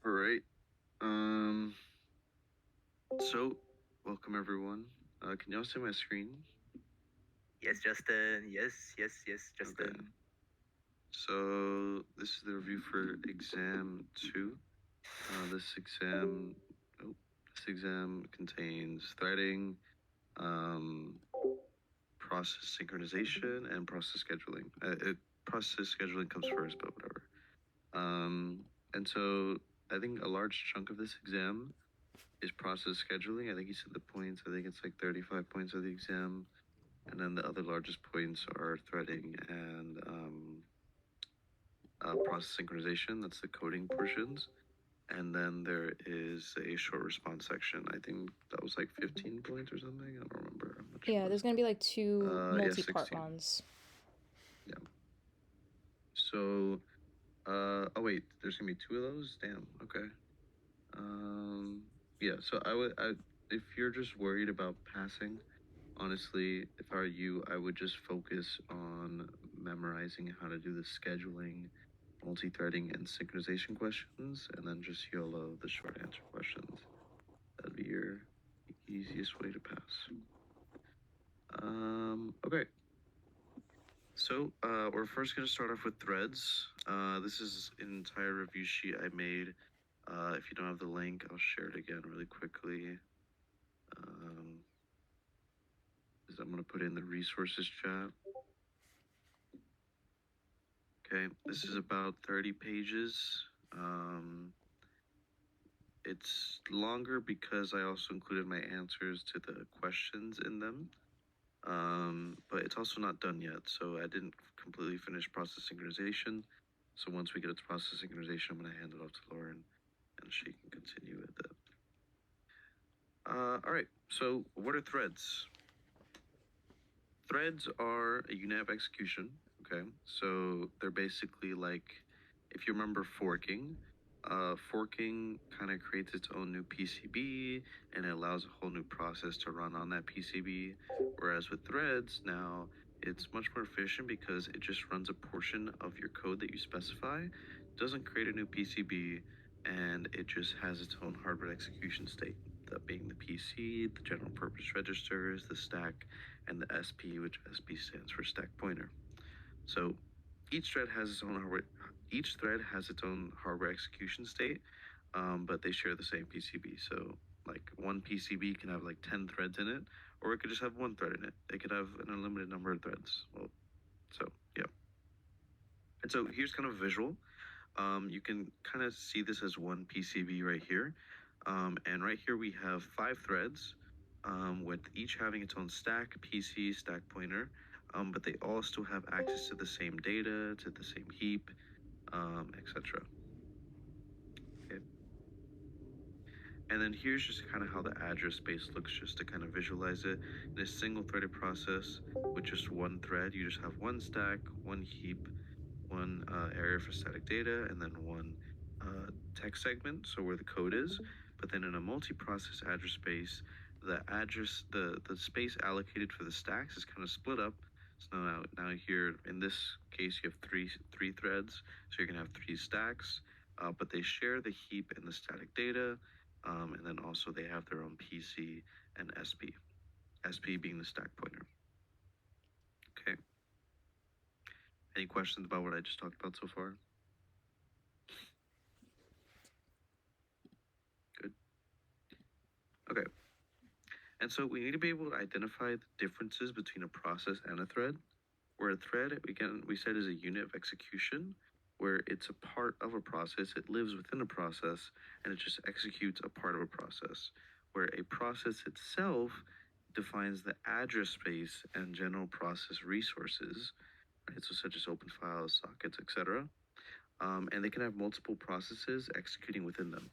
All right. Um. So, welcome everyone. Can y'all see my screen? Yes, Justin. Yes, Justin. Okay. So this is the review for exam 2. This exam contains threading, process synchronization, and process scheduling. Process scheduling comes first, but whatever. And so I think a large chunk of this exam is process scheduling. I think he said the points. I think it's like 35 points of the exam. And then the other largest points are threading and process synchronization. That's the coding portions. And then there is a short response section. I think that was like 15 points or something. I don't remember how much. Yeah, there's going to be like two multi-part 16. ones. Yeah. So, oh wait, there's gonna be 2 of those? Damn, okay. Yeah, so if you're just worried about passing, honestly, if I were you, I would just focus on memorizing how to do the scheduling, multi-threading, and synchronization questions, and then just YOLO the short answer questions. That'd be your easiest way to pass. Okay. So we're first going to start off with threads. This is an entire review sheet I made. If you don't have the link, I'll share it again really quickly. I'm going to put in the resources chat. Okay, this is about 30 pages. It's longer because I also included my answers to the questions in them. But it's also not done yet, so I didn't completely finish process synchronization. So once we get to process synchronization, I'm going to hand it off to Lauren, and she can continue with it. All right, so what are threads? Threads are a unit of execution, okay? So they're basically like, if you remember forking, forking kind of creates its own new PCB and it allows a whole new process to run on that PCB. Whereas with threads, now it's much more efficient because it just runs a portion of your code that you specify, doesn't create a new PCB, and it just has its own hardware execution state. That being the PC, the general purpose registers, the stack, and the SP, which SP stands for stack pointer. So each thread has its own hardware execution state, but they share the same PCB. So like one PCB can have like 10 threads in it, or it could just have one thread in it. It could have an unlimited number of threads. Well, so yeah. And so here's kind of a visual. You can kind of see this as one PCB right here. And right here we have 5 threads, with each having its own stack, PC, stack pointer, but they all still have access to the same data, to the same heap, etc. Okay. And then here's just kind of how the address space looks, just to kind of visualize it. In a single threaded process with just one thread, you just have one stack, one heap, one area for static data, and then one text segment, so where the code is. But then in a multi-process address space, the space allocated for the stacks is kind of split up. So now here in this case you have three threads, so you're gonna have 3 stacks, but they share the heap and the static data, and then also they have their own PC and SP. SP being the stack pointer. Okay. Any questions about what I just talked about so far? Good. Okay. And so we need to be able to identify the differences between a process and a thread. Where a thread, again, we said is a unit of execution, where it's a part of a process, it lives within a process, and it just executes a part of a process. Where a process itself defines the address space and general process resources, right? So such as open files, sockets, etc. And they can have multiple processes executing within them,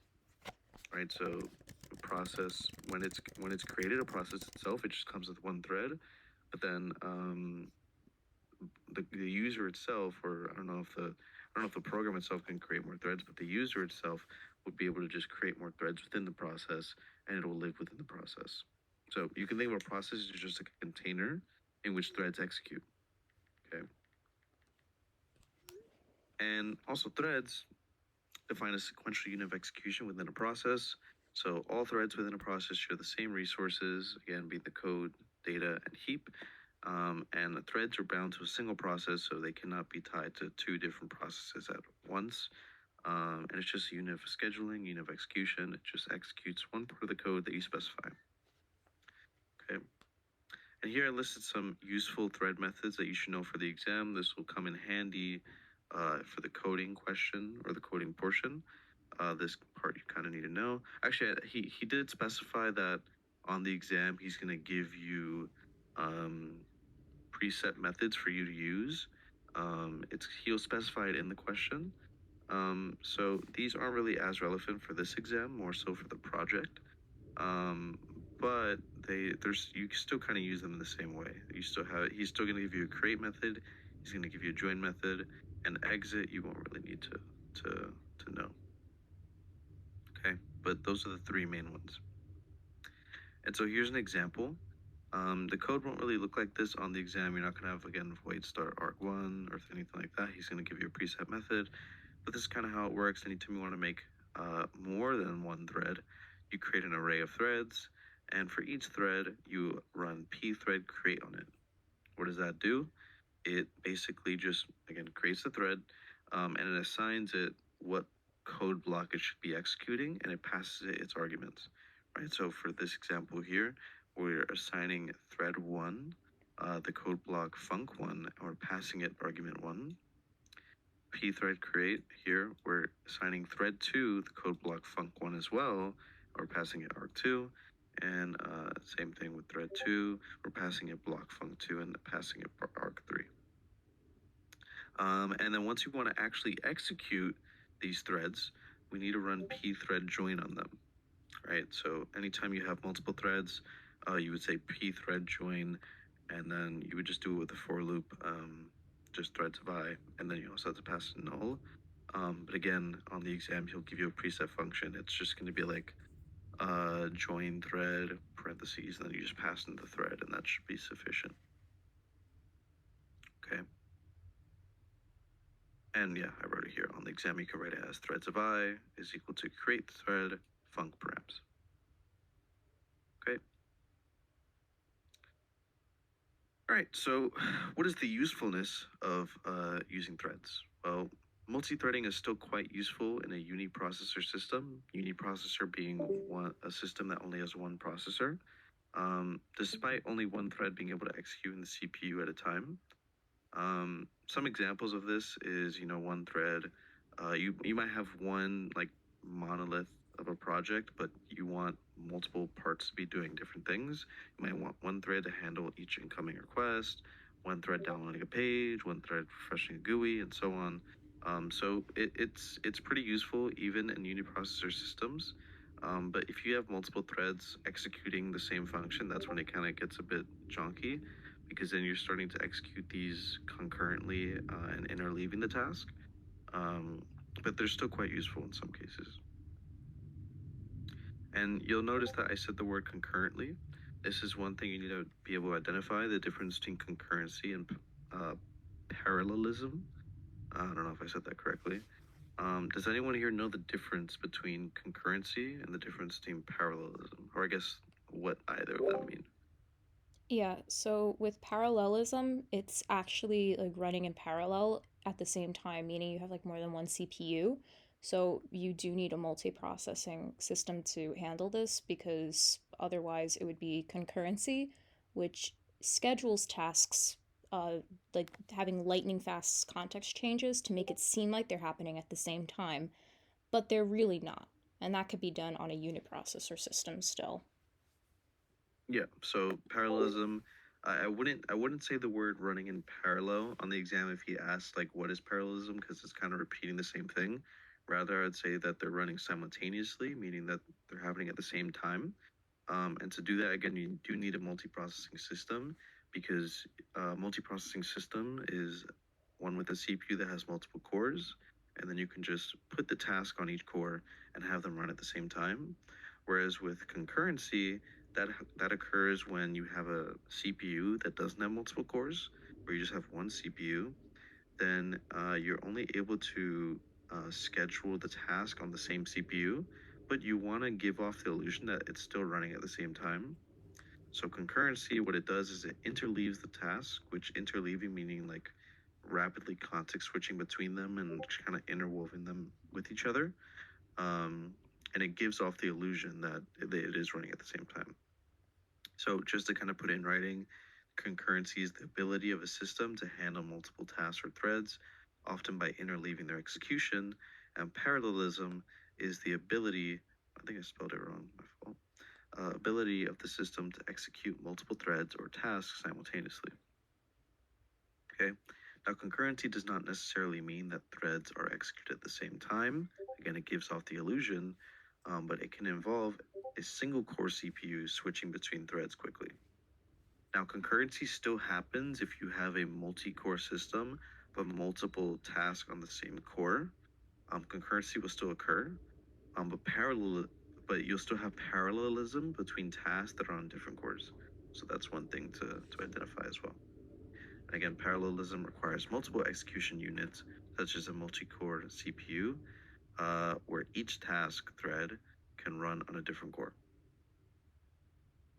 right? So a process, when it's created, a process itself, it just comes with one thread, but then the user itself, or I don't know if the program itself can create more threads, but the user itself would be able to just create more threads within the process, and it will live within the process. So you can think of a process as just a container in which threads execute. Okay. And also threads, define a sequential unit of execution within a process. So all threads within a process share the same resources, again, being the code, data, and heap. And the threads are bound to a single process, so they cannot be tied to two different processes at once. And it's just a unit of scheduling, unit of execution. It just executes one part of the code that you specify. Okay. And here I listed some useful thread methods that you should know for the exam. This will come in handy for the coding question or the coding portion. This part you kind of need to know. Actually, he did specify that on the exam he's going to give you preset methods for you to use. He'll specify it in the question. So these aren't really as relevant for this exam, more so for the project. But you can still kind of use them in the same way. He's still going to give you a create method. He's going to give you a join method, and exit you won't really need to know. Okay, but those are the three main ones. And so here's an example. The code won't really look like this on the exam. You're not going to have, again, void start arg1 or anything like that. He's going to give you a preset method, but this is kind of how it works. Anytime you want to make more than one thread, you create an array of threads, and for each thread, you run pthread create on it. What does that do? It basically just, again, creates the thread, and it assigns it what code block it should be executing, and it passes it its arguments, right? So for this example here, we're assigning thread 1 the code block func1, and we're passing it argument 1. Pthread create here, we're assigning thread 2 the code block func1 as well, we're passing it arg2. And same thing with thread 2, we're passing it block func2 and passing it arg3. And then once you want to actually execute these threads, we need to run pthread join on them, right? So anytime you have multiple threads, you would say pthread join, and then you would just do it with the for loop, just threads of I, and then you also have to pass null. But again, on the exam, he'll give you a preset function. It's just going to be like join thread, parentheses, and then you just pass in the thread, and that should be sufficient. Okay. And yeah, I wrote it here. On the exam, you can write it as threads of I is equal to create thread func params. Okay. All right, so what is the usefulness of using threads? Well, multi-threading is still quite useful in a uniprocessor system. Uniprocessor being a system that only has one processor. Despite only one thread being able to execute in the CPU at a time. Some examples of this is, one thread. You might have one like monolith of a project, but you want multiple parts to be doing different things. You might want one thread to handle each incoming request, one thread downloading a page, one thread refreshing a GUI, and so on. So it's pretty useful even in uniprocessor systems. But if you have multiple threads executing the same function, that's when it kind of gets a bit junky, because then you're starting to execute these concurrently and interleaving the task. But they're still quite useful in some cases. And you'll notice that I said the word concurrently. This is one thing you need to be able to identify, the difference between concurrency and parallelism. I don't know if I said that correctly. Does anyone here know the difference between concurrency and the difference between parallelism? Or I guess what either of them mean? Yeah, so with parallelism, it's actually like running in parallel at the same time, meaning you have like more than one CPU. So you do need a multi-processing system to handle this because otherwise it would be concurrency, which schedules tasks like having lightning fast context changes to make it seem like they're happening at the same time, but they're really not. And that could be done on a uniprocessor system still. Yeah, so parallelism, I wouldn't say the word running in parallel on the exam if he asked like what is parallelism, because it's kind of repeating the same thing. Rather, I'd say that they're running simultaneously, meaning that they're happening at the same time. And to do that, again, you do need a multiprocessing system, because a multiprocessing system is one with a CPU that has multiple cores, and then you can just put the task on each core and have them run at the same time. Whereas with concurrency, that occurs when you have a CPU that doesn't have multiple cores, where you just have one CPU. Then you're only able to schedule the task on the same CPU, but you want to give off the illusion that it's still running at the same time. So concurrency, what it does is it interleaves the task, which interleaving meaning like rapidly context switching between them and kind of interwoven them with each other. And it gives off the illusion that it is running at the same time. So just to kind of put it in writing, concurrency is the ability of a system to handle multiple tasks or threads, often by interleaving their execution. And parallelism is the ability, I think I spelled it wrong, my fault, ability of the system to execute multiple threads or tasks simultaneously. Okay, now concurrency does not necessarily mean that threads are executed at the same time. Again, it gives off the illusion, but it can involve a single core CPU switching between threads quickly. Now, concurrency still happens if you have a multi-core system, but multiple tasks on the same core. Concurrency will still occur, but you'll still have parallelism between tasks that are on different cores. So that's one thing to identify as well. And again, parallelism requires multiple execution units, such as a multi-core CPU, where each task thread can run on a different core.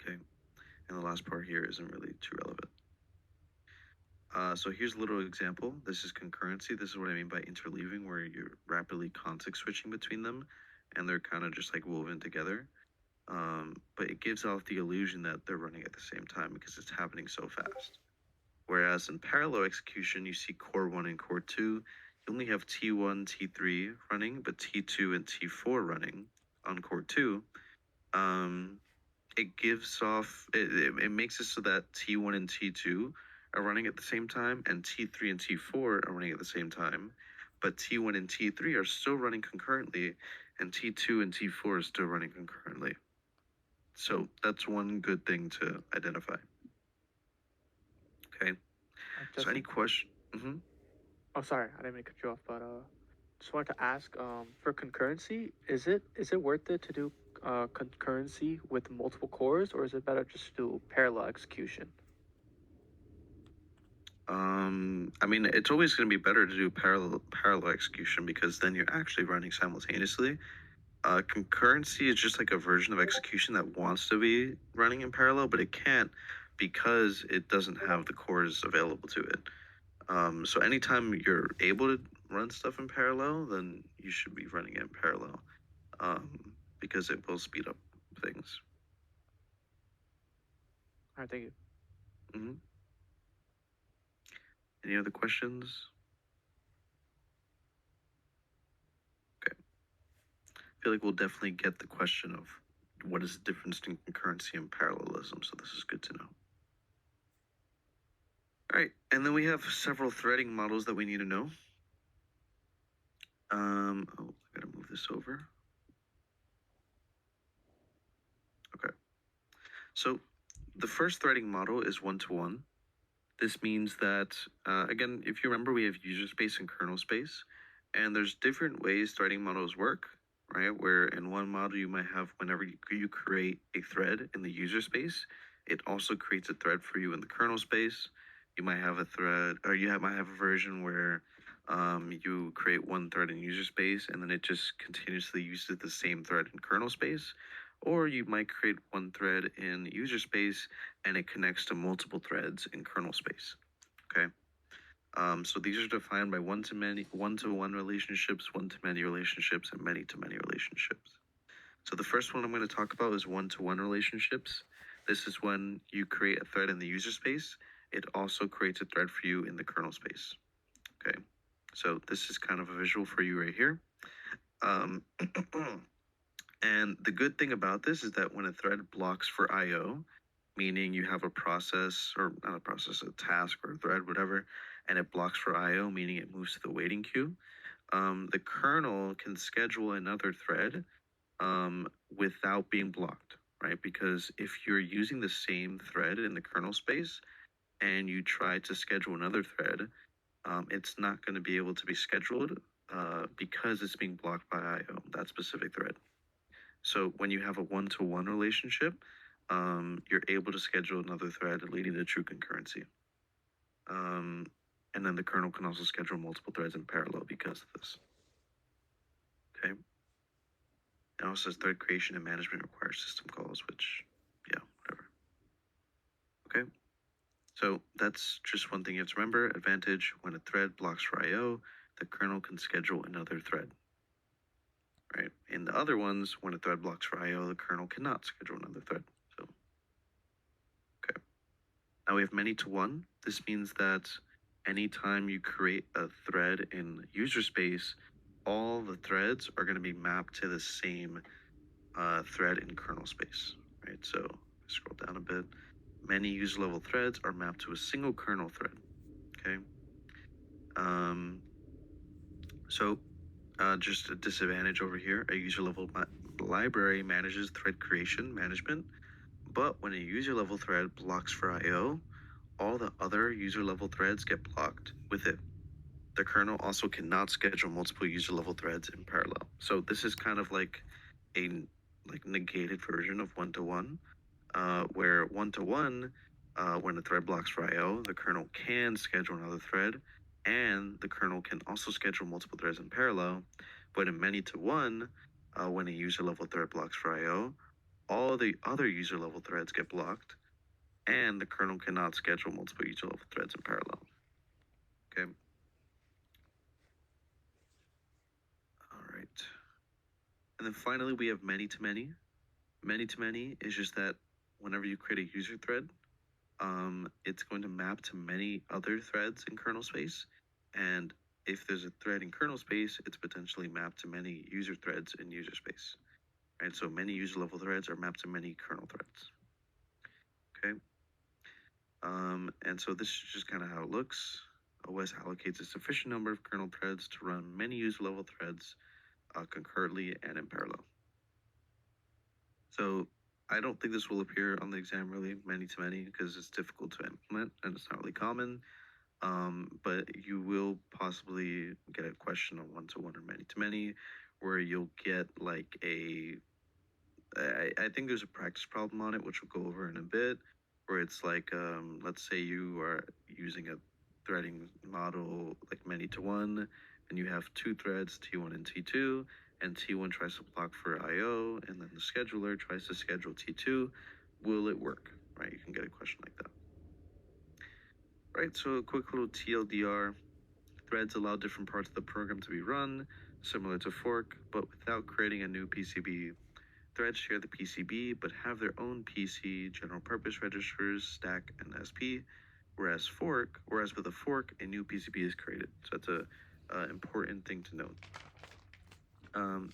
Okay, and the last part here isn't really too relevant. So here's a little example. This is concurrency. This is what I mean by interleaving, where you're rapidly context switching between them, and they're kind of just like woven together. But it gives off the illusion that they're running at the same time because it's happening so fast. Whereas in parallel execution, you see core 1 and core 2, you only have T1, T3 running, but T2 and T4 running on core 2. It gives off, it makes it so that T1 and T2 are running at the same time, and T3 and T4 are running at the same time. But T1 and T3 are still running concurrently, and T2 and T4 are still running concurrently. So that's one good thing to identify. Okay. So any question? Mm-hmm. Oh, sorry, I didn't mean to cut you off, but just wanted to ask, for concurrency, is it worth it to do concurrency with multiple cores, or is it better just to do parallel execution? I mean, it's always going to be better to do parallel execution because then you're actually running simultaneously. Concurrency is just like a version of execution that wants to be running in parallel, but it can't because it doesn't have the cores available to it. So anytime you're able to run stuff in parallel, then you should be running it in parallel because it will speed up things. All right, thank you. Mm-hmm. Any other questions? Okay. I feel like we'll definitely get the question of what is the difference in concurrency and parallelism, so this is good to know. All right, and then we have several threading models that we need to know. I gotta move this over. Okay. So the first threading model is one-to-one. This means that, again, if you remember, we have user space and kernel space, and there's different ways threading models work, right? Where in one model you might have whenever you create a thread in the user space, it also creates a thread for you in the kernel space. You might have a thread, or might have a version where you create one thread in user space and then it just continuously uses the same thread in kernel space. Or you might create one thread in user space and it connects to multiple threads in kernel space. Okay. So these are defined by one-to-one relationships, one-to-many relationships, and many-to-many relationships. So the first one I'm going to talk about is one-to-one relationships. This is when you create a thread in the user space. It also creates a thread for you in the kernel space. Okay. So this is kind of a visual for you right here. And the good thing about this is that when a thread blocks for I/O, meaning you have a process, or not a process, a task or a thread, whatever, and it blocks for I/O, meaning it moves to the waiting queue, the kernel can schedule another thread without being blocked, right? Because if you're using the same thread in the kernel space and you try to schedule another thread, it's not going to be able to be scheduled because it's being blocked by I/O, that specific thread. So when you have a one-to-one relationship, you're able to schedule another thread, leading to true concurrency. And then the kernel can also schedule multiple threads in parallel because of this. Okay. It also says thread creation and management requires system calls, which, yeah, whatever. Okay. So that's just one thing you have to remember. Advantage: when a thread blocks for I/O, the kernel can schedule another thread. Right. In the other ones, when a thread blocks for I/O, the kernel cannot schedule another thread. So, okay. Now we have many to one. This means that anytime you create a thread in user space, all the threads are going to be mapped to the same thread in kernel space. Right. So scroll down a bit. Many user level threads are mapped to a single kernel thread. Okay. Um, so just a disadvantage over here, a user level library manages thread creation management, but when a user level thread blocks for I/O, all the other user level threads get blocked with it. The kernel also cannot schedule multiple user level threads in parallel. So this is kind of like a negated version of one-to-one, where one-to-one, when a thread blocks for I/O, the kernel can schedule another thread, and the kernel can also schedule multiple threads in parallel. But in many-to-one, when a user level thread blocks for I/O, all the other user level threads get blocked, and the kernel cannot schedule multiple user level threads in parallel. Okay. All right. And then finally, we have many-to-many. Many-to-many is just that whenever you create a user thread, it's going to map to many other threads in kernel space. And if there's a thread in kernel space, it's potentially mapped to many user threads in user space. Right? So many user level threads are mapped to many kernel threads. Okay. And so this is just kind of how it looks. OS allocates a sufficient number of kernel threads to run many user level threads concurrently and in parallel. So I don't think this will appear on the exam really many-to-many because it's difficult to implement and it's not really common. But you will possibly get a question on one-to-one or many-to-many where you'll get like I think there's a practice problem on it, which we'll go over in a bit, where it's like, let's say you are using a threading model like many-to-one, and you have two threads, T1 and T2, and T1 tries to block for I/O, and then the scheduler tries to schedule T2. Will it work? Right? You can get a question like that. Right, so a quick little TLDR. Threads allow different parts of the program to be run, similar to fork, but without creating a new PCB. Threads share the PCB, but have their own PC, general purpose registers, stack, and SP, whereas with a fork, a new PCB is created. So that's a important thing to note.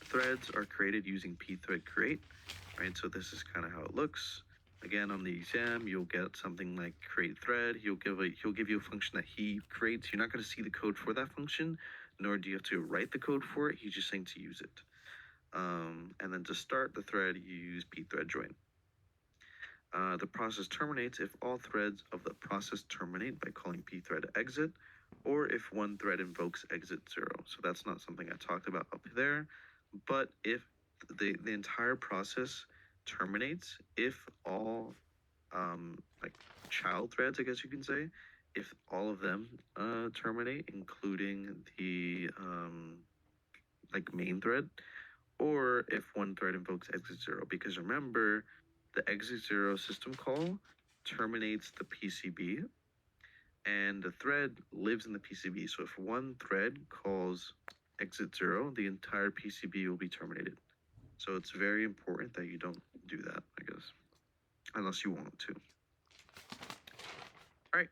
Threads are created using pthread create, right? So this is kind of how it looks. Again, on the exam, you'll get something like create thread. He'll give you a function that he creates. You're not going to see the code for that function, nor do you have to write the code for it. He's just saying to use it. And then to start the thread, you use pthread join. The process terminates if all threads of the process terminate by calling pthread exit, or if one thread invokes exit 0. So that's not something I talked about up there, but if the entire process terminates, if all like child threads, I guess you can say, if all of them terminate, including the like main thread, or if one thread invokes exit 0, because remember, the exit 0 system call terminates the PCB, and the thread lives in the PCB. So if one thread calls exit 0, the entire PCB will be terminated. So it's very important that you don't do that, I guess, unless you want to. All right.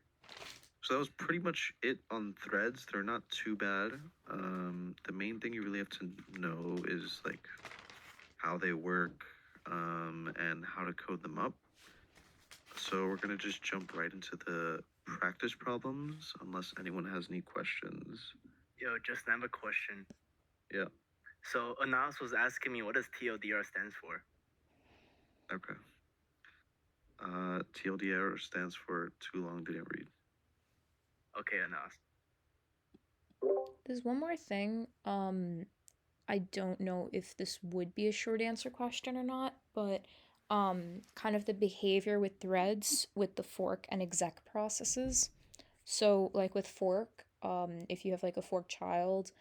So that was pretty much it on threads. They're not too bad. The main thing you really have to know is like how they work, and how to code them up. So we're gonna just jump right into the practice problems, unless anyone has any questions. Yo, just have a question. Yeah. So Anas was asking me what does TLDR stands for? Okay. TLDR stands for too long didn't read. Okay, Anas. There's one more thing. I don't know if this would be a short answer question or not, but kind of the behavior with threads with the fork and exec processes. So like with fork, if you have like a fork child,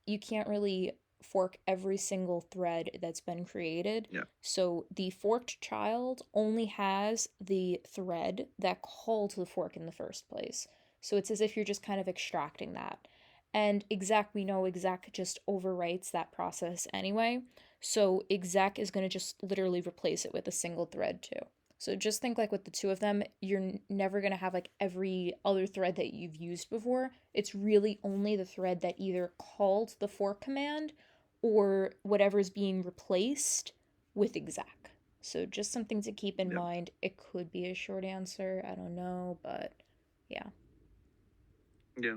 you can't really fork every single thread that's been created. Yeah. So the forked child only has the thread that called the fork in the first place. So it's as if you're just kind of extracting that. And exec, we know exec just overwrites that process anyway. So exec is going to just literally replace it with a single thread too. So just think like with the two of them, you're never going to have like every other thread that you've used before. It's really only the thread that either called the fork command or whatever's being replaced with exec. So just something to keep in Yep. mind. It could be a short answer. I don't know, but yeah. Yeah,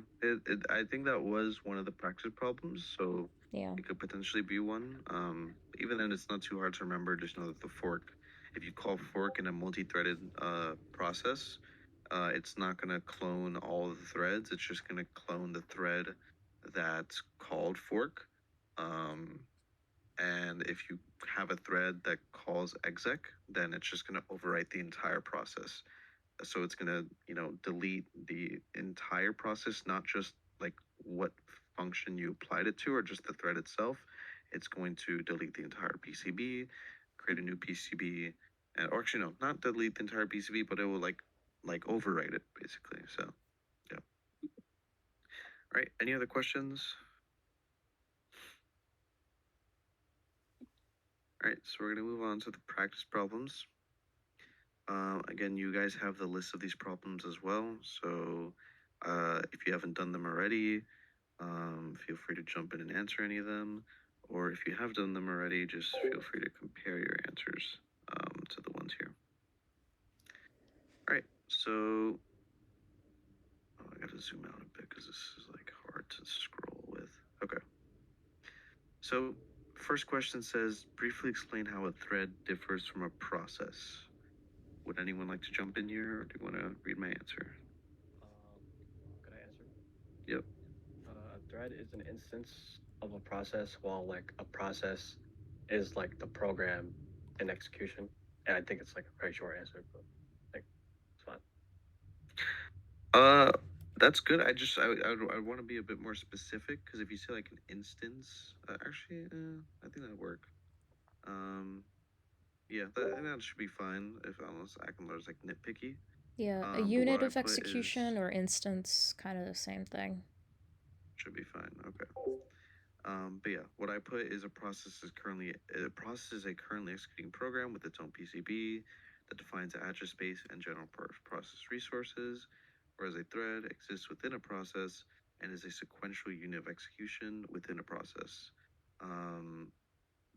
I think that was one of the practice problems, so Yeah. it could potentially be one. Even then, it's not too hard to remember. Just know that the fork, if you call fork in a multi-threaded process, it's not going to clone all of the threads. It's just going to clone the thread that's called fork. And if you have a thread that calls exec, then it's just going to overwrite the entire process. So it's going to delete the entire process, not just like what function you applied it to or just the thread itself. It's going to delete the entire PCB, create a new PCB, and or actually no, not delete the entire PCB, but it will like overwrite it basically. So yeah. All right, any other questions? All right, so we're going to move on to the practice problems. Again, you guys have the list of these problems as well. So if you haven't done them already, feel free to jump in and answer any of them. Or if you have done them already, just feel free to compare your answers to the ones here. All right, so I gotta zoom out a bit because this is like hard to scroll with. Okay. So first question says, briefly explain how a thread differs from a process. Would anyone like to jump in here, or do you want to read my answer? Could I answer? Yep. A thread is an instance of a process, while like a process is like the program in execution. And I think it's like a very short answer, but like it's fine. That's good. I want to be a bit more specific because if you say like an instance, actually, I think that'd work. Yeah, that should be fine. If unless Ackendler's like nitpicky. Yeah, a But unit what I of put is execution or instance, kind of the same thing. should be fine. Okay. But yeah, what I put is a process is a currently executing program with its own PCB that defines the address space and general process resources, whereas a thread exists within a process and is a sequential unit of execution within a process.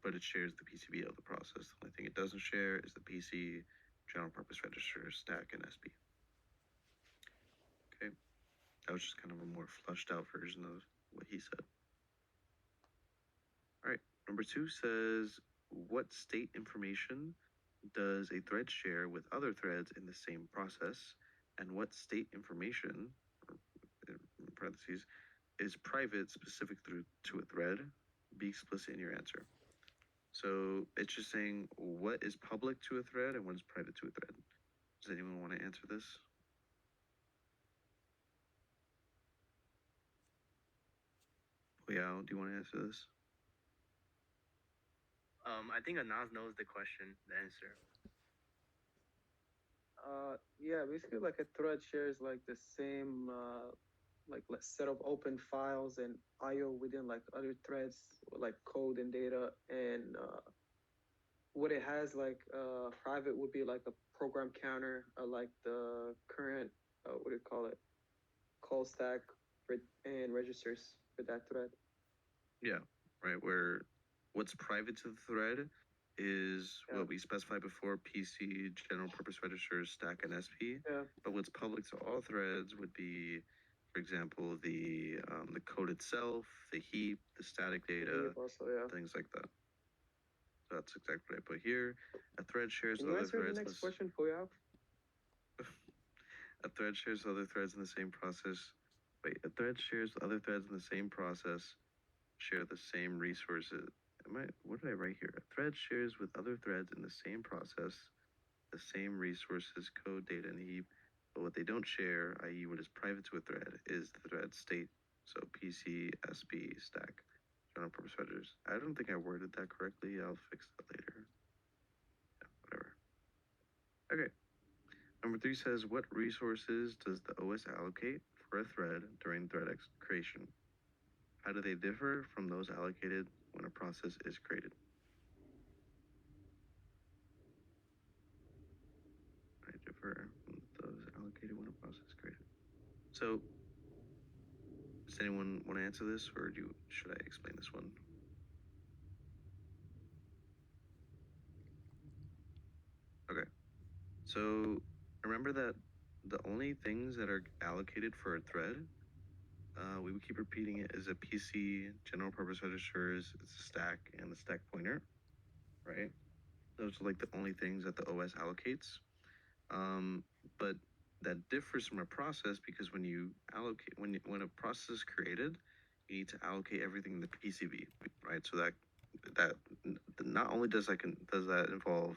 But it shares the PCB of the process. The only thing it doesn't share is the PC, general purpose register, stack, and SB. Okay, that was just kind of a more fleshed out version of what he said. All right, number 2 says, what state information does a thread share with other threads in the same process, and what state information, or in parentheses, is private specific to a thread? Be explicit in your answer. So it's just saying what is public to a thread and what is private to a thread. Does anyone want to answer this? Poyao, do you want to answer this? I think Anas knows the question, the answer. Yeah, basically like a thread shares like the same like set of open files and IO within like other threads, like code and data, and what it has like private would be like a program counter, like the current what do you call it, call stack and registers for that thread. Yeah, right. Where what's private to the thread is what we specified before: PC, general purpose registers, stack, and SP. Yeah. But what's public to all threads would be, for example, the code itself, the heap, the static data, Also, yeah. things like that. So that's exactly what I put here. A thread shares Can with you other answer threads. the next question, Poyao? A thread shares with other threads in the same process. Wait, a thread shares with other threads in the same process, share the same resources. What did I write here? A thread shares with other threads in the same process, the same resources, code, data, and heap. But what they don't share, i.e., what is private to a thread, is the thread state. So PC, SB, stack. general purpose registers. I don't think I worded that correctly. I'll fix that later. Yeah, whatever. Okay. Number 3 says, what resources does the OS allocate for a thread during thread creation? How do they differ from those allocated when a process is created? Right, differ from those allocated when a process is created. So, does anyone want to answer this, or should I explain this one? Okay. So, remember that the only things that are allocated for a thread, we would keep repeating it, is a PC, general purpose registers, it's a stack, and the stack pointer, right? Those are like the only things that the OS allocates. But that differs from a process because when you allocate, when a process is created, you need to allocate everything in the PCB, right? So that not only does that involve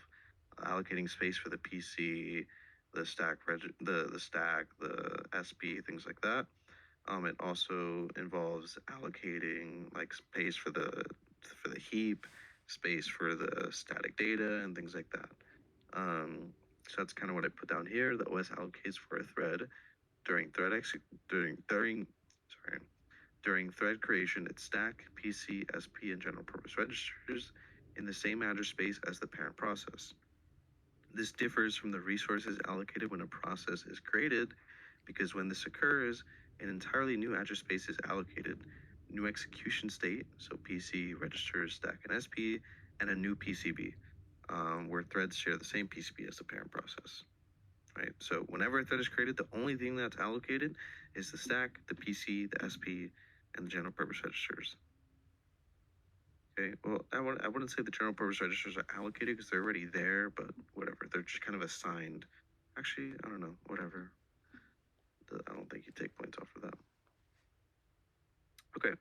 allocating space for the PC, the stack, the stack, the SP, things like that. It also involves allocating like space for the heap, space for the static data, and things like that. So that's kind of what I put down here. The OS allocates for a thread during during thread creation. Its stack, PC, SP, and general purpose registers in the same address space as the parent process. This differs from the resources allocated when a process is created, because when this occurs, an entirely new address space is allocated, new execution state, so PC, registers, stack, and SP, and a new PCB, where threads share the same PCB as the parent process. Right. So whenever a thread is created, the only thing that's allocated is the stack, the PC, the SP, and the general purpose registers. Okay, well, I wouldn't say the general purpose registers are allocated because they're already there, but whatever. They're just kind of assigned. Actually, I don't know. Whatever. I don't think you take points off of that. Okay.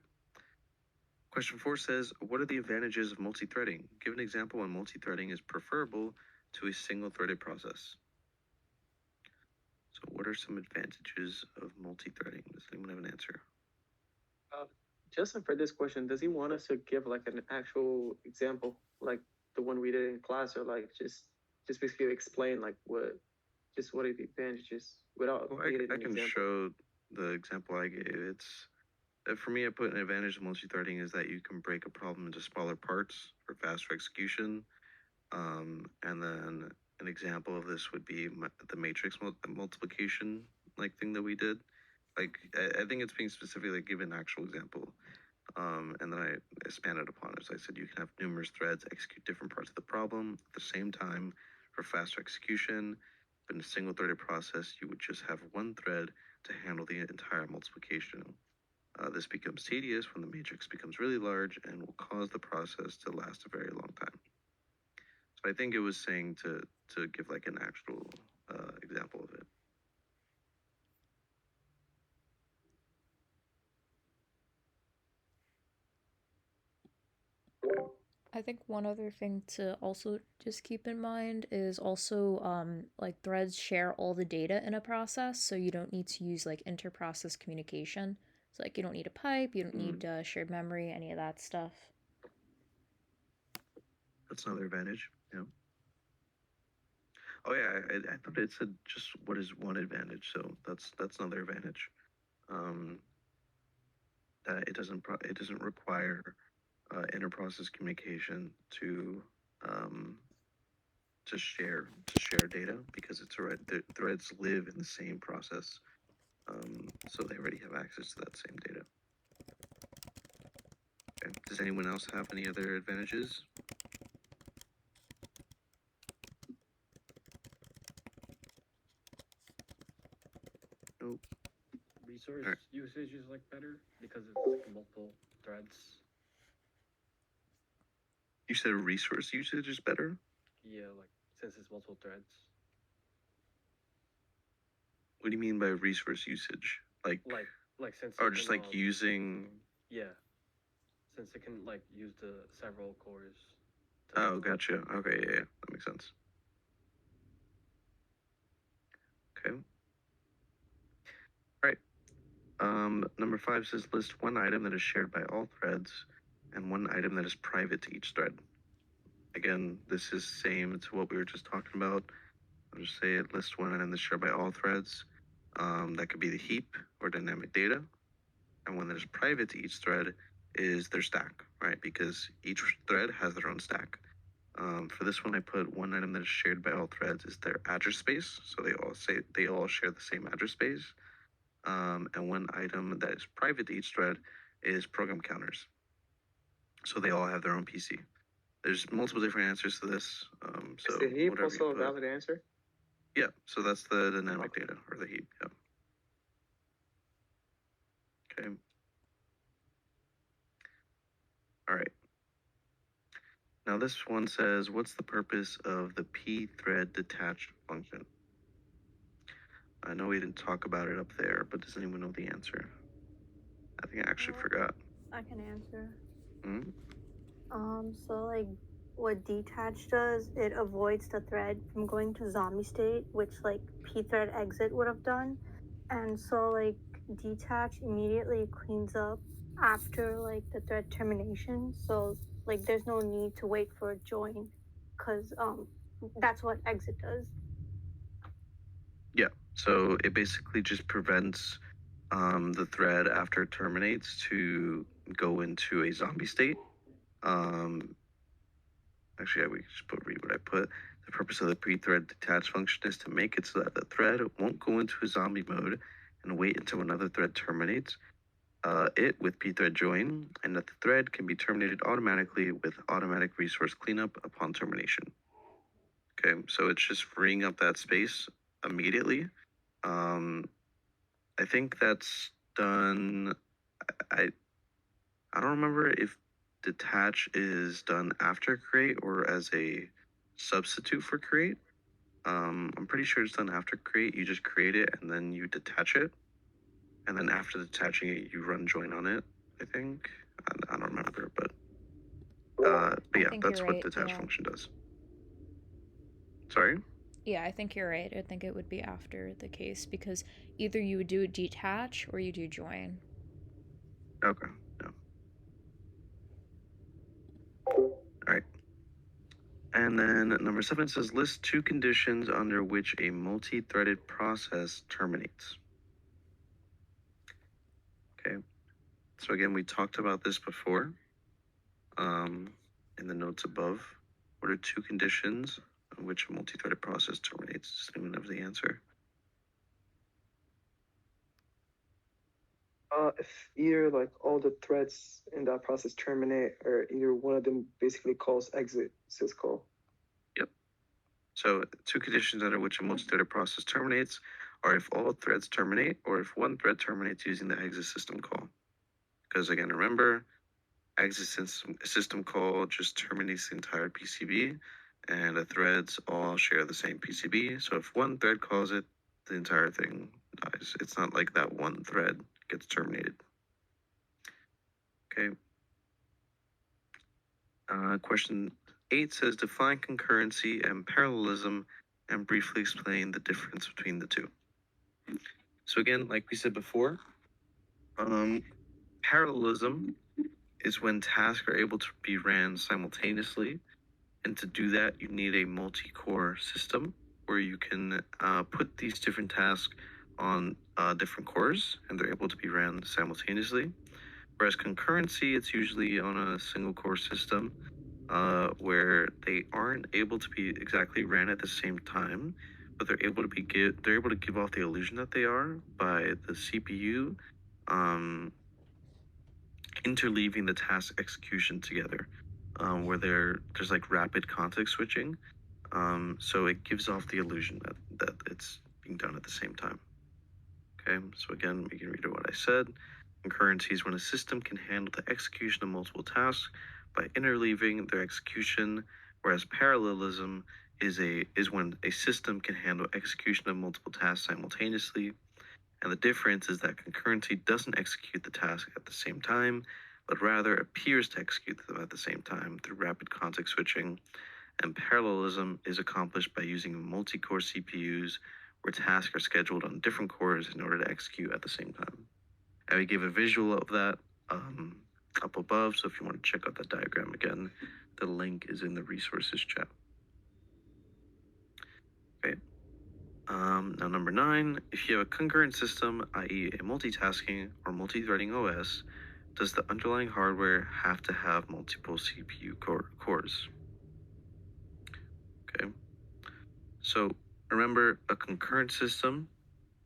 Question 4 says, what are the advantages of multi-threading? Give an example when multi-threading is preferable to a single-threaded process. So what are some advantages of multi-threading? Does anyone have an answer? Justin, for this question, does he want us to give like an actual example, like the one we did in class, or like just basically explain like what are the advantages without Well, needing I an can example? show the example I gave. It's for me, I put an advantage of multi-threading is that you can break a problem into smaller parts for faster execution. And then an example of this would be the matrix multiplication like thing that we did. Like I think it's being specifically like, give an actual example. And then I expanded upon it. So I said you can have numerous threads execute different parts of the problem at the same time for faster execution. But in a single threaded process, you would just have one thread to handle the entire multiplication. This becomes tedious when the matrix becomes really large and will cause the process to last a very long time. So I think it was saying to give like an actual example of it. I think one other thing to also just keep in mind is also like threads share all the data in a process, so you don't need to use like inter-process communication. So like you don't need a pipe, you don't need shared memory, any of that stuff. That's another advantage. Yeah. Oh yeah, I thought it said just what is one advantage. So that's another advantage. That it doesn't require inter-process communication to share data because the threads live in the same process, so they already have access to that same data. Okay. Does anyone else have any other advantages? Nope. Resource Alright. usage is like better because it's like multiple threads. You said resource usage is better? Yeah, like since it's multiple threads. What do you mean by resource usage? Like since or it just can, like using. yeah, since it can like use the several cores. Oh, gotcha. Okay, yeah, that makes sense. Okay. All right. Number 5 says list one item that is shared by all threads and one item that is private to each thread. Again, this is same to what we were just talking about. I'll just say it, list one item that's shared by all threads. That could be the heap or dynamic data. And one that is private to each thread is their stack, right? Because each thread has their own stack. For this one, I put one item that is shared by all threads is their address space. So they all share the same address space. And one item that is private to each thread is program counters. So they all have their own PC. There's multiple different answers to this. So Is the heap whatever also you a put. valid answer? Yeah, so that's the dynamic data or the heap. Yeah. Okay. All right. Now this one says, what's the purpose of the pthread detach function? I know we didn't talk about it up there, but does anyone know the answer? I think I actually forgot. I can answer. Hmm? So like what detach does, it avoids the thread from going to zombie state, which like pthread exit would have done. And so like detach immediately cleans up after like the thread termination. So like there's no need to wait for a join because that's what exit does. Yeah, so it basically just prevents the thread after it terminates to go into a zombie state. Actually, we just read what I put. The purpose of the pre-thread detach function is to make it so that the thread won't go into a zombie mode and wait until another thread terminates it with pthread join, and that the thread can be terminated automatically with automatic resource cleanup upon termination. Okay, so it's just freeing up that space immediately. I think that's done. I I don't remember if detach is done after create or as a substitute for create. I'm pretty sure it's done after create. You just create it and then you detach it, and then after detaching it, you run join on it. I think I don't remember, but yeah, think that's you're what right, detach yeah. function does. Sorry. Yeah, I think you're right. I think it would be after the case because either you would do detach or you do join. Okay. Yeah. All right. And then number 7 says list 2 conditions under which a multi-threaded process terminates. Okay. So again, we talked about this before in the notes above. What are 2 conditions on which a multi-threaded process terminates? Does anyone have the answer? If either like all the threads in that process terminate, or either one of them basically calls exit syscall. Yep. So 2 conditions under which a multi-threaded process terminates are if all threads terminate or if one thread terminates using the exit system call. Because again, remember, exit system call just terminates the entire PCB, and the threads all share the same PCB. So if one thread calls it, the entire thing dies. It's not like that one thread gets terminated. Okay. Question 8 says define concurrency and parallelism and briefly explain the difference between the two. So again, like we said before, parallelism is when tasks are able to be ran simultaneously. And to do that, you need a multi-core system where you can put these different tasks on different cores and they're able to be ran simultaneously. Whereas concurrency, it's usually on a single core system where they aren't able to be exactly ran at the same time, but they're able to give off the illusion that they are by the CPU interleaving the task execution together, where there's like rapid context switching. So it gives off the illusion that it's being done at the same time. Okay, so again, we can read what I said. Concurrency is when a system can handle the execution of multiple tasks by interleaving their execution, whereas parallelism is when a system can handle execution of multiple tasks simultaneously. And the difference is that concurrency doesn't execute the task at the same time, but rather appears to execute them at the same time through rapid context switching. And parallelism is accomplished by using multi-core CPUs where tasks are scheduled on different cores in order to execute at the same time. And we give a visual of that up above. So if you want to check out that diagram again, the link is in the resources chat. Okay. Now number 9, if you have a concurrent system, i.e. a multitasking or multi-threading OS, does the underlying hardware have to have multiple CPU cores? Okay. So remember, a concurrent system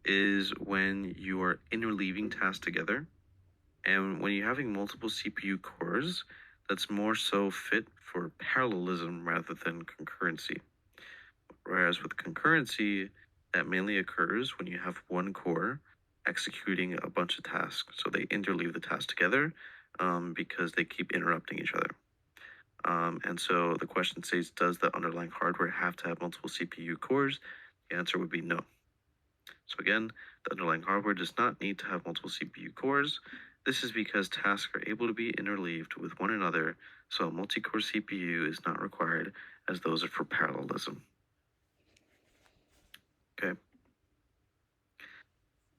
is when you are interleaving tasks together. And when you're having multiple CPU cores, that's more so fit for parallelism rather than concurrency. Whereas with concurrency, that mainly occurs when you have one core executing a bunch of tasks. So they interleave the tasks together because they keep interrupting each other. And so the question says, does the underlying hardware have to have multiple CPU cores? The answer would be no. So again, the underlying hardware does not need to have multiple CPU cores. This is because tasks are able to be interleaved with one another, so a multi-core CPU is not required, as those are for parallelism. Okay.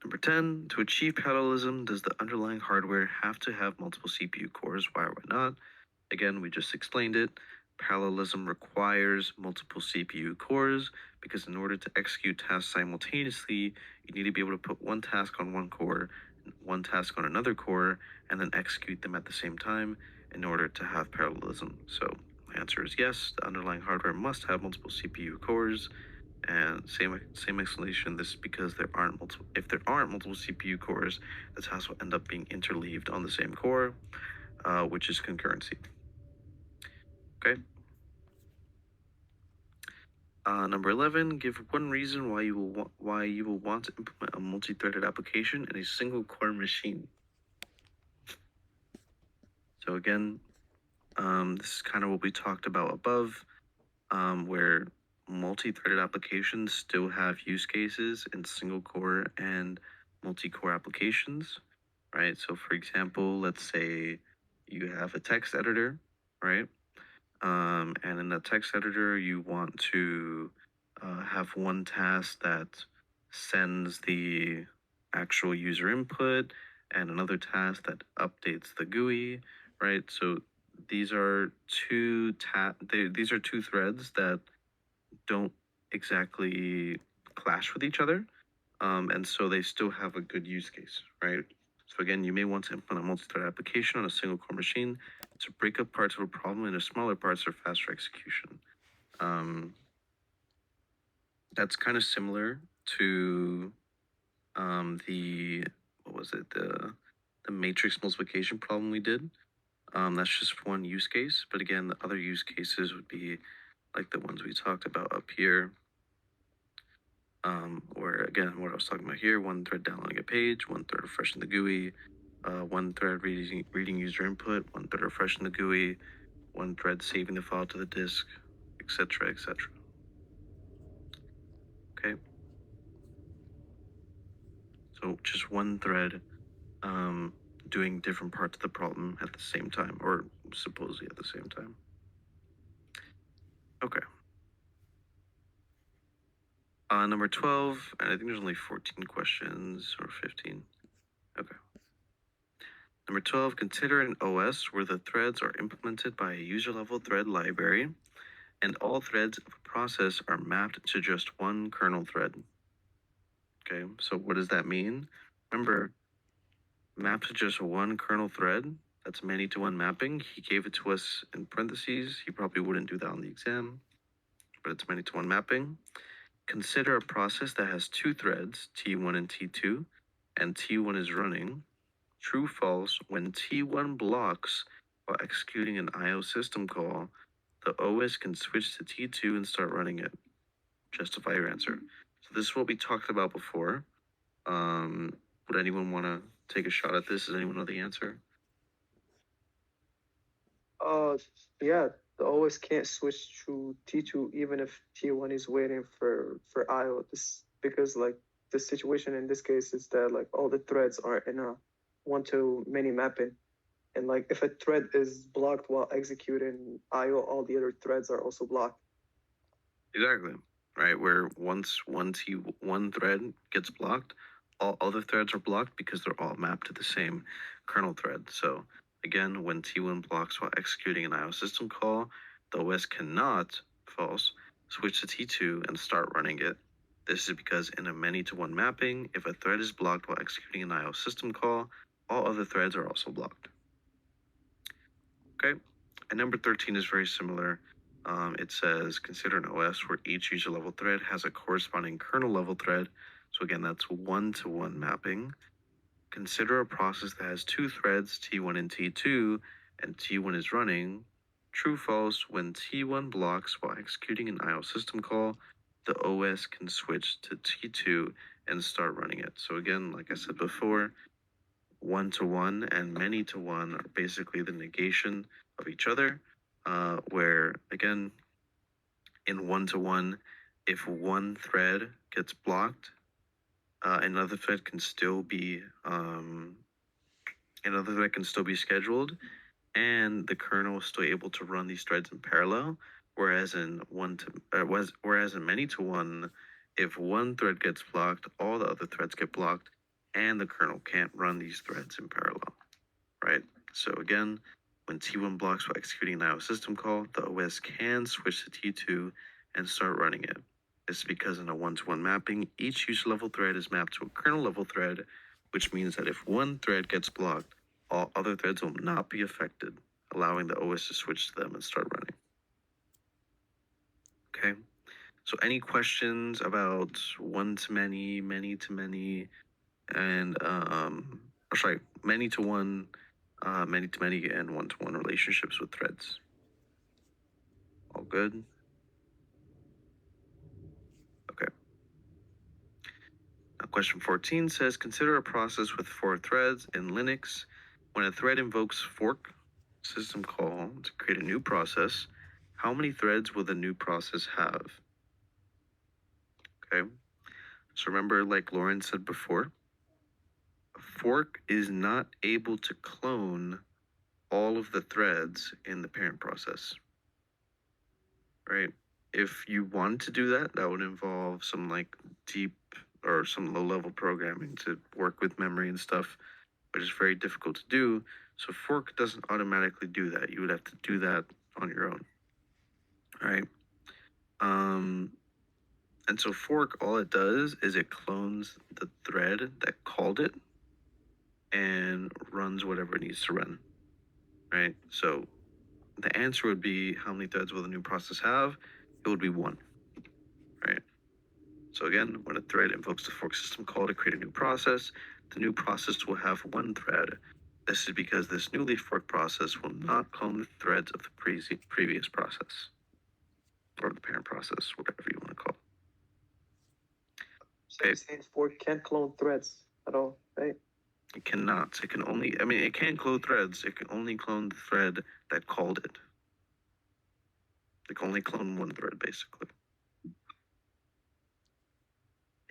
Number 10, to achieve parallelism, does the underlying hardware have to have multiple CPU cores? Why or why not? Again, we just explained it. Parallelism requires multiple CPU cores because in order to execute tasks simultaneously, you need to be able to put one task on one core, one task on another core, and then execute them at the same time in order to have parallelism. So my answer is yes, the underlying hardware must have multiple CPU cores. And same explanation. This is because there aren't multiple. If there aren't multiple CPU cores, the tasks will end up being interleaved on the same core, which is concurrency. Okay. Number 11, give one reason why you will want to implement a multi-threaded application in a single core machine. So again, this is kind of what we talked about above, where multi-threaded applications still have use cases in single core and multi-core applications, right? So for example, let's say you have a text editor, right? And in the text editor, you want to have one task that sends the actual user input and another task that updates the GUI, right? So these are these are two threads that don't exactly clash with each other, and so they still have a good use case, right? So again, you may want to implement a multi-thread application on a single core machine to break up parts of a problem into smaller parts for faster execution. That's kind of similar to the matrix multiplication problem we did. That's just one use case, but again, the other use cases would be like the ones we talked about up here. Where again, what I was talking about here, one thread downloading a page, one thread refreshing the GUI, one thread reading user input, one thread refreshing the GUI, one thread saving the file to the disk, etc., etc. Okay. So just one thread doing different parts of the problem at the same time, or supposedly at the same time. Okay. Number 12, and I think there's only 14 questions or 15. Okay. Number 12, consider an OS where the threads are implemented by a user-level thread library and all threads of a process are mapped to just one kernel thread. Okay, so what does that mean? Remember, mapped to just one kernel thread, that's many-to-one mapping. He gave it to us in parentheses. He probably wouldn't do that on the exam, but it's many-to-one mapping. Consider a process that has two threads, T1 and T2, and T1 is running. True, false, when T1 blocks while executing an IO system call, the OS can switch to T2 and start running it. Justify your answer. So this is what we talked about before. Would anyone want to take a shot at this? Does anyone know the answer? Yeah, the OS can't switch to T2 even if T1 is waiting for IO. This because like the situation in this case is that like all the threads are in a one-to-many mapping, and like if a thread is blocked while executing IO, all the other threads are also blocked. Exactly. Right, where once one thread gets blocked, all other threads are blocked because they're all mapped to the same kernel thread. So Again, when T1 blocks while executing an IO system call, the OS cannot, false, switch to T2 and start running it. This is because in a many-to-one mapping, if a thread is blocked while executing an IO system call, all other threads are also blocked. Okay, and number 13 is very similar. It says, consider an OS where each user level thread has a corresponding kernel level thread. So again, that's one-to-one mapping. Consider a process that has two threads, T1 and T2, and T1 is running. True, false, when T1 blocks while executing an IO system call, the OS can switch to T2 and start running it. So again, like I said before, one-to-one and many-to-one are basically the negation of each other, where, again, in one-to-one, if one thread gets blocked, another thread can still be scheduled, and the kernel is still able to run these threads in parallel. Whereas in many-to-one, if one thread gets blocked, all the other threads get blocked, and the kernel can't run these threads in parallel, right? So again, when T1 blocks while executing an IO system call, the OS can switch to T2 and start running it. This is because in a one-to-one mapping, each user level thread is mapped to a kernel level thread, which means that if one thread gets blocked, all other threads will not be affected, allowing the OS to switch to them and start running. Okay, so any questions about one-to-many, many-to-many, and many-to-one, many-to-many, and one-to-one relationships with threads? All good? Okay. Now, question 14 says, consider a process with 4 threads in Linux. When a thread invokes fork system call to create a new process, how many threads will the new process have? Okay. So remember, like Lauren said before, a fork is not able to clone all of the threads in the parent process, right? If you wanted to do that, that would involve some like deep or some low-level programming to work with memory and stuff, which is very difficult to do. So fork doesn't automatically do that. You would have to do that on your own, right? And so fork, all it does is it clones the thread that called it and runs whatever it needs to run, right? So the answer would be, how many threads will the new process have? It would be 1, right? So again, when a thread invokes the fork system call to create a new process, the new process will have 1 thread. This is because this newly forked process will not clone the threads of the previous process, or the parent process, whatever you want to call it. So you're saying fork can't clone threads at all, right? It cannot. It can only, it can clone threads. It can only clone the thread that called it. It can only clone 1 thread, basically.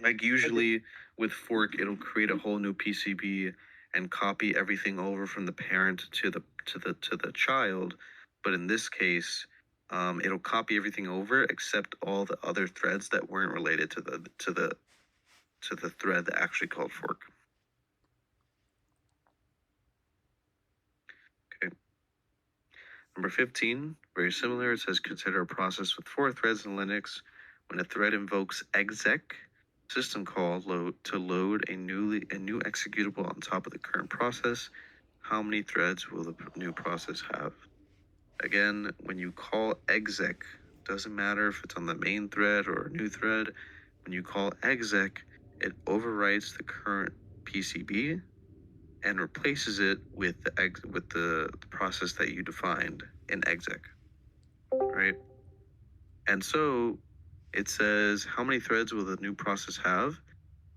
Like usually with fork, it'll create a whole new PCB and copy everything over from the parent to the child. But in this case, it'll copy everything over except all the other threads that weren't related to the thread that actually called fork. Okay. Number 15, very similar. It says, consider a process with 4 threads in Linux. When a thread invokes exec system call to load a new executable on top of the current process, how many threads will the new process have? Again, when you call exec, doesn't matter if it's on the main thread or a new thread. When you call exec, it overwrites the current PCB and replaces it with the process that you defined in exec, right? And so it says, how many threads will the new process have?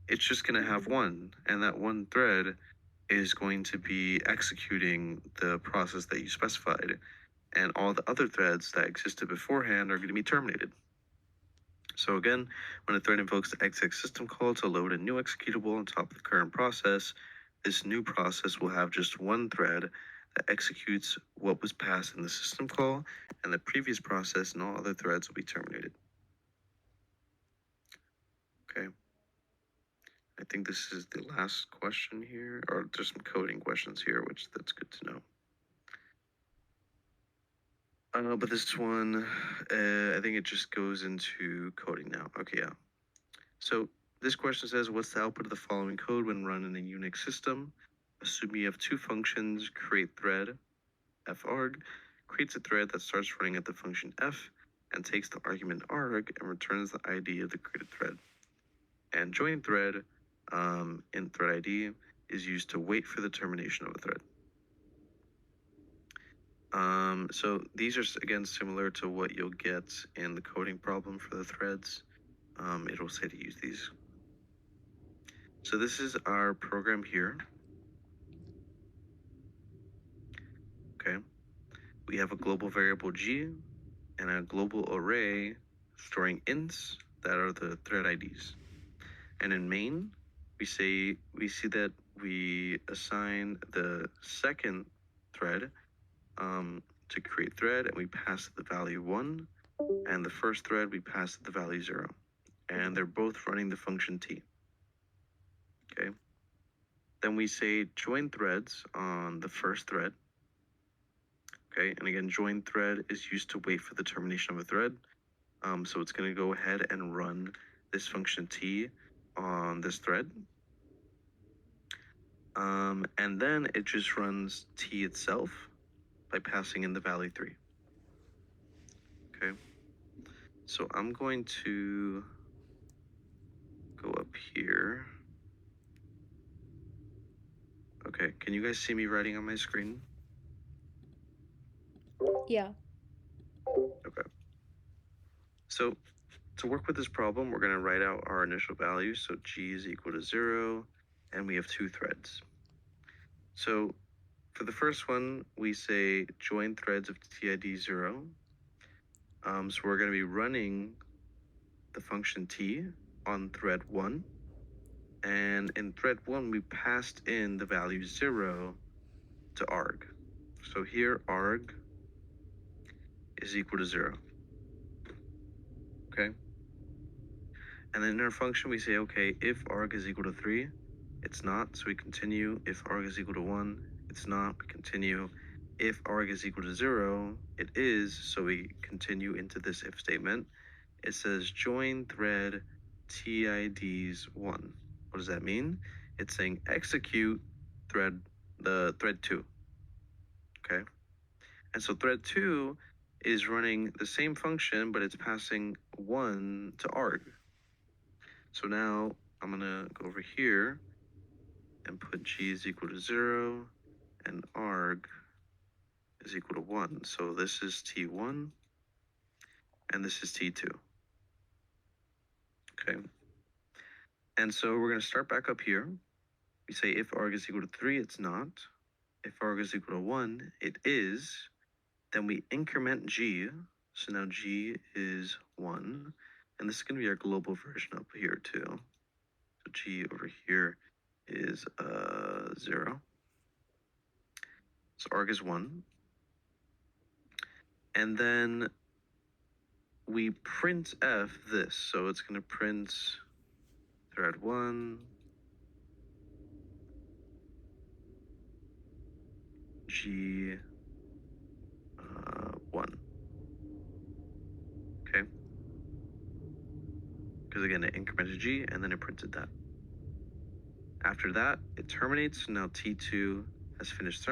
It's just going to have 1, and that 1 thread is going to be executing the process that you specified, and all the other threads that existed beforehand are going to be terminated. So again, when a thread invokes the exec system call to load a new executable on top of the current process, this new process will have just 1 thread that executes what was passed in the system call, and the previous process and all other threads will be terminated. Okay. I think this is the last question here, or there's some coding questions here, which that's good to know. But this one, I think it just goes into coding now. Okay, yeah. So this question says, what's the output of the following code when run in a Unix system? Assume you have two functions, create thread, farg, creates a thread that starts running at the function f, and takes the argument arg and returns the ID of the created thread. And join thread in thread ID is used to wait for the termination of a thread. So these are, again, similar to what you'll get in the coding problem for the threads. It'll say to use these. So this is our program here. Okay. We have a global variable G and a global array storing ints that are the thread IDs. And in main, we see that we assign the second thread to create thread, and we pass the value 1, and the first thread we pass the value 0. And they're both running the function t. Okay. Then we say join threads on the first thread. Okay, and again, join thread is used to wait for the termination of a thread. So it's going to go ahead and run this function t on this thread. And then it just runs t itself by passing in the value 3. Okay, so I'm going to go up here. Okay, can you guys see me writing on my screen? Yeah. Okay. So to work with this problem, we're going to write out our initial values. So g is equal to 0, and we have two threads. So for the first one, we say join threads of tid 0. So we're going to be running the function t on thread 1. And in thread 1, we passed in the value 0 to arg. So here arg is equal to 0. Okay? And then in our function, we say, okay, if arg is equal to 3, it's not, so we continue. If arg is equal to 1, it's not, we continue. If arg is equal to 0, it is, so we continue into this if statement. It says join thread TIDs 1. What does that mean? It's saying execute thread 2. Okay? And so thread 2 is running the same function, but it's passing 1 to arg. So now I'm gonna go over here and put g is equal to 0 and arg is equal to 1. So this is t1 and this is t2. Okay. And so we're going to start back up here. We say if arg is equal to 3, it's not. If arg is equal to 1, it is. Then we increment g. So now g is 1. And this is going to be our global version up here too. So g over here is 0. So arg is 1. And then we print f this. So it's going to print thread 1, g 1. Okay. Because again, it incremented g and then it printed that. After that, it terminates. Now T2 has finished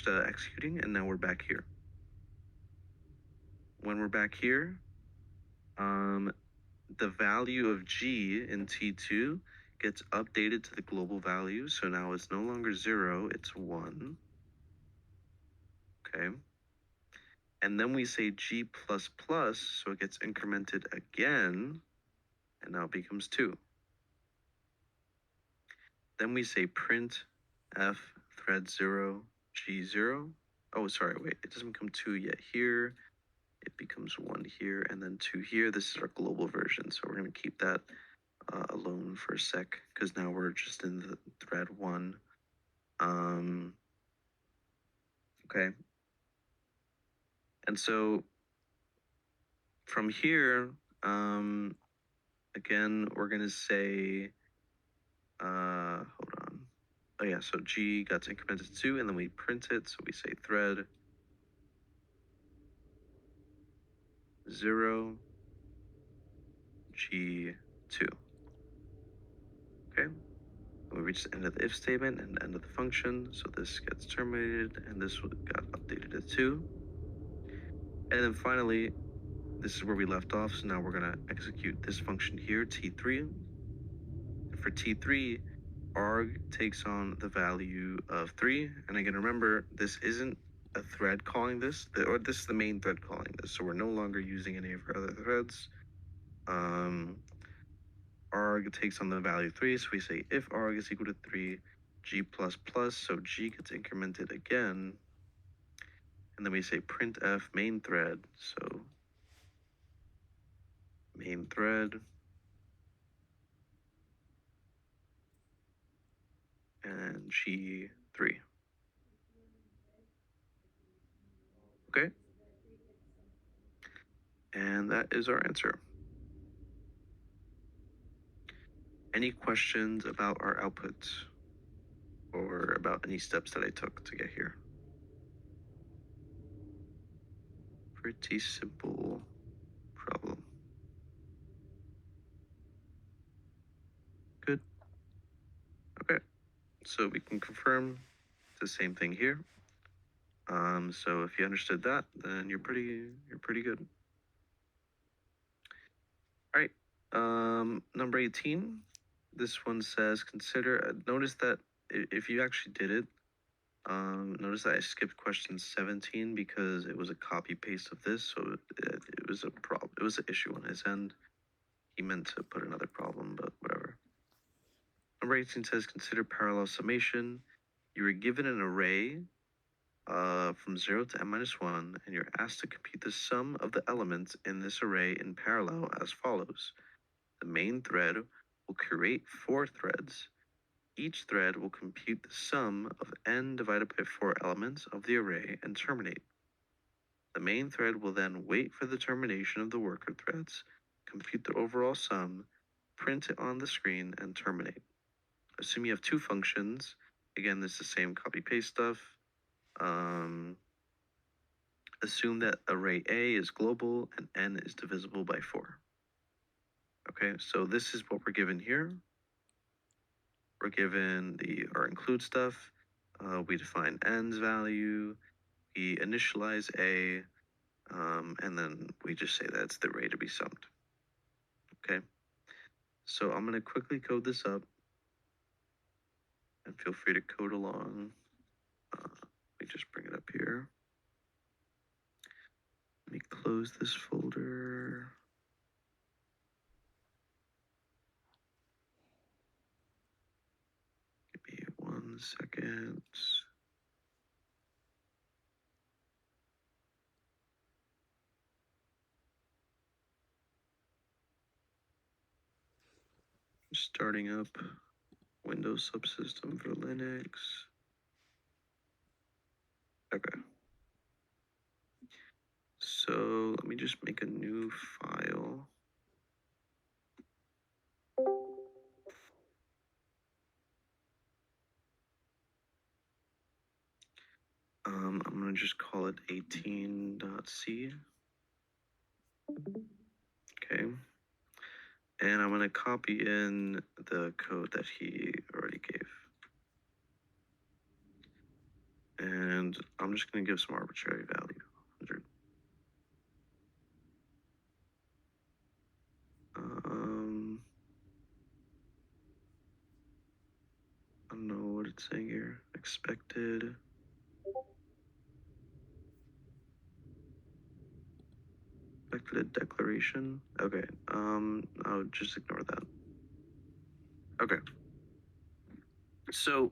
executing, and now we're back here. When we're back here, the value of g in T2 gets updated to the global value. So now it's no longer 0, it's 1. Okay. And then we say g++, so it gets incremented again, and now it becomes 2. Then we say print f thread 0 g0. Oh, sorry, wait, it doesn't become 2 yet here. It becomes 1 here and then 2 here. This is our global version, so we're going to keep that alone for a sec because now we're just in the thread 1. Okay. And so from here, again, we're going to say, hold on. Oh yeah, so G got incremented to 2, and then we print it. So we say thread 0, G2. Okay, we reach the end of the if statement and the end of the function, so this gets terminated and this got updated to 2. And then finally, this is where we left off, so now we're gonna execute this function here, T3. For T3, arg takes on the value of 3, and again, remember, this isn't a thread calling this, or this is the main thread calling this, so we're no longer using any of our other threads. Arg takes on the value 3, so we say if arg is equal to 3, g++, so g gets incremented again, and then we say printf main thread, so main thread, and g3. Okay? And that is our answer. Any questions about our outputs or about any steps that I took to get here? Pretty simple problem. Good. Okay, so we can confirm the same thing here. So if you understood that, then you're pretty good. All right, number 18. This one says consider. Notice that if you actually did it, notice that I skipped question 17 because it was a copy paste of this, so it was a problem. It was an issue on his end. He meant to put another problem, but whatever. Number 18 says consider parallel summation. You were given an array from 0 to n-1, and you're asked to compute the sum of the elements in this array in parallel as follows. The main thread will create 4 threads. Each thread will compute the sum of n divided by 4 elements of the array and terminate. The main thread will then wait for the termination of the worker threads, compute the overall sum, print it on the screen, and terminate. Assume you have 2 functions. Again, this is the same copy-paste stuff. Assume that array A is global and n is divisible by 4. Okay, so this is what we're given here. We're given our include stuff. We define n's value. We initialize A, and then we just say that it's the array to be summed. Okay, so I'm going to quickly code this up. And feel free to code along. Let me just bring it up here. Let me close this folder. Give me 1 second. Starting up Windows subsystem for Linux. Okay. So let me just make a new file. I'm gonna just call it 18.c. Okay. And I'm gonna copy in the code that he already gave. And I'm just gonna give some arbitrary value, 100. I don't know what it's saying here. Expected. Expected declaration. Okay. I'll just ignore that. Okay. So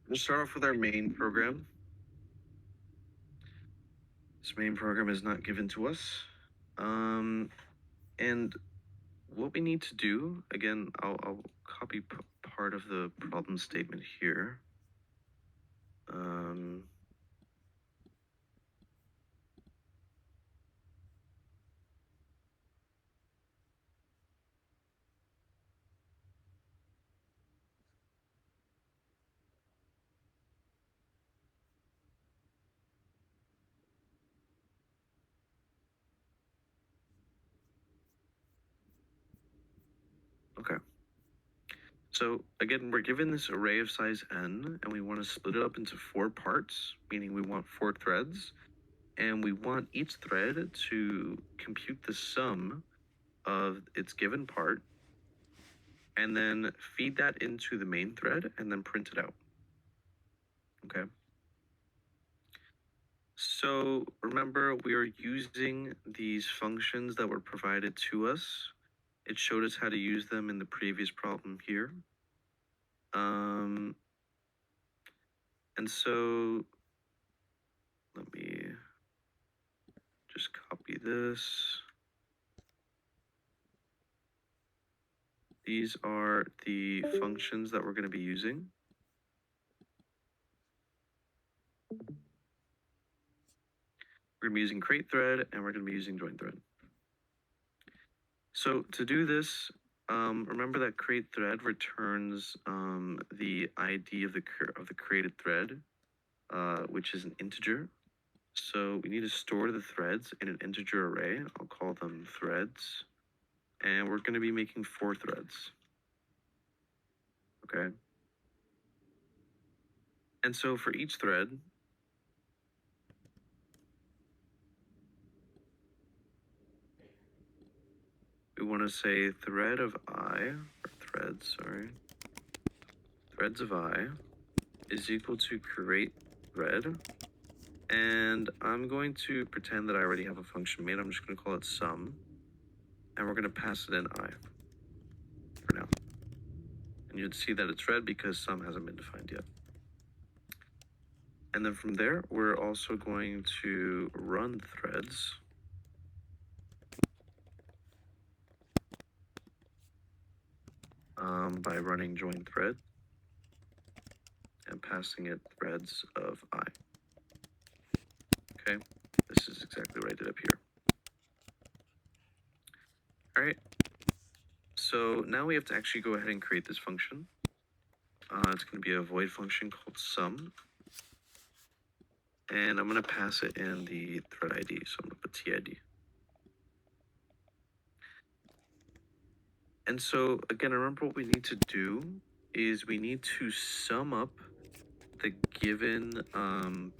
we'll start off with our main program. This main program is not given to us. And what we need to do, again, I'll copy part of the problem statement here. Okay. So again, we're given this array of size n, and we want to split it up into 4 parts, meaning we want 4 threads, and we want each thread to compute the sum of its given part, and then feed that into the main thread, and then print it out. Okay. So remember, we are using these functions that were provided to us. It showed us how to use them in the previous problem here. And so let me just copy this. These are the functions that we're going to be using. We're going to be using create thread, and we're going to be using join thread. So to do this, remember that create thread returns the ID of the created thread, which is an integer. So we need to store the threads in an integer array. I'll call them threads. And we're going to be making 4 threads. Okay. And so for each thread, we want to say thread of I, or threads, sorry. Threads of I is equal to create thread. And I'm going to pretend that I already have a function made. I'm just going to call it sum. And we're going to pass it in I for now. And you'd see that it's red because sum hasn't been defined yet. And then from there, we're also going to run threads. By running join thread and passing it threads of I. Okay, this is exactly what I did up here. All right, so now we have to actually go ahead and create this function. It's going to be a void function called sum. And I'm going to pass it in the thread ID, so I'm going to put TID. And so, again, remember what we need to do is we need to sum up the given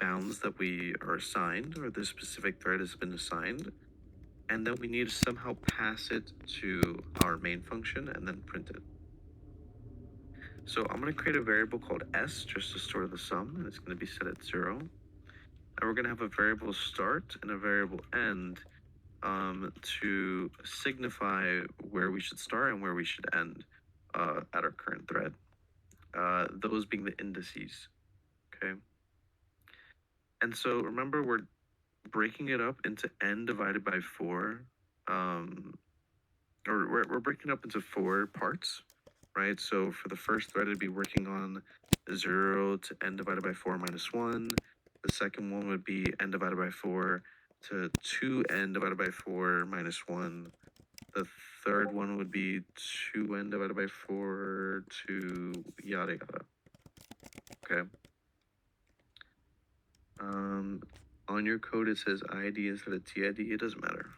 bounds that we are assigned, or the specific thread has been assigned, and then we need to somehow pass it to our main function and then print it. So I'm going to create a variable called s just to store the sum, and it's going to be set at 0. And we're going to have a variable start and a variable end to signify where we should start and where we should end at our current thread. Those being the indices, okay? And so remember, we're breaking it up into n divided by 4, or we're breaking it up into 4 parts, right? So for the first thread, it'd be working on 0 to n divided by 4 minus 1. The second one would be n divided by 4 to 2n divided by 4 minus 1. The third one would be 2n divided by 4 to yada yada. Okay. On your code it says ID instead of TID. It doesn't matter.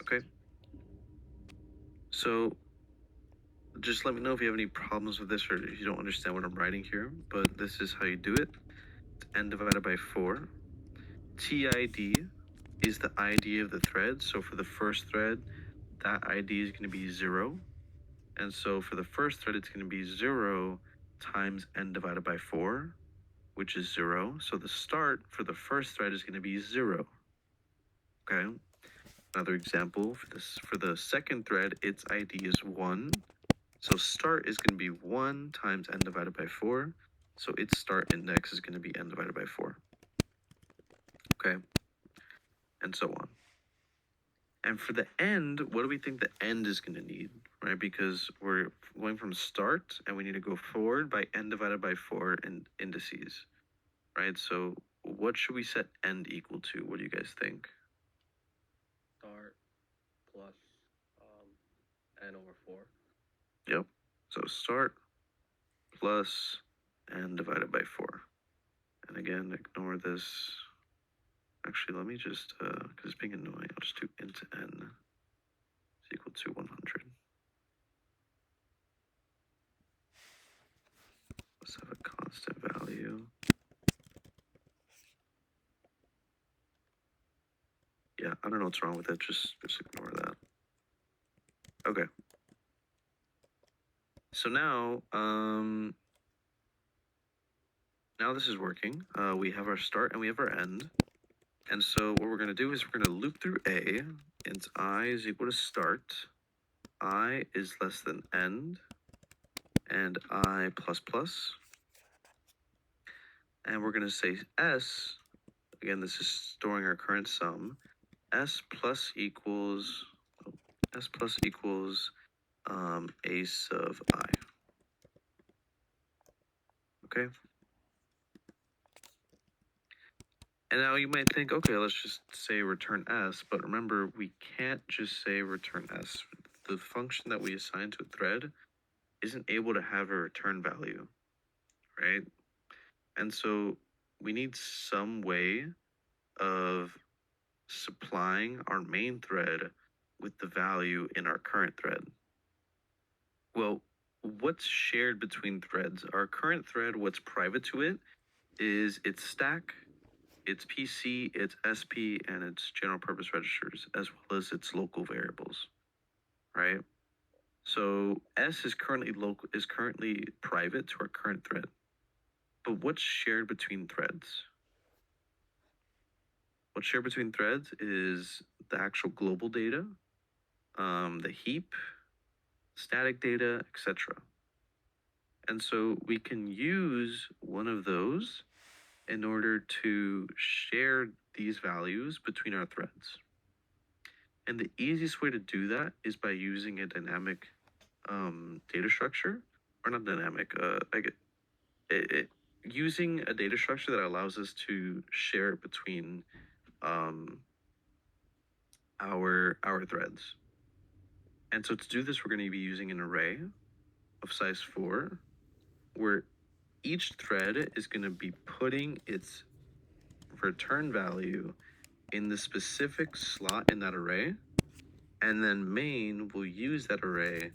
Okay. So just let me know if you have any problems with this or if you don't understand what I'm writing here. But this is how you do it. It's n divided by 4. TID is the ID of the thread. So for the first thread, that ID is going to be 0. And so for the first thread, it's going to be 0 times n divided by 4, which is 0. So the start for the first thread is going to be 0. Okay. Another example for the second thread, its ID is 1. So start is going to be 1 times n divided by 4. So its start index is going to be n divided by 4. Okay. And so on. And for the end, what do we think the end is going to need, right? Because we're going from start and we need to go forward by n divided by 4 in indices, right? So what should we set end equal to? What do you guys think? Start plus n over 4. Yep. So start plus n divided by 4. And again, ignore this. Actually, let me just, because it's being annoying, I'll just do int n equal to 100. Let's have a constant value. Yeah, I don't know what's wrong with it. Just ignore that. Okay. So now this is working. We have our start and we have our end. And so what we're going to do is we're going to loop through A, and I is equal to start, I is less than end, and I plus plus. And we're going to say S, again, this is storing our current sum, S plus equals A sub I. Okay. And now you might think, okay, let's just say return S, but remember, we can't just say return S. The function that we assign to a thread isn't able to have a return value, right? And so we need some way of supplying our main thread with the value in our current thread. Well, what's shared between threads? Our current thread, what's private to it is its stack, its PC, its SP, and its general purpose registers, as well as its local variables, right? So S is currently private to our current thread. But what's shared between threads? What's shared between threads is the actual global data, the heap, static data, etc. And so we can use one of those in order to share these values between our threads. And the easiest way to do that is by using a dynamic data structure, or not dynamic, using a data structure that allows us to share it between our threads. And so to do this, we're going to be using an array of size 4, where each thread is going to be putting its return value in the specific slot in that array, and then main will use that array,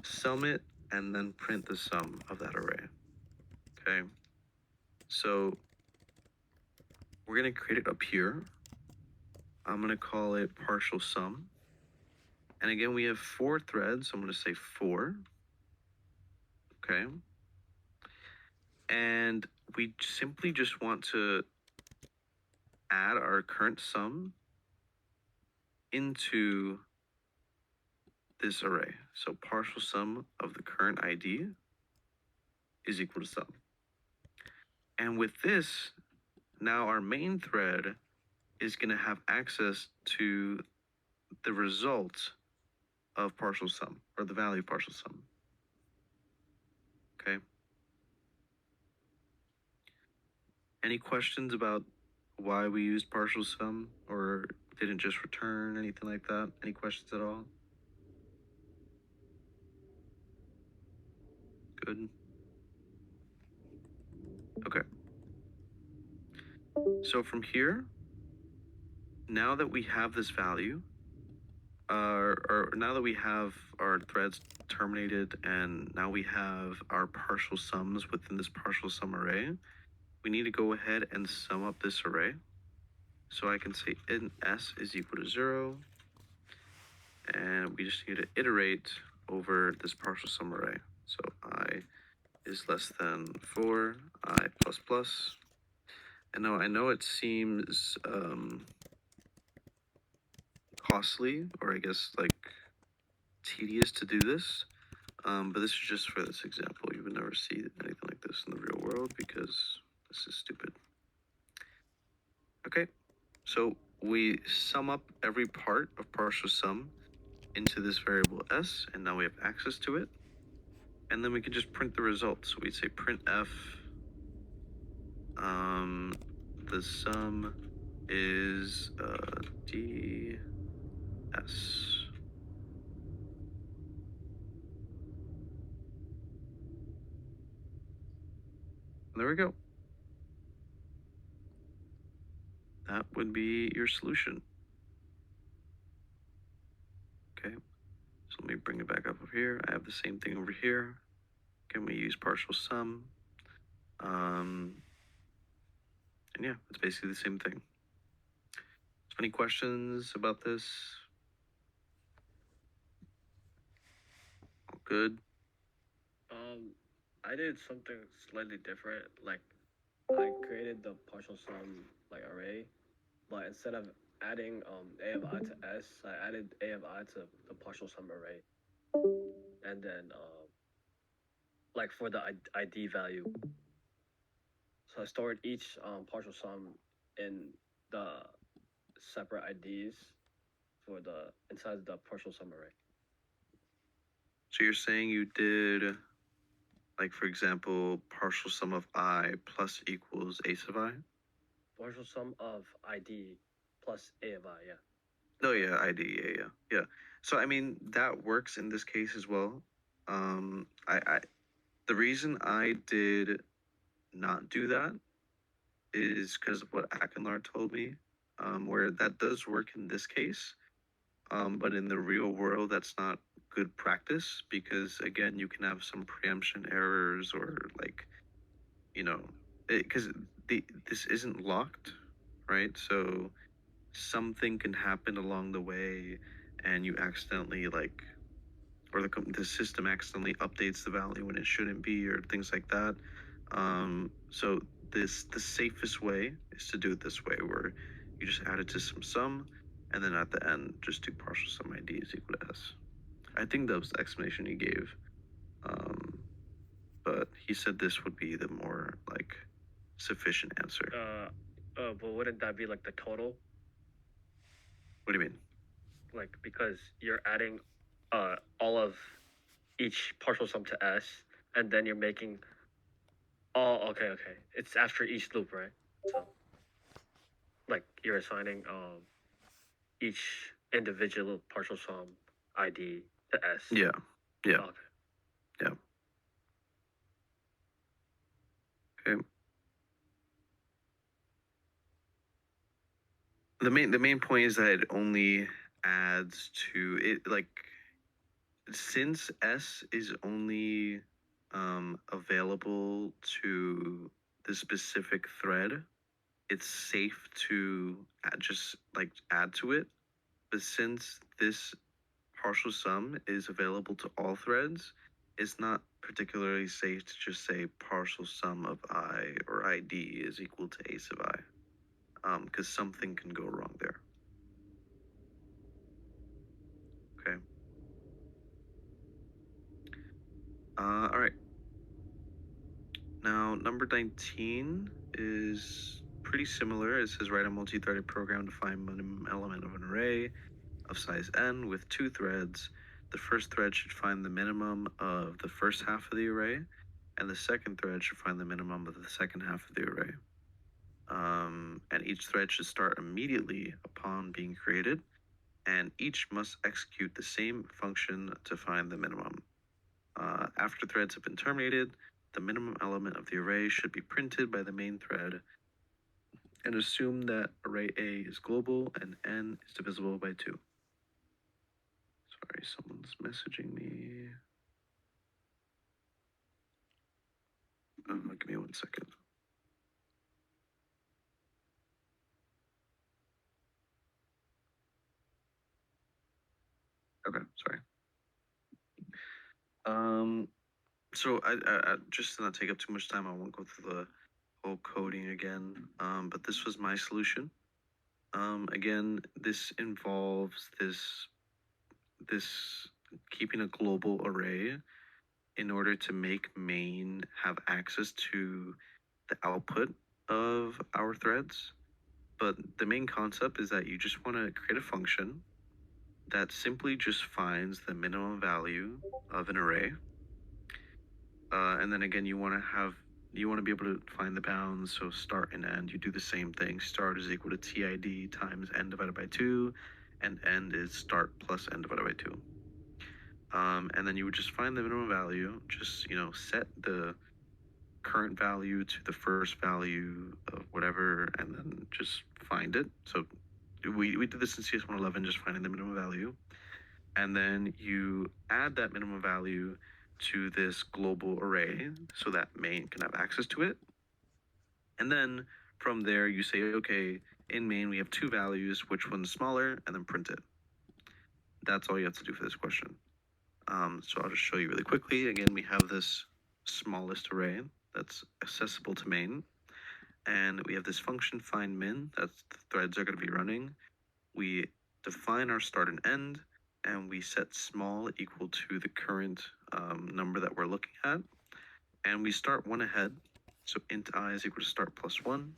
sum it, and then print the sum of that array. Okay, so we're going to create it up here. I'm going to call it partial sum. And again, we have 4 threads, so I'm going to say 4. Okay. And we simply just want to add our current sum into this array. So partial sum of the current ID is equal to sum. And with this, now our main thread is going to have access to the result of partial sum, or the value of partial sum. Okay. Any questions about why we used partial sum, or didn't just return, anything like that? Any questions at all? Good. Okay. So from here, now that we have this value, or now that we have our threads terminated, and now we have our partial sums within this partial sum array, we need to go ahead and sum up this array. So I can say in S is equal to 0, and we just need to iterate over this partial sum array. So I is less than 4, I plus plus. And now I know it seems costly, or I guess like tedious to do this, but this is just for this example. You would never see anything like this in the real world because this is stupid. Okay, so we sum up every part of partial sum into this variable s, and now we have access to it. And then we can just print the result. So we'd say printf, the sum is ds. There we go. That would be your solution. Okay. So let me bring it back up over here. I have the same thing over here. Can we use partial sum? And yeah, it's basically the same thing. So any questions about this? All good? I did something slightly different. Like, I created the partial sum like array, but instead of adding a of I to s, I added a of I to the partial sum array, and then like for the ID value, so I stored each partial sum in the separate IDs for the inside the partial sum array. So you're saying you did, like, for example, partial sum of I plus equals a sub I? Partial sum of ID plus a of I, yeah. Oh yeah, ID, yeah. So I mean that works in this case as well. I the reason I did not do that is because of what Akinlar told me, where that does work in this case, but in the real world that's not good practice because again you can have some preemption errors or like, you know, because this isn't locked, right? So something can happen along the way and you accidentally like, or the system accidentally updates the value when it shouldn't be or things like that. So the safest way is to do it this way where you just add it to some sum and then at the end just do partial sum ID is equal to s. I think that was the explanation he gave, but he said this would be the more like sufficient answer. But wouldn't that be like the total? What do you mean? Like, because you're adding all of each partial sum to s, and then you're making. Oh, okay. It's after each loop, right? So, like, you're assigning each individual partial sum ID to s. Yeah. Oh, okay. Yeah. Okay. The main point is that it only adds to it, like, since S is only available to the specific thread, it's safe to just like add to it. But since this partial sum is available to all threads, it's not particularly safe to just say partial sum of I or ID is equal to a sub I, because something can go wrong there. Okay. All right. Now, number 19 is pretty similar. It says write a multi-threaded program to find minimum element of an array of size n with two threads. The first thread should find the minimum of the first half of the array, and the second thread should find the minimum of the second half of the array. And each thread should start immediately upon being created, and each must execute the same function to find the minimum. After threads have been terminated, the minimum element of the array should be printed by the main thread, and assume that array A is global and n is divisible by 2. Sorry, someone's messaging me. Give me 1 second. Okay, sorry. So I just to not take up too much time, I won't go through the whole coding again. But this was my solution. Again, this involves this keeping a global array in order to make main have access to the output of our threads. But the main concept is that you just want to create a function that simply just finds the minimum value of an array. And then again, you want to be able to find the bounds. So start and end, you do the same thing. Start is equal to TID times n divided by 2, and end is start plus n divided by 2. And then you would just find the minimum value, just, set the current value to the first value of whatever, and then just find it. So we did this in CS111, just finding the minimum value. and then you add that minimum value to this global array so that main can have access to it. And then from there, you say, okay, in main, we have two values, which one's smaller, and then print it. That's all you have to do for this question. So I'll just show you really quickly. Again, we have this smallest array that's accessible to main. And we have this function find min, that's the threads are going to be running. We define our start and end, and we set small equal to the current number that we're looking at. And we start one ahead, so int I is equal to start plus 1.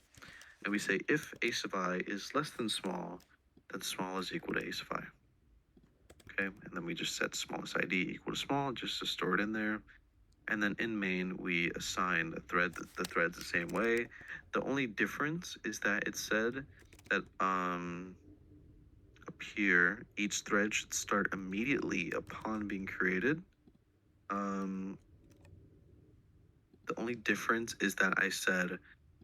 And we say if a sub I is less than small, then small is equal to a sub I. Okay, and then we just set smallest ID equal to small just to store it in there. And then in main, we assign the threads the same way. The only difference is that it said that up here, each thread should start immediately upon being created. The only difference is that I said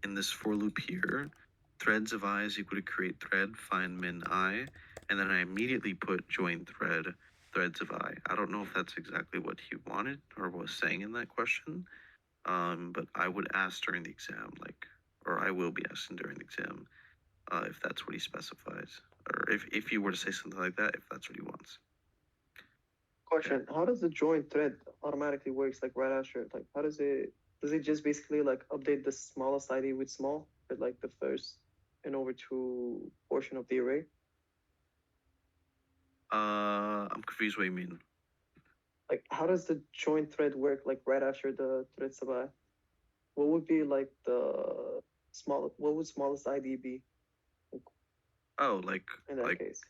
in this for loop here, threads of I is equal to create thread, find min I, and then I immediately put join thread, threads of I. I don't know if that's exactly what he wanted or was saying in that question, but I would ask during the exam, or I will be asking during the exam, if that's what he specifies, or if he were to say something like that, if that's what he wants. Question: how does the join thread automatically works? Like right after, like how does it? Does it just basically like update the smallest ID with small, at like the first and over to portion of the array? I'm confused what you mean. Like how does the join thread work? Like right after the thread sub I, what would be like the small? What would smallest ID be Oh, like in that case?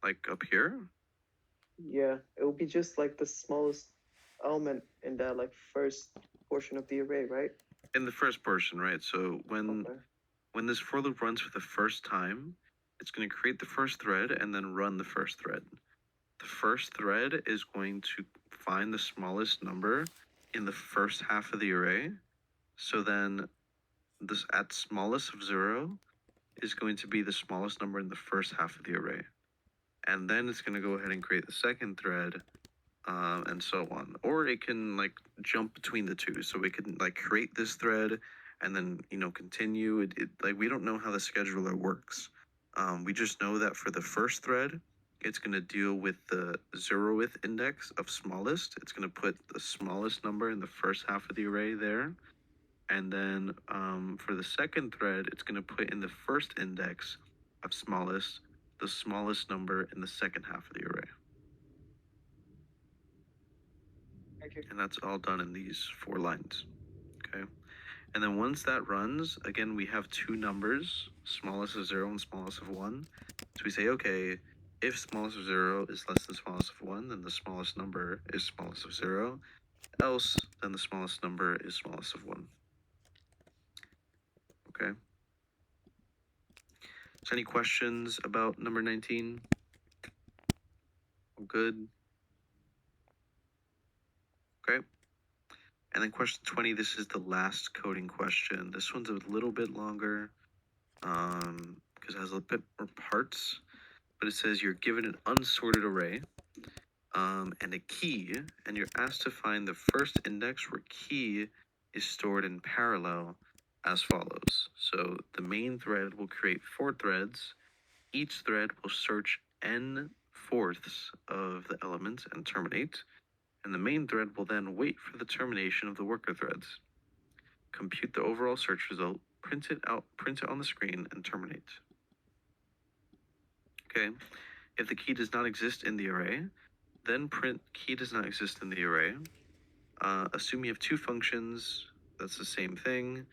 Like up here? Yeah, it would be just like the smallest element in that like first portion of the array, right? In the first portion, right? So when Okay. when this for loop runs for the first time, it's going to create the first thread and then run the first thread. The first thread is going to find the smallest number in the first half of the array. So then this at smallest of 0 is going to be the smallest number in the first half of the array. And then it's going to go ahead and create the second thread, and so on. Or it can like jump between the two. So it can like create this thread and then, continue. It like we don't know how the scheduler works. We just know that for the first thread, it's going to deal with the 0th index of smallest. It's going to put the smallest number in the first half of the array there. And then for the second thread, it's going to put in the first index of smallest, the smallest number in the second half of the array. Okay. And that's all done in these 4 lines. Okay. And then once that runs, again, we have two numbers, smallest of 0 and smallest of 1. So we say, okay, if smallest of 0 is less than smallest of 1, then the smallest number is smallest of 0. Else, then the smallest number is smallest of 1. Okay. So any questions about number 19? Good. Okay. And then question 20, this is the last coding question. This one's a little bit longer because it has a bit more parts. But it says you're given an unsorted array and a key, and you're asked to find the first index where key is stored in parallel as follows. So the main thread will create 4 threads. Each thread will search n fourths of the elements and terminate. And the main thread will then wait for the termination of the worker threads. Compute the overall search result, print it on the screen, and terminate. Okay, if the key does not exist in the array, then print key does not exist in the array. Assume you have 2 functions, that's the same thing.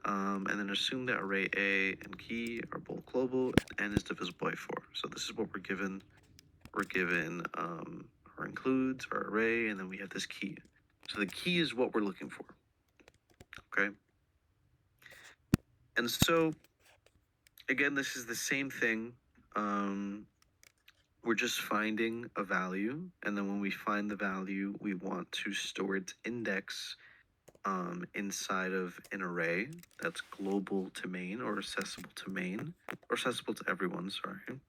And then assume that array A and key are both global and n is divisible by 4. So this is what we're given. We're given our includes, our array, and then we have this key. So the key is what we're looking for. Okay. And so, again, this is the same thing. We're just finding a value, and then when we find the value, we want to store its index inside of an array that's global to main or accessible to main, or accessible to everyone, sorry.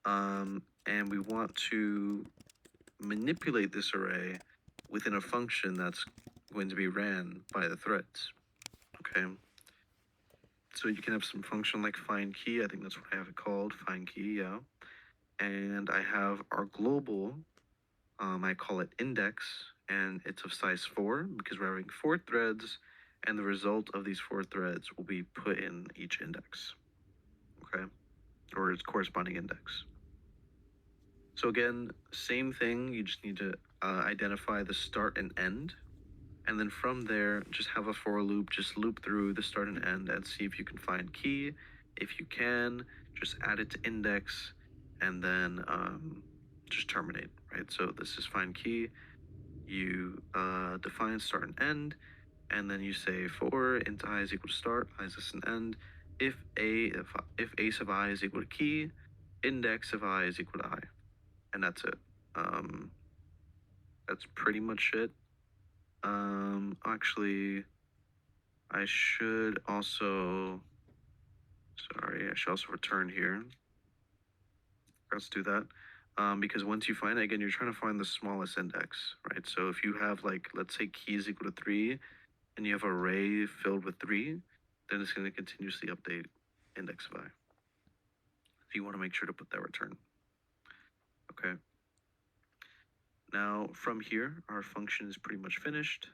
And we want to manipulate this array within a function that's going to be ran by the threads. Okay. So you can have some function like find key. I think that's what I have it called, find key. Yeah. And I have our global. I call it index, and it's of size 4 because we're having 4 threads, and the result of these 4 threads will be put in each index. Okay. Or its corresponding index. So again, same thing, you just need to identify the start and end, and then from there, just have a for loop, just loop through the start and end and see if you can find key. If you can, just add it to index, and then just terminate, right? So this is find key, you define start and end, and then you say for int I is equal to start, I is this an end, if a sub I is equal to key, index of I is equal to I. And that's it. That's pretty much it. Actually, I should also, sorry, I should also return here. Let's do that. Because once you find it, again, you're trying to find the smallest index, right? So if you have like, let's say key is equal to 3, and you have an array filled with 3, then it's going to continuously update index of I. So you want to make sure to put that return. Okay. Now from here, our function is pretty much finished.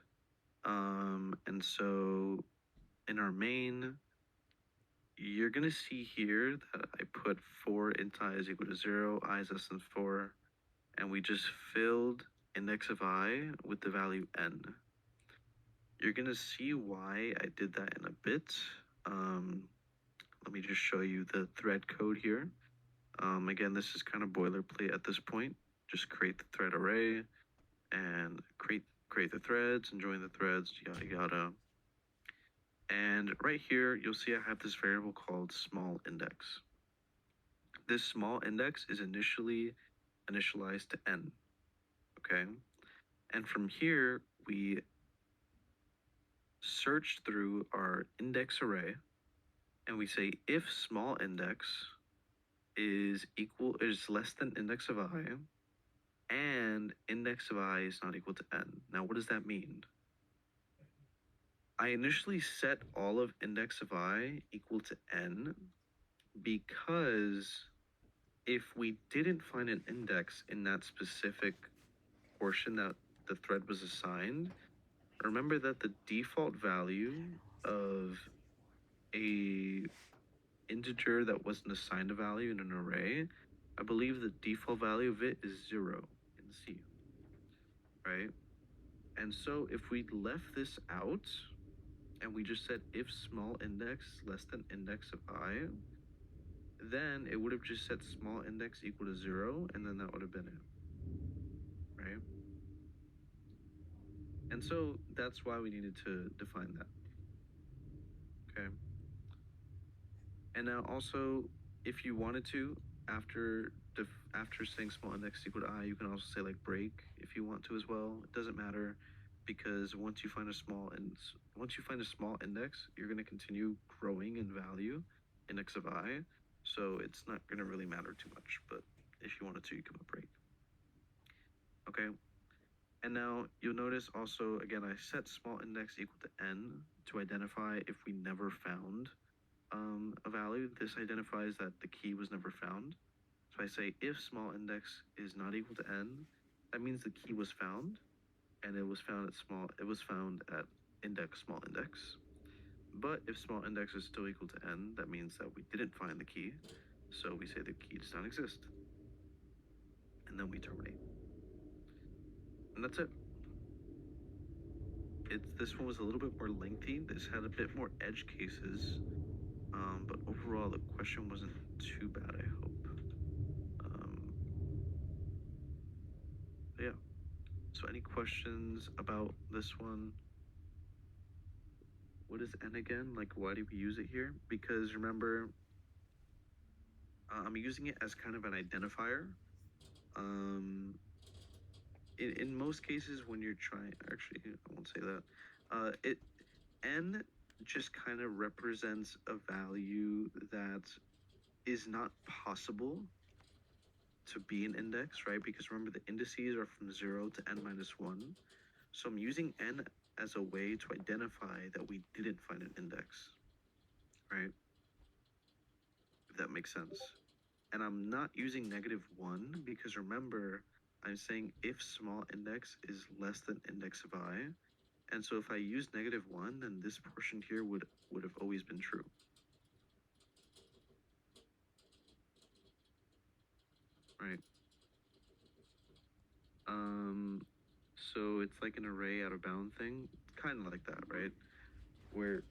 And so in our main, you're gonna see here that I put for int I is equal to 0, I is less than 4, and we just filled index of I with the value n. You're gonna see why I did that in a bit. Let me just show you the thread code here. Again, this is kind of boilerplate at this point. Just create the thread array and create the threads and join the threads, yada yada. And right here, you'll see I have this variable called small index. This small index is initialized to n, okay? And from here, we search through our index array, and we say if small index is less than index of I, and index of I is not equal to n. Now, what does that mean? I initially set all of index of I equal to n because if we didn't find an index in that specific portion that the thread was assigned, remember that the default value of a integer that wasn't assigned a value in an array, I believe the default value of it is 0 in C, right? And so if we left this out and we just said if small index less than index of I, then it would have just said small index equal to 0, and then that would have been it, right? And so that's why we needed to define that. Okay. And now also, if you wanted to, after saying small index equal to I, you can also say like break if you want to as well. It doesn't matter, because once you find a small index, you're going to continue growing in value, index of I. So it's not going to really matter too much. But if you wanted to, you can put break. Okay. And now you'll notice also, again, I set small index equal to n to identify if we never found a value. This identifies that the key was never found. So I say if small index is not equal to n, that means the key was found, and it was found at index small index. But if small index is still equal to n, that means that we didn't find the key. So we say the key does not exist. And then we terminate. And that's it. This one was a little bit more lengthy. This had a bit more edge cases, but overall the question wasn't too bad, I hope. Yeah. So any questions about this one? What is n again? Like, why do we use it here? Because remember, I'm using it as kind of an identifier. In most cases, when you're trying, actually, I won't say that. N just kind of represents a value that is not possible to be an index, right? Because remember the indices are from 0 to n minus 1. So I'm using n as a way to identify that we didn't find an index, right? If that makes sense. And I'm not using -1 because remember, I'm saying if small index is less than index of I. And so if I use -1, then this portion here would have always been true. Right. So it's like an array out of bound thing, kind of like that, right? Where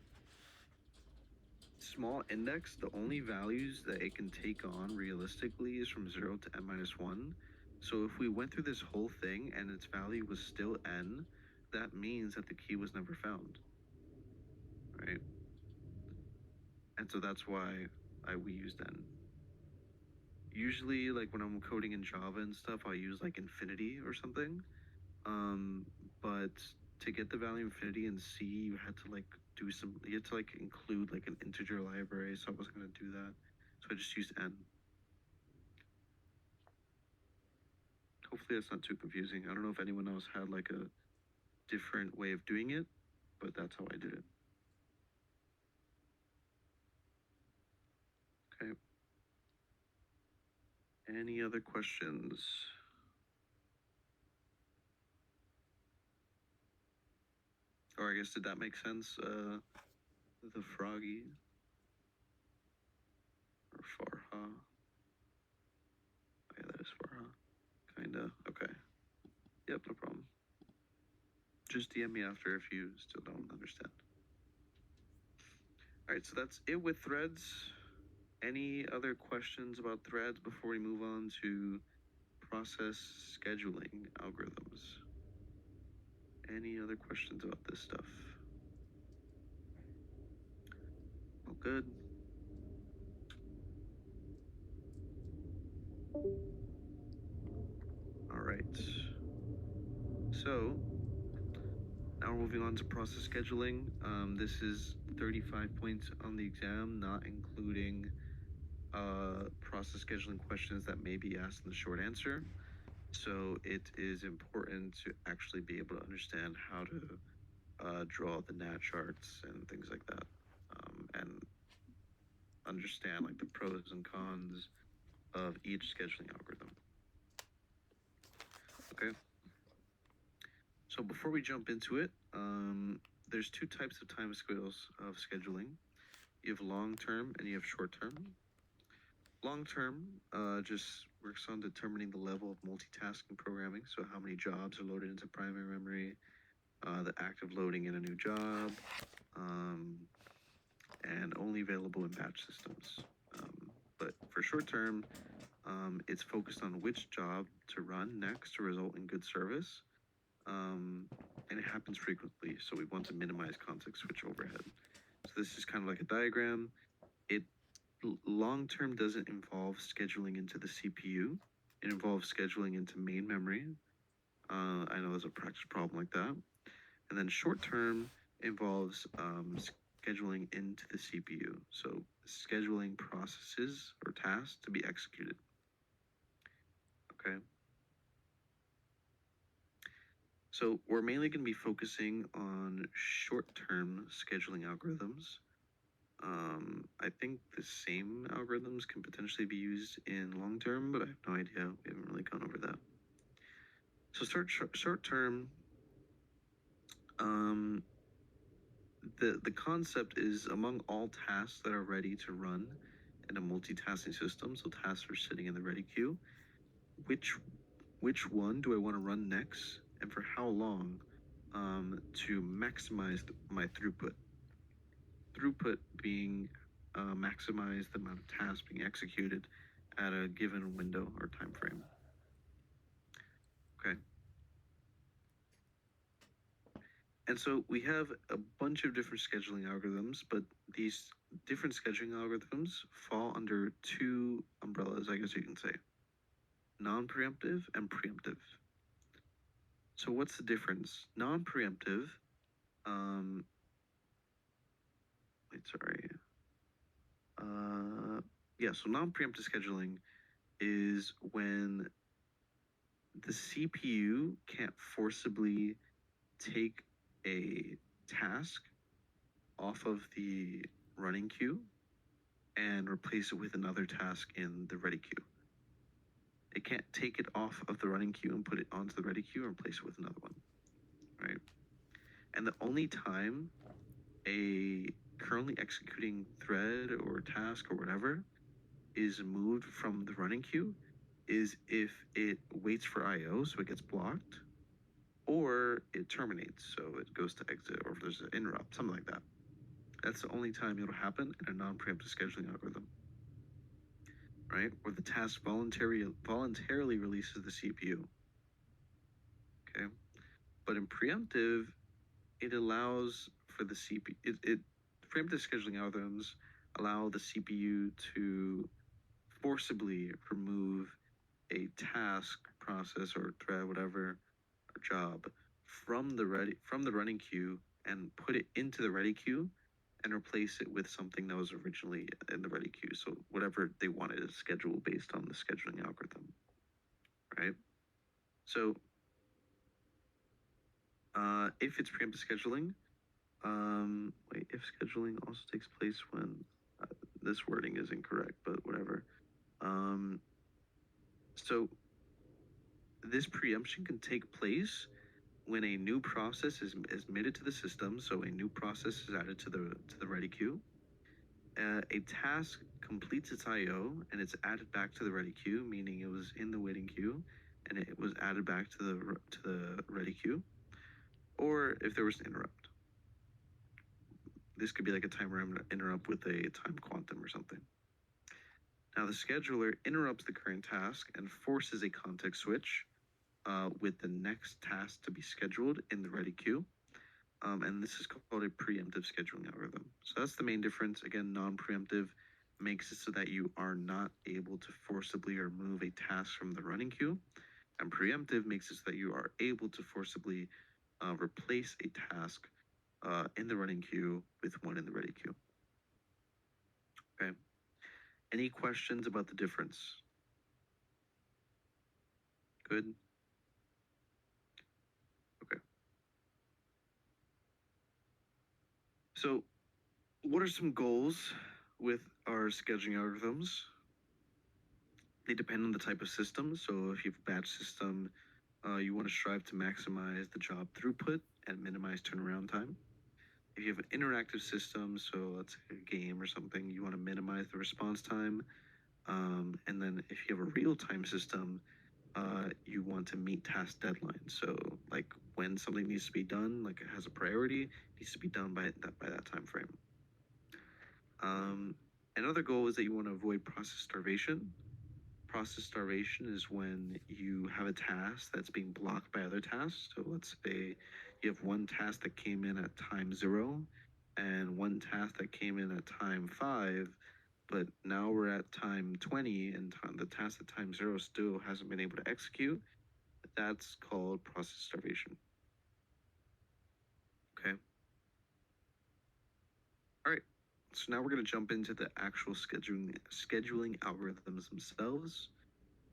small index, the only values that it can take on realistically is from 0 to n minus 1. So if we went through this whole thing and its value was still n, that means that the key was never found, right? And so that's why we used n. Usually, like when I'm coding in Java and stuff, I'll use like infinity or something. But to get the value infinity in C, you had to like you had to like include like an integer library, so I wasn't gonna do that. So I just used n. Hopefully that's not too confusing. I don't know if anyone else had like a different way of doing it, but that's how I did it. Okay. Any other questions? Or I guess, did that make sense? The froggy or Farha? Yeah, that is Farha. Kinda. Okay. Yep, no problem. Just DM me after if you still don't understand. All right, so that's it with threads. Any other questions about threads before we move on to process scheduling algorithms? Any other questions about this stuff? All good. All right. So now we're moving on to process scheduling. This is 35 points on the exam, not including process scheduling questions that may be asked in the short answer. So it is important to actually be able to understand how to draw the NAT charts and things like that, and understand like the pros and cons of each scheduling algorithm. Okay. So before we jump into it, there's two types of time scales of scheduling. You have long-term and you have short-term. Long-term just works on determining the level of multitasking programming, so how many jobs are loaded into primary memory, the active loading in a new job, and only available in batch systems. But for short-term, it's focused on which job to run next to result in good service. And it happens frequently, so we want to minimize context switch overhead. So this is kind of like a diagram. It long-term doesn't involve scheduling into the CPU. It involves scheduling into main memory. I know there's a practice problem like that. And then short-term involves scheduling into the CPU. So scheduling processes or tasks to be executed. Okay. So we're mainly going to be focusing on short-term scheduling algorithms. I think the same algorithms can potentially be used in long-term, but I have no idea. We haven't really gone over that. So short-term, the concept is among all tasks that are ready to run in a multitasking system, so tasks are sitting in the ready queue, which one do I want to run next and for how long, to maximize my throughput. Throughput being maximize the amount of tasks being executed at a given window or time frame. Okay. And so we have a bunch of different scheduling algorithms, but these different scheduling algorithms fall under two umbrellas, I guess you can say. Non-preemptive and preemptive. So what's the difference? Non-preemptive, so non-preemptive scheduling is when the CPU can't forcibly take a task off of the running queue and replace it with another task in the ready queue. It can't take it off of the running queue and put it onto the ready queue and replace it with another one, right? And the only time a currently executing thread or task or whatever is moved from the running queue is if it waits for IO, so it gets blocked, or it terminates, so it goes to exit, or if there's an interrupt, something like that. That's the only time it'll happen in a non-preemptive scheduling algorithm, right? Where the task voluntarily releases the CPU. Okay, but in preemptive, it allows for the CPU. Preemptive scheduling algorithms allow the CPU to forcibly remove a task, process, or thread, whatever, or job from the running queue and put it into the ready queue and replace it with something that was originally in the ready queue. So whatever they wanted to schedule based on the scheduling algorithm, right? So if it's preemptive scheduling, if scheduling also takes place when this wording is incorrect, but whatever. So this preemption can take place when a new process is admitted to the system. So a new process is added to the ready queue. A task completes its I/O and it's added back to the ready queue, meaning it was in the waiting queue and it was added back to the ready queue. Or if there was an interrupt. This could be like a timer interrupt with a time quantum or something. Now the scheduler interrupts the current task and forces a context switch with the next task to be scheduled in the ready queue. And this is called a preemptive scheduling algorithm. So that's the main difference. Again, non-preemptive makes it so that you are not able to forcibly remove a task from the running queue. And preemptive makes it so that you are able to forcibly replace a task in the running queue with one in the ready queue. Okay. Any questions about the difference? Good. Okay. So, what are some goals with our scheduling algorithms? They depend on the type of system. So, if you have a batch system, you want to strive to maximize the job throughput and minimize turnaround time. If you have an interactive system, so let's say a game or something, you want to minimize the response time. And then if you have a real-time system, you want to meet task deadlines. So like when something needs to be done, like it has a priority, it needs to be done by that time frame. Another goal is that you want to avoid process starvation. Process starvation is when you have a task that's being blocked by other tasks. So let's say you have one task that came in at time 0 and one task that came in at time 5, but now we're at time 20 and the task at time 0 still hasn't been able to execute. That's called process starvation. Okay. All right. So now we're going to jump into the actual scheduling algorithms themselves.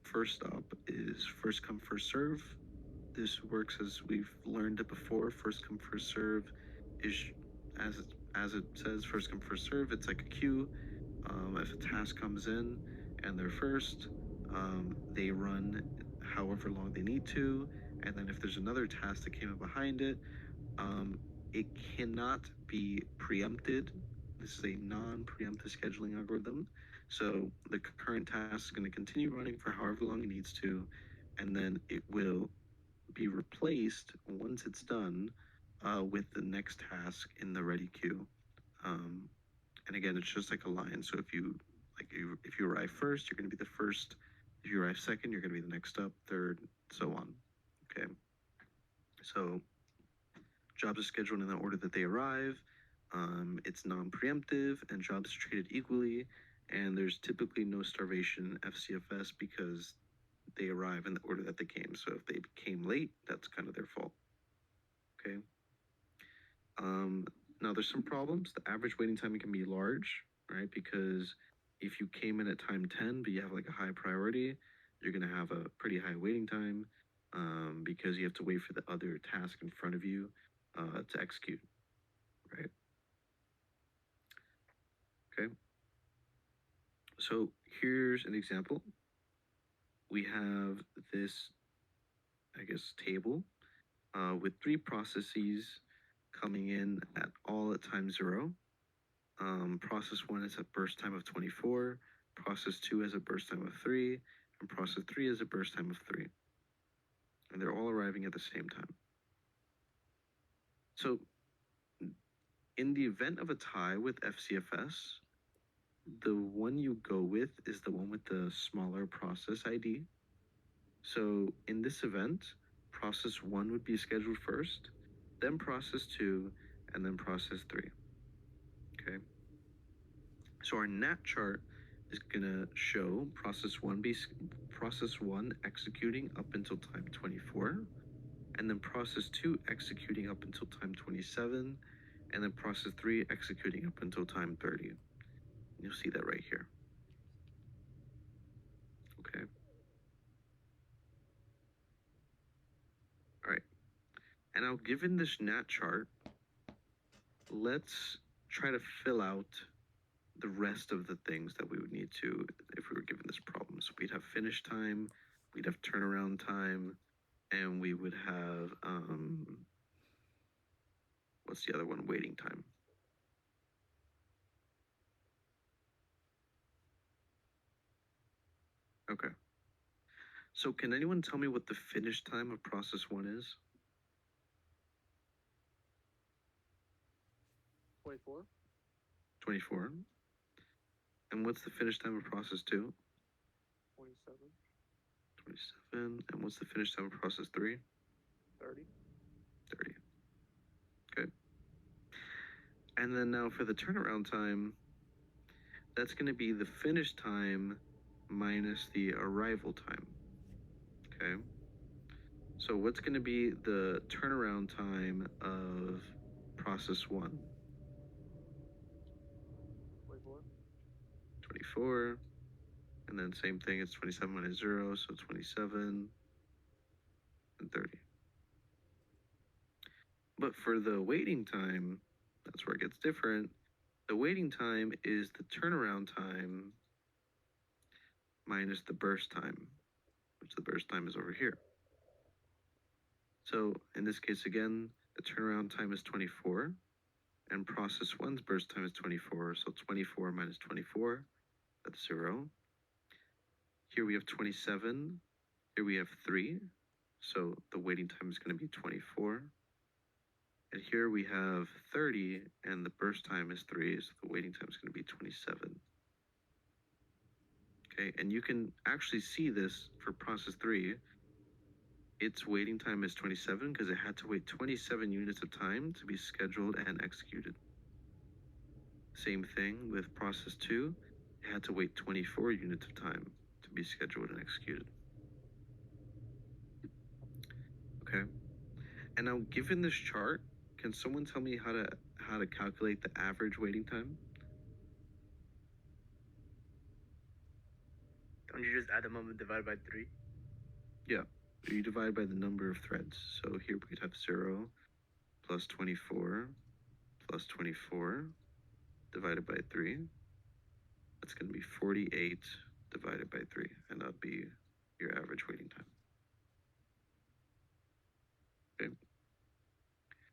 First up is first come, first serve. This works as we've learned it before. First come, first serve is as it says, first come, first serve. It's like a queue. If a task comes in and they're first, they run however long they need to. And then if there's another task that came up behind it, it cannot be preempted. This is a non-preemptive scheduling algorithm. So the current task is going to continue running for however long it needs to, and then it will be replaced once it's done with the next task in the ready queue. And again, it's just like a line. So if you arrive first, you're going to be the first. If you arrive second, you're going to be the next up, third, so on. Okay. So jobs are scheduled in the order that they arrive. It's non-preemptive, and jobs are treated equally. And there's typically no starvation FCFS because they arrive in the order that they came. So if they came late, that's kind of their fault. Okay. Now there's some problems. The average waiting time can be large, right? Because if you came in at time 10, but you have like a high priority, you're going to have a pretty high waiting time because you have to wait for the other task in front of you to execute, right? Okay. So here's an example. We have this, I guess, table with 3 processes coming in at time 0. Process 1 has a burst time of 24, process 2 has a burst time of 3, and process 3 has a burst time of 3. And they're all arriving at the same time. So in the event of a tie with FCFS, the one you go with is the one with the smaller process ID. So in this event, process 1 would be scheduled first, then process 2, and then process 3. Okay. So our NAT chart is gonna show process 1 executing up until time 24, and then process 2 executing up until time 27, and then process 3 executing up until time 30. You'll see that right here. Okay. All right. And now, given this NAT chart, let's try to fill out the rest of the things that we would need to if we were given this problem. So we'd have finish time, we'd have turnaround time, and we would have, what's the other one? Waiting time. Okay. So can anyone tell me what the finish time of process 1 is? 24. 24. And what's the finish time of process 2? 27. 27. And what's the finish time of process 3? 30. 30. Okay. And then now for the turnaround time, that's going to be the finish time minus the arrival time. Okay. So what's going to be the turnaround time of process 1? 24. 24. And then same thing, it's 27 minus 0, so 27 and 30. But for the waiting time, that's where it gets different. The waiting time is the turnaround time minus the burst time, which the burst time is over here. So in this case, again, the turnaround time is 24, and process 1's burst time is 24, so 24 minus 24, that's 0. Here we have 27, here we have 3, so the waiting time is going to be 24. And here we have 30, and the burst time is 3, so the waiting time is going to be 27. Okay, and you can actually see this for process 3. Its waiting time is 27 because it had to wait 27 units of time to be scheduled and executed. Same thing with process 2. It had to wait 24 units of time to be scheduled and executed. Okay, and now given this chart, can someone tell me how to calculate the average waiting time? Don't you just add them up and divide by 3? Yeah, you divide by the number of threads. So here we'd have 0 plus 24 plus 24 divided by 3. That's going to be 48 divided by 3, and that'd be your average waiting time. Okay.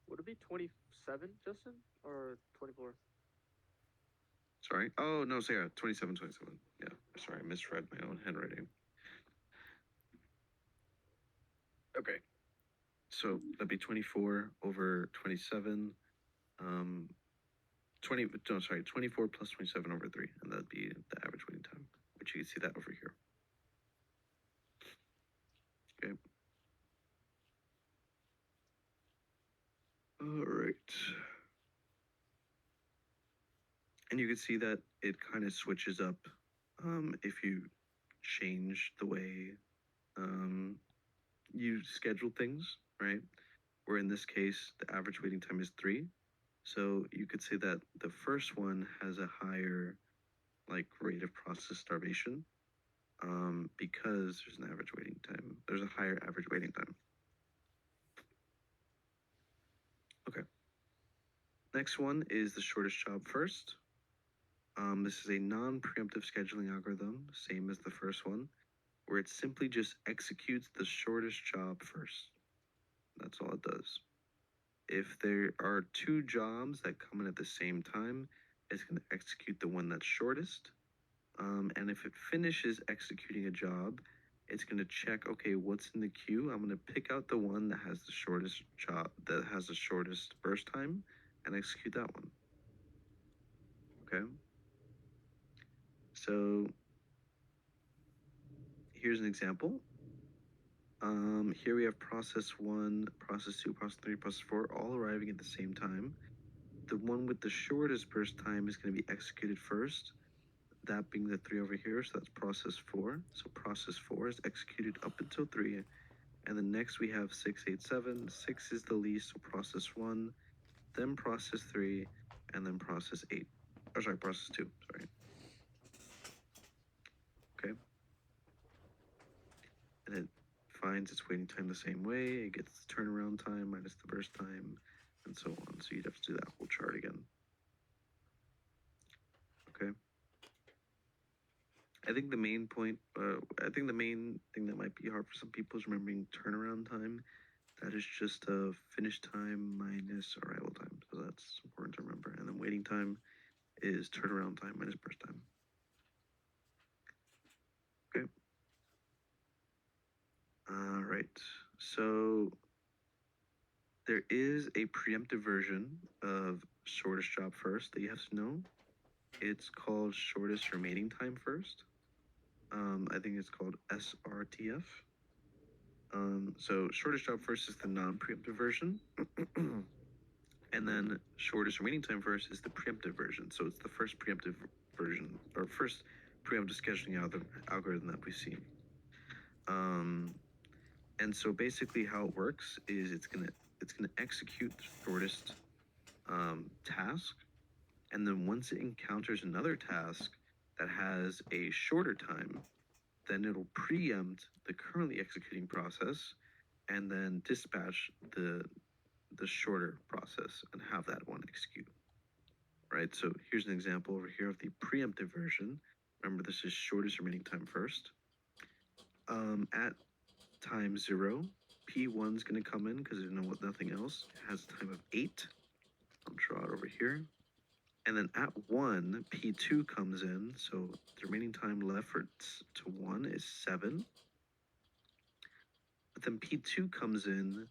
Would it be 27, Justin, or 24? Sorry. Oh, no, so yeah, 27. Yeah, sorry, I misread my own handwriting. Okay. So that'd be 24 over 27. 24 plus 27 over 3, and that'd be the average waiting time, which you can see that over here. Okay. All right. And you can see that it kind of switches up if you change the way you schedule things, right? Where in this case, the average waiting time is 3. So you could say that the first one has a higher like rate of process starvation, because there's an average waiting time. There's a higher average waiting time. Okay. Next one is the shortest job first. This is a non-preemptive scheduling algorithm, same as the first one, where it simply just executes the shortest job first. That's all it does. If there are two jobs that come in at the same time, it's going to execute the one that's shortest. And if it finishes executing a job, it's going to check, okay, what's in the queue? I'm going to pick out the one that has the shortest job, that has the shortest burst time, and execute that one. Okay. So here's an example. Here we have process 1, process 2, process 3, process 4, all arriving at the same time. The one with the shortest burst time is going to be executed first, that being the 3 over here, so that's process 4. So process 4 is executed up until 3, and then next we have 6, 8, 7. 6 is the least, so process 1, then process 3, and then process 8. Or sorry, process 2, sorry. Okay. And it finds its waiting time the same way. It gets the turnaround time minus the burst time, and so on. So you'd have to do that whole chart again. Okay. I think the main point, the main thing that might be hard for some people is remembering turnaround time. That is just finish time minus arrival time. So that's important to remember. And then waiting time is turnaround time minus burst time. Okay. All right. So there is a preemptive version of shortest job first that you have to know. It's called shortest remaining time first. I think it's called SRTF. So shortest job first is the non-preemptive version. And then shortest remaining time first is the preemptive version. So it's the first preemptive version, or first preemptive scheduling algorithm that we've seen. And so basically how it works is it's gonna execute the shortest task, and then once it encounters another task that has a shorter time, then it'll preempt the currently executing process and then dispatch the shorter process and have that one execute. Right, so here's an example over here of the preemptive version. Remember, this is shortest remaining time first. At time 0, P1 is going to come in because there's nothing else. It has a time of 8. I'll draw it over here. And then at 1, P2 comes in, so the remaining time left to 1 is 7. But then P2 comes in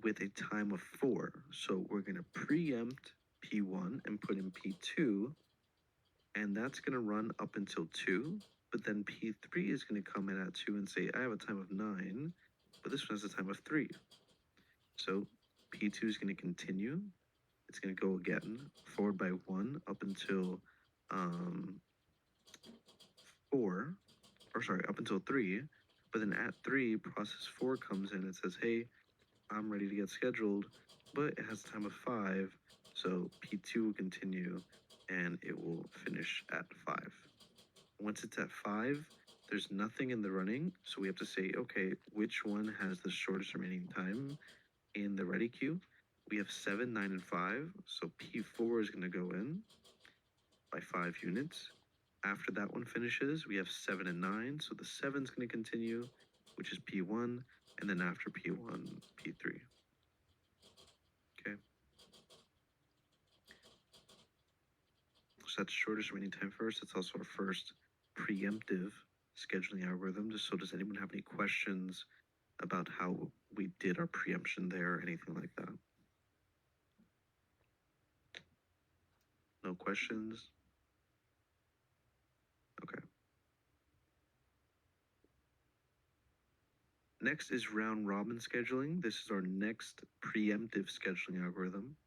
with a time of 4. So we're going to preempt P1 and put in P2, and that's going to run up until 2. But then P3 is going to come in at 2 and say, I have a time of 9, but this one has a time of 3. So P2 is going to continue. It's going to go again, forward by 1 up until 4, or sorry, up until 3. But then at 3, process 4 comes in and says, hey, I'm ready to get scheduled, but it has a time of 5. So P2 will continue and it will finish at 5. Once it's at 5, there's nothing in the running. So we have to say, okay, which one has the shortest remaining time in the ready queue? We have 7, 9, and 5. So P4 is going to go in by 5 units. After that one finishes, we have 7 and 9. So the 7 is going to continue, which is P1. And then after P1, P3. Okay. So that's shortest remaining time first. It's also our first preemptive scheduling algorithm. So does anyone have any questions about how we did our preemption there or anything like that? No questions? Okay. Next is round robin scheduling. This is our next preemptive scheduling algorithm.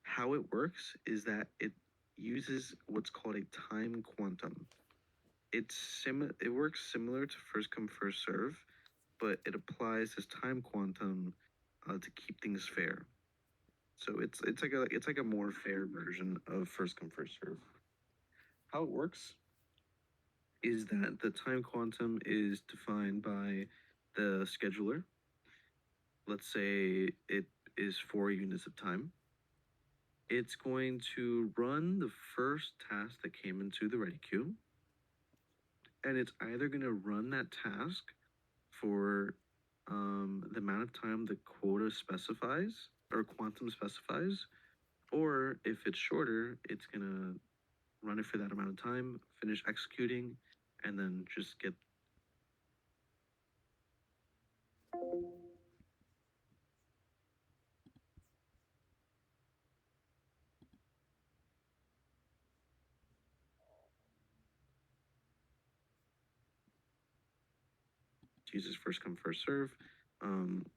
How it works is that it uses what's called a time quantum. It works similar to first come first serve, but it applies this time quantum to keep things fair. So it's like a more fair version of first come first serve. How it works is that the time quantum is defined by the scheduler. Let's say it is 4 units of time. It's going to run the first task that came into the ready queue, and it's either going to run that task for the amount of time the quota specifies or quantum specifies, or if it's shorter, it's going to run it for that amount of time, finish executing, and then just get. Jesus, first come, first serve.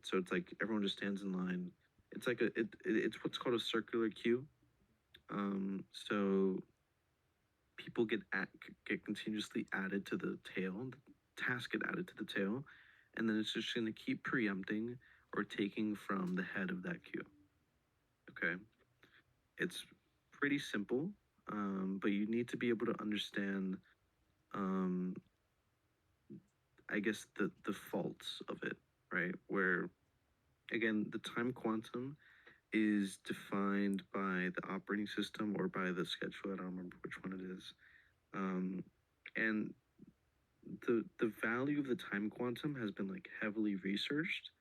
So it's like everyone just stands in line. It's like it's what's called a circular queue. So people get continuously added to the tail. The tasks get added to the tail, and then it's just going to keep preempting or taking from the head of that queue. Okay, it's pretty simple, but you need to be able to understand, I guess, the faults of it, right? Where again, the time quantum is defined by the operating system or by the schedule. I don't remember which one it is. And the value of the time quantum has been like heavily researched.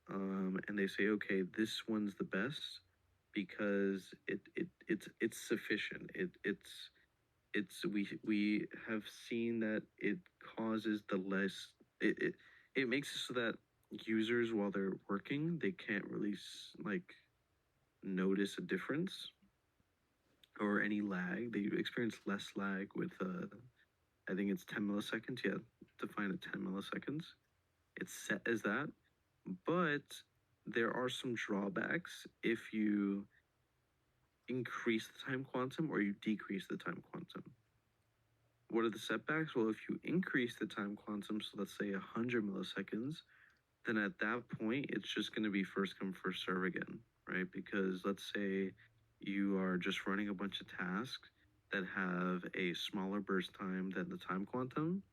And they say, okay, this one's the best because it's sufficient. We have seen that it causes the less it makes it so that users while they're working they can't really like notice a difference or any lag. They experience less lag with I think it's 10 milliseconds. Yeah, define it 10 milliseconds. It's set as that, but there are some drawbacks if you increase the time quantum or you decrease the time quantum. What are the setbacks? Well, if you increase the time quantum, so let's say 100 milliseconds, then at that point, it's just going to be first come, first serve again, right? Because let's say you are just running a bunch of tasks that have a smaller burst time than the time quantum,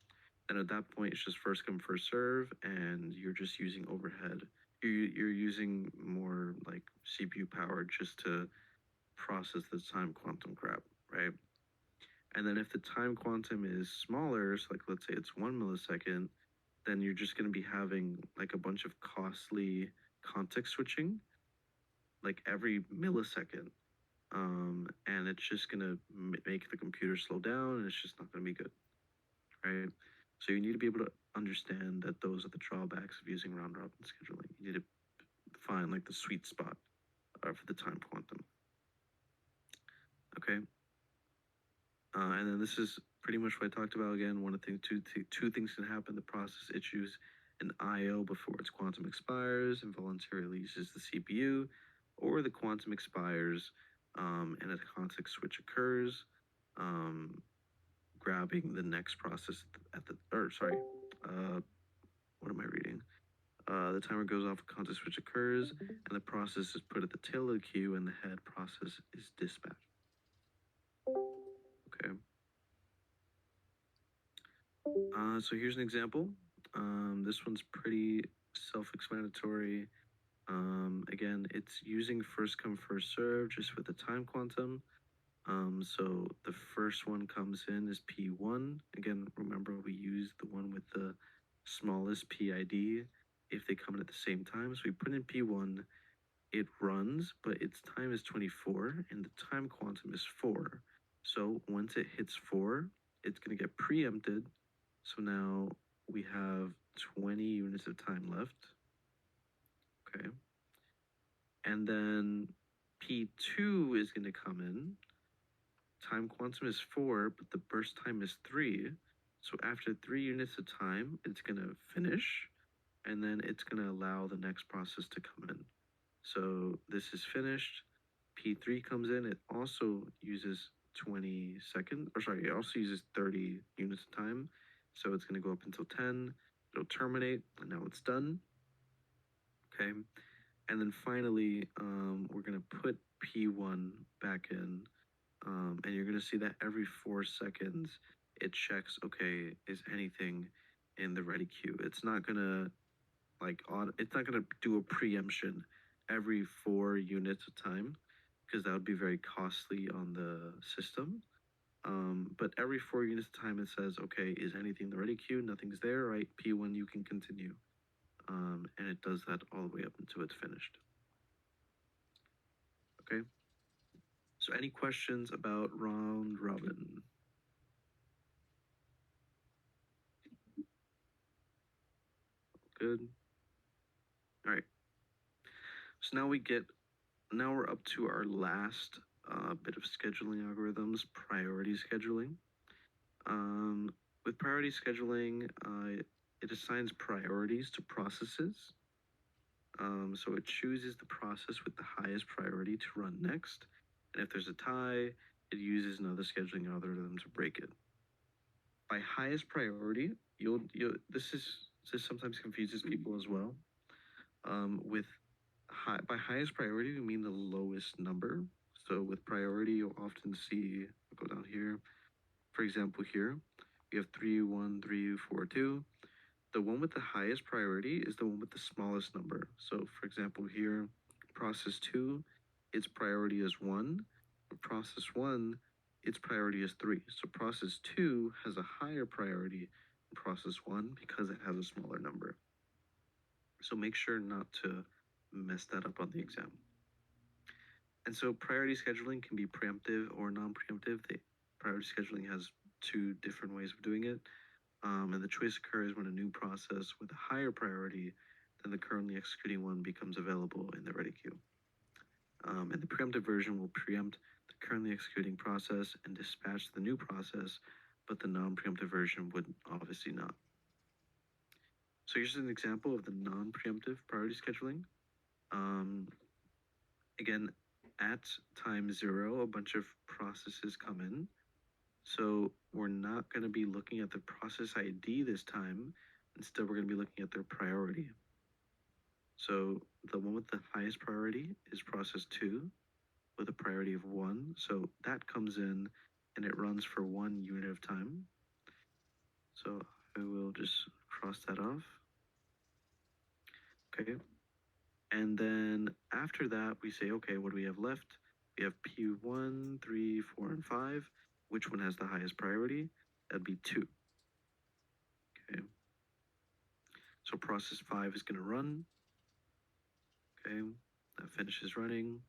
and at that point, it's just first come, first serve, and you're just using overhead. You're using more like CPU power just to process the time quantum crap, right? And then if the time quantum is smaller, so like let's say it's 1 millisecond, then you're just going to be having like a bunch of costly context switching, like every millisecond. And it's just going to make the computer slow down and it's just not going to be good, right? So you need to be able to understand that those are the drawbacks of using round robin scheduling. You need to find like the sweet spot for the time quantum. Okay. And then this is pretty much what I talked about again. One of the things, two things can happen: the process issues an I/O before its quantum expires and voluntarily releases the CPU, or the quantum expires and a context switch occurs, grabbing the next process at the what am I reading? The timer goes off, a context switch occurs, and the process is put at the tail of the queue, and the head process is dispatched. Okay. So here's an example. This one's pretty self-explanatory. Again, it's using first come, first serve just with the time quantum. So the first one comes in is P1. Again, remember we use the one with the smallest PID if they come in at the same time. So we put in P1, it runs, but its time is 24 and the time quantum is 4. So once it hits 4, it's going to get preempted. So now we have 20 units of time left. Okay. And then P2 is going to come in. Time quantum is 4, but the burst time is 3. So after 3 units of time, it's going to finish, and then it's going to allow the next process to come in. So this is finished. P3 comes in. It also uses 20 seconds, or sorry, it also uses 30 units of time. So it's going to go up until 10. It'll terminate, and now it's done. Okay. And then finally, we're going to put P1 back in. And you're going to see that every 4 seconds, it checks, okay, is anything in the ready queue. It's not gonna it's not gonna do a preemption every 4 units of time, because that would be very costly on the system. But every 4 units of time, it says, okay, is anything in the ready queue? Nothing's there, right? P1, you can continue. And it does that all the way up until it's finished. Okay. So any questions about round robin? Good. All right. So now we're up to our last bit of scheduling algorithms, priority scheduling. With priority scheduling, it assigns priorities to processes. So it chooses the process with the highest priority to run next. And if there's a tie, it uses another scheduling algorithm to break it. By highest priority, this sometimes confuses people as well. By highest priority, we mean the lowest number. So with priority, you'll often see, I'll go down here. For example, here, we have 3, 1, 3, 4, 2. The one with the highest priority is the one with the smallest number. So for example, here, process 2, its priority is 1. For process 1, its priority is 3. So process 2 has a higher priority than process 1 because it has a smaller number. So make sure not to mess that up on the exam. And so priority scheduling can be preemptive or non-preemptive. Priority scheduling has 2 different ways of doing it. And the choice occurs when a new process with a higher priority than the currently executing one becomes available in the ready queue. And the preemptive version will preempt the currently executing process and dispatch the new process, but the non-preemptive version would obviously not. So here's an example of the non-preemptive priority scheduling. Again, at time 0, a bunch of processes come in. So we're not going to be looking at the process ID this time. Instead, we're going to be looking at their priority. So the one with the highest priority is process 2 with a priority of 1. So that comes in and it runs for 1 unit of time. So I will just cross that off. Okay. And then after that, we say, okay, what do we have left? We have P1, 3, 4, and 5. Which one has the highest priority? That'd be 2. Okay. So process 5 is going to run. Okay. That finishes running.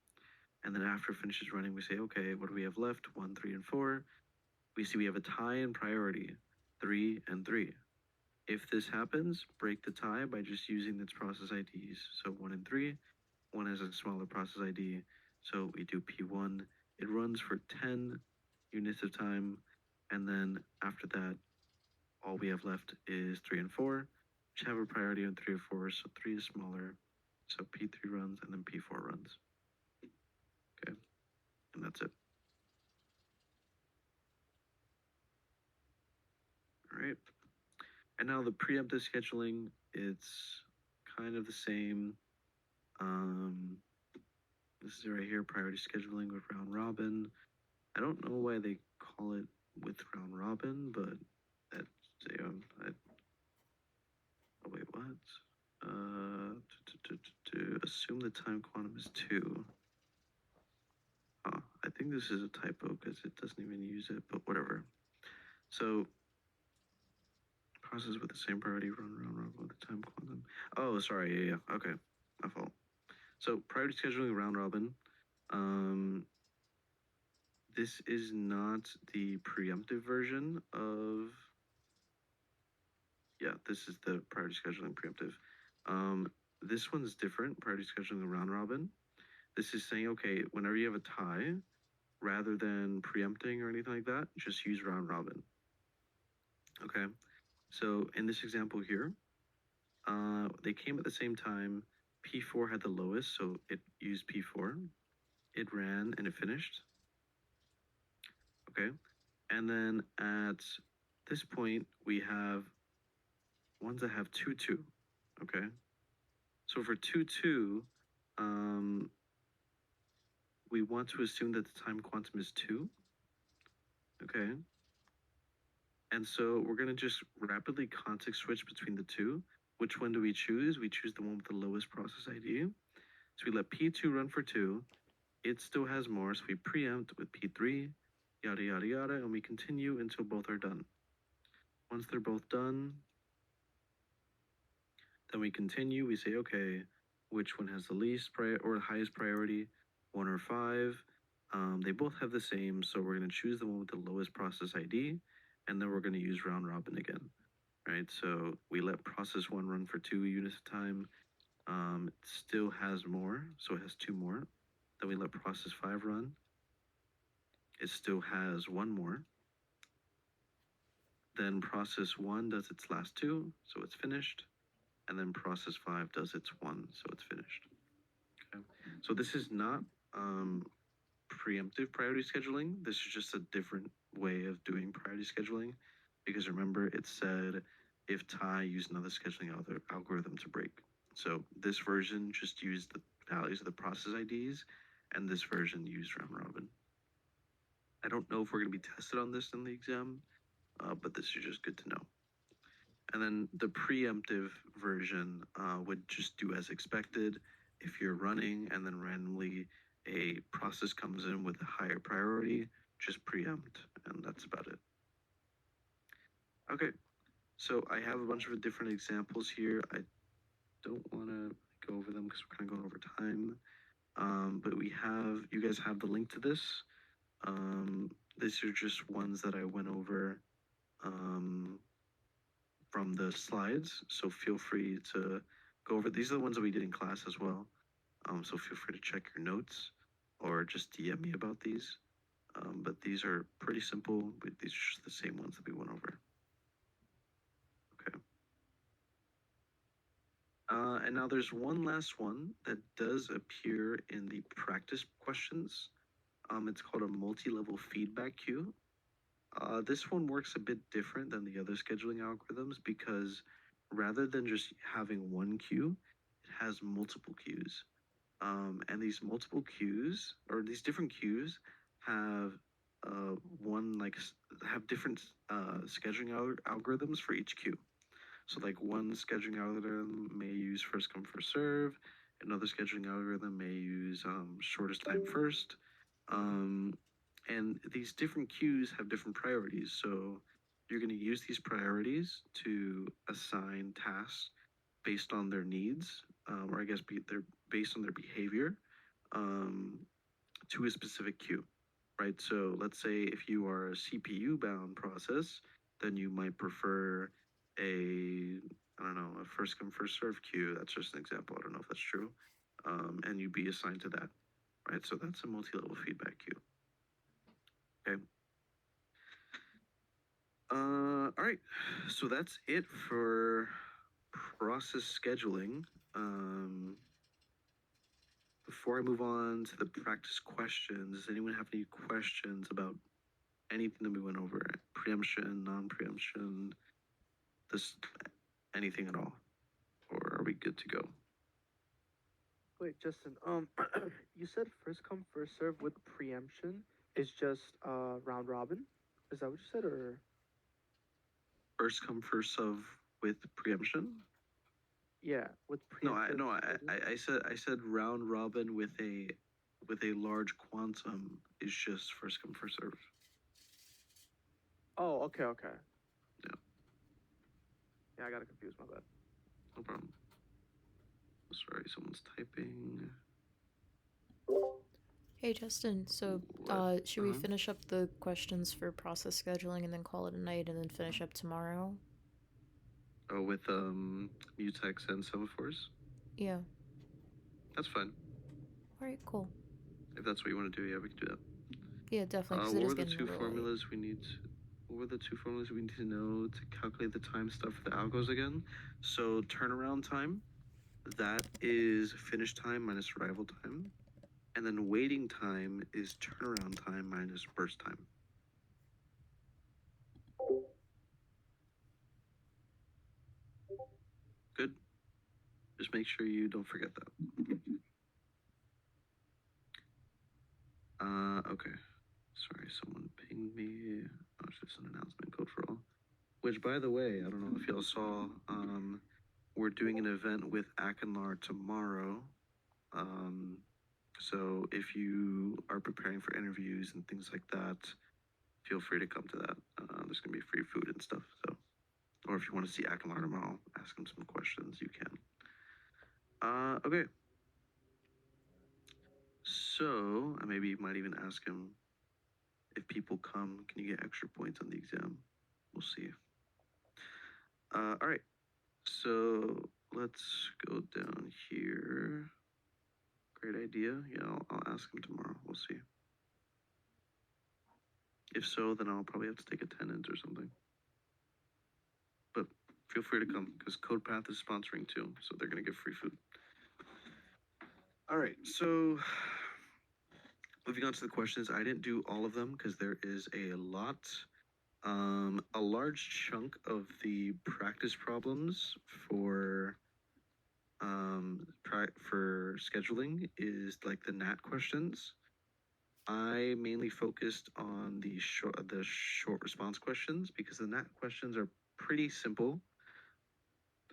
And then after it finishes running, we say, okay, what do we have left? 1, 3, and 4. We see we have a tie in priority, 3 and 3. If this happens, break the tie by just using its process IDs. So 1 and 3, 1 has a smaller process ID. So we do P1. It runs for 10 units of time. And then after that, all we have left is 3 and 4, which have a priority on 3 or 4. So 3 is smaller. So P3 runs and then P4 runs. Okay. And that's it. All right. And now the preemptive scheduling, it's kind of the same. This is right here, priority scheduling with round robin. I don't know why they call it with round robin, but that's, oh wait, what? To assume the time quantum is 2. I think this is a typo because it doesn't even use it, but whatever. So process with the same priority, run round robin with the time quantum. Oh, sorry, yeah, okay, my fault. So priority scheduling round robin. This is not the preemptive version of. Yeah, this is the priority scheduling preemptive. This one's different. Priority scheduling round robin. This is saying, okay, whenever you have a tie, rather than preempting or anything like that, just use round robin. Okay. So in this example here, they came at the same time. P4 had the lowest, so it used P4. It ran and it finished. Okay. And then at this point, we have ones that have 2, 2. Okay. So for 2, 2, we want to assume that the time quantum is 2. Okay. And so we're going to just rapidly context switch between the two. Which one do we choose? We choose the one with the lowest process ID. So we let P2 run for 2. It still has more, so we preempt with P3, yada, yada, yada, and we continue until both are done. Once they're both done, then we continue. We say, okay, which one has the least or the highest priority, 1 or 5? They both have the same, so we're going to choose the one with the lowest process ID, and then we're going to use round robin again, right? So we let process 1 run for 2 units of time. It still has more, so it has 2 more. Then we let process 5 run. It still has 1 more. Then process 1 does its last 2, so it's finished. And then process 5 does its 1, so it's finished. Okay. So this is not preemptive priority scheduling. This is just a different way of doing priority scheduling, because remember it said if tie used another scheduling algorithm to break. So this version just used the values of the process IDs, and this version used round robin. I don't know if we're going to be tested on this in the exam, but this is just good to know. And then the preemptive version would just do as expected. If you're running and then randomly a process comes in with a higher priority, just preempt, and that's about it. Okay, so I have a bunch of different examples here. I don't want to go over them because we're kind of going over time. But you guys have the link to this. These are just ones that I went over from the slides, so feel free to go over. These are the ones that we did in class as well. So feel free to check your notes or just DM me about these. But these are pretty simple. These are just the same ones that we went over. Okay. And now there's one last one that does appear in the practice questions. It's called a multi-level feedback queue. This one works a bit different than the other scheduling algorithms because rather than just having one queue, it has multiple queues. And these multiple queues, or these different queues, have have different scheduling algorithms for each queue. So like one scheduling algorithm may use first come first serve, another scheduling algorithm may use shortest time first, and these different queues have different priorities. So you're going to use these priorities to assign tasks based on their needs, or I guess they're based on their behavior, to a specific queue, right? So let's say if you are a CPU bound process, then you might prefer a first come first serve queue. That's just an example. I don't know if that's true. And you'd be assigned to that, right? So that's a multi-level feedback queue. Okay. All right. So that's it for process scheduling. Before I move on to the practice questions, does anyone have any questions about anything that we went over? Preemption, non-preemption, this, anything at all? Or are we good to go? Wait, Justin. You said first come first serve with preemption is just round robin. Is that what you said, or? First come first serve with preemption? Yeah, with preemption. No, I said round robin with a large quantum is just first come first serve. Oh, okay. Yeah. Yeah, I got confused. My bad. No problem. Sorry, someone's typing. Hey Justin, so should we finish up the questions for process scheduling and then call it a night and then finish up tomorrow? Oh, with mutex and semaphores? Yeah. That's fine. Alright, cool. If that's what you want to do, yeah, we can do that. Yeah, definitely, because it What is were the getting two a little formulas we need? What were the two formulas we need to know to calculate the time stuff for the algos again? So turnaround time, that is finish time minus arrival time. And then waiting time is turnaround time minus burst time. Good. Just make sure you don't forget that. Okay. Sorry, someone pinged me. Oh, it's just an announcement code for all. Which, by the way, I don't know if y'all saw, we're doing an event with Akinlar tomorrow. So if you are preparing for interviews and things like that, feel free to come to that. There's gonna be free food and stuff. So, or if you want to see Akinlar tomorrow, ask him some questions. You can. Okay. So maybe you might even ask him if people come, can you get extra points on the exam? We'll see. All right. So let's go down here. Great idea. Yeah, I'll ask him tomorrow. We'll see. If so, then I'll probably have to take attendance or something. But feel free to come because CodePath is sponsoring too, so they're gonna get free food. All right, so moving on to the questions, I didn't do all of them because there is a lot. A large chunk of the practice problems for scheduling is like the NAT questions. I mainly focused on the short response questions because the NAT questions are pretty simple.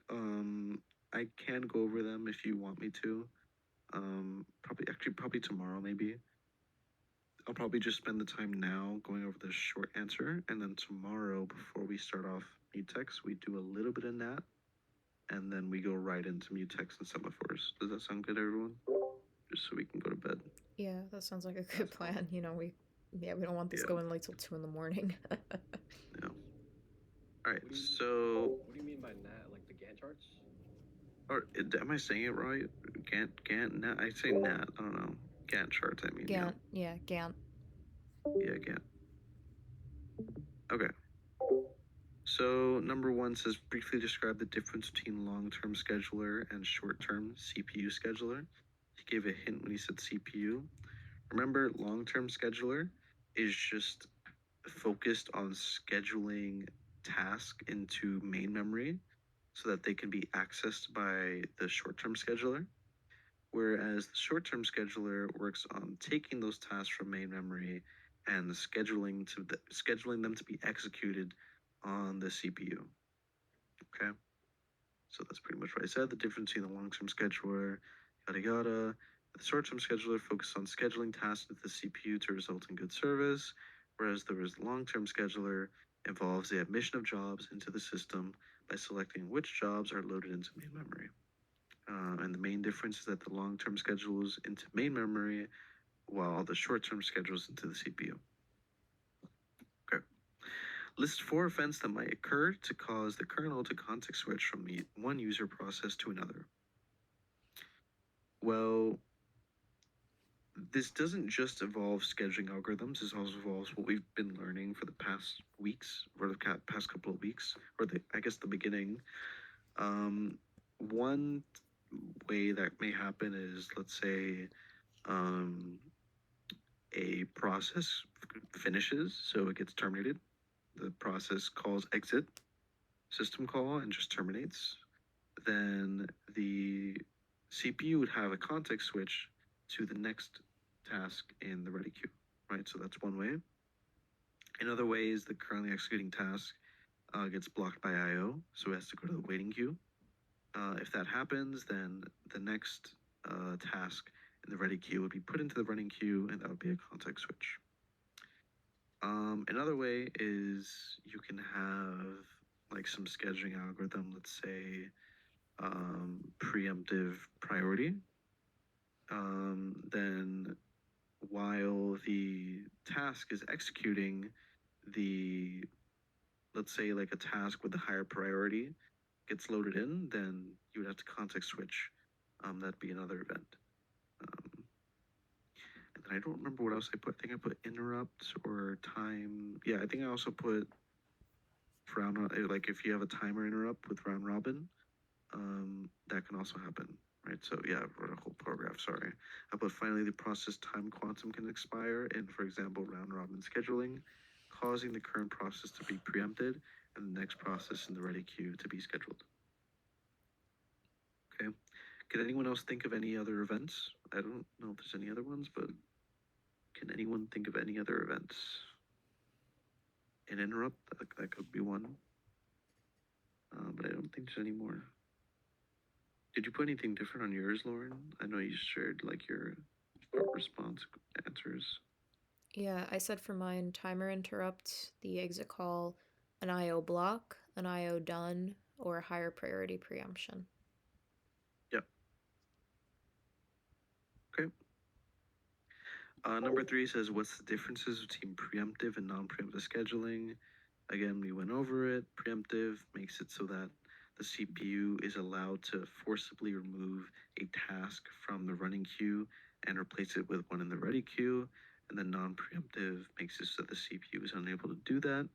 I can go over them if you want me to. Probably tomorrow maybe. I'll probably just spend the time now going over the short answer, and then tomorrow before we start off mutex, we do a little bit of NAT, and then we go right into mutex and semaphores. Does that sound good, everyone? Just so we can go to bed. Yeah, that sounds like a good plan. You know, we don't want this Yeah. going like till 2 in the morning. Yeah. All right. So What do you mean by NAT? Like the Gantt charts? or am I saying it right? Gantt, NAT. I say NAT. I don't know. Gantt charts. I mean. Gantt, yeah, Gantt. Yeah, Gantt. Okay. So number one says briefly describe the difference between long-term scheduler and short-term CPU scheduler. He gave a hint when he said CPU. Remember, long-term scheduler is just focused on scheduling tasks into main memory so that they can be accessed by the short-term scheduler. Whereas the short-term scheduler works on taking those tasks from main memory and scheduling them to be executed on the CPU. Okay, so that's pretty much what I said. The difference between the long-term scheduler, yada yada. The short-term scheduler focuses on scheduling tasks with the CPU to result in good service, whereas the long-term scheduler involves the admission of jobs into the system by selecting which jobs are loaded into main memory. And the main difference is that the long-term schedules into main memory, while the short-term schedules into the CPU. Okay. List 4 events that might occur to cause the kernel to context switch from one user process to another. Well, this doesn't just involve scheduling algorithms. This also involves what we've been learning for the past weeks, or the past couple of weeks, or the beginning. One way that may happen is, let's say, a process finishes, so it gets terminated. The process calls exit, system call, and just terminates. Then the CPU would have a context switch to the next task in the ready queue, right? So that's one way. In other ways, the currently executing task gets blocked by I/O, so it has to go to the waiting queue. If that happens, then the next task in the ready queue would be put into the running queue, and that would be a context switch. Another way is you can have like some scheduling algorithm, let's say preemptive priority. Then while the task is executing, let's say like a task with a higher priority gets loaded in, then you would have to context switch. That'd be another event. And then I don't remember what else I put. I think I put interrupt or time. Yeah, I think I also put like if you have a timer interrupt with round robin, that can also happen, right? So yeah, I wrote a whole paragraph, sorry. But finally, the process time quantum can expire in, for example, round robin scheduling, causing the current process to be preempted and the next process in the ready queue to be scheduled. Okay. Can anyone else think of any other events? I don't know if there's any other ones, but can anyone think of any other events? An interrupt, that could be one. but I don't think there's any more. Did you put anything different on yours, Lauren? I know you shared like your response answers. Yeah, I said for mine, timer interrupt, the exit call, an IO block, an IO done, or a higher priority preemption. Yep. Okay. Number 3 says, what's the differences between preemptive and non-preemptive scheduling? Again, we went over it. Preemptive makes it so that the CPU is allowed to forcibly remove a task from the running queue and replace it with one in the ready queue. And then non-preemptive makes it so that the CPU is unable to do that.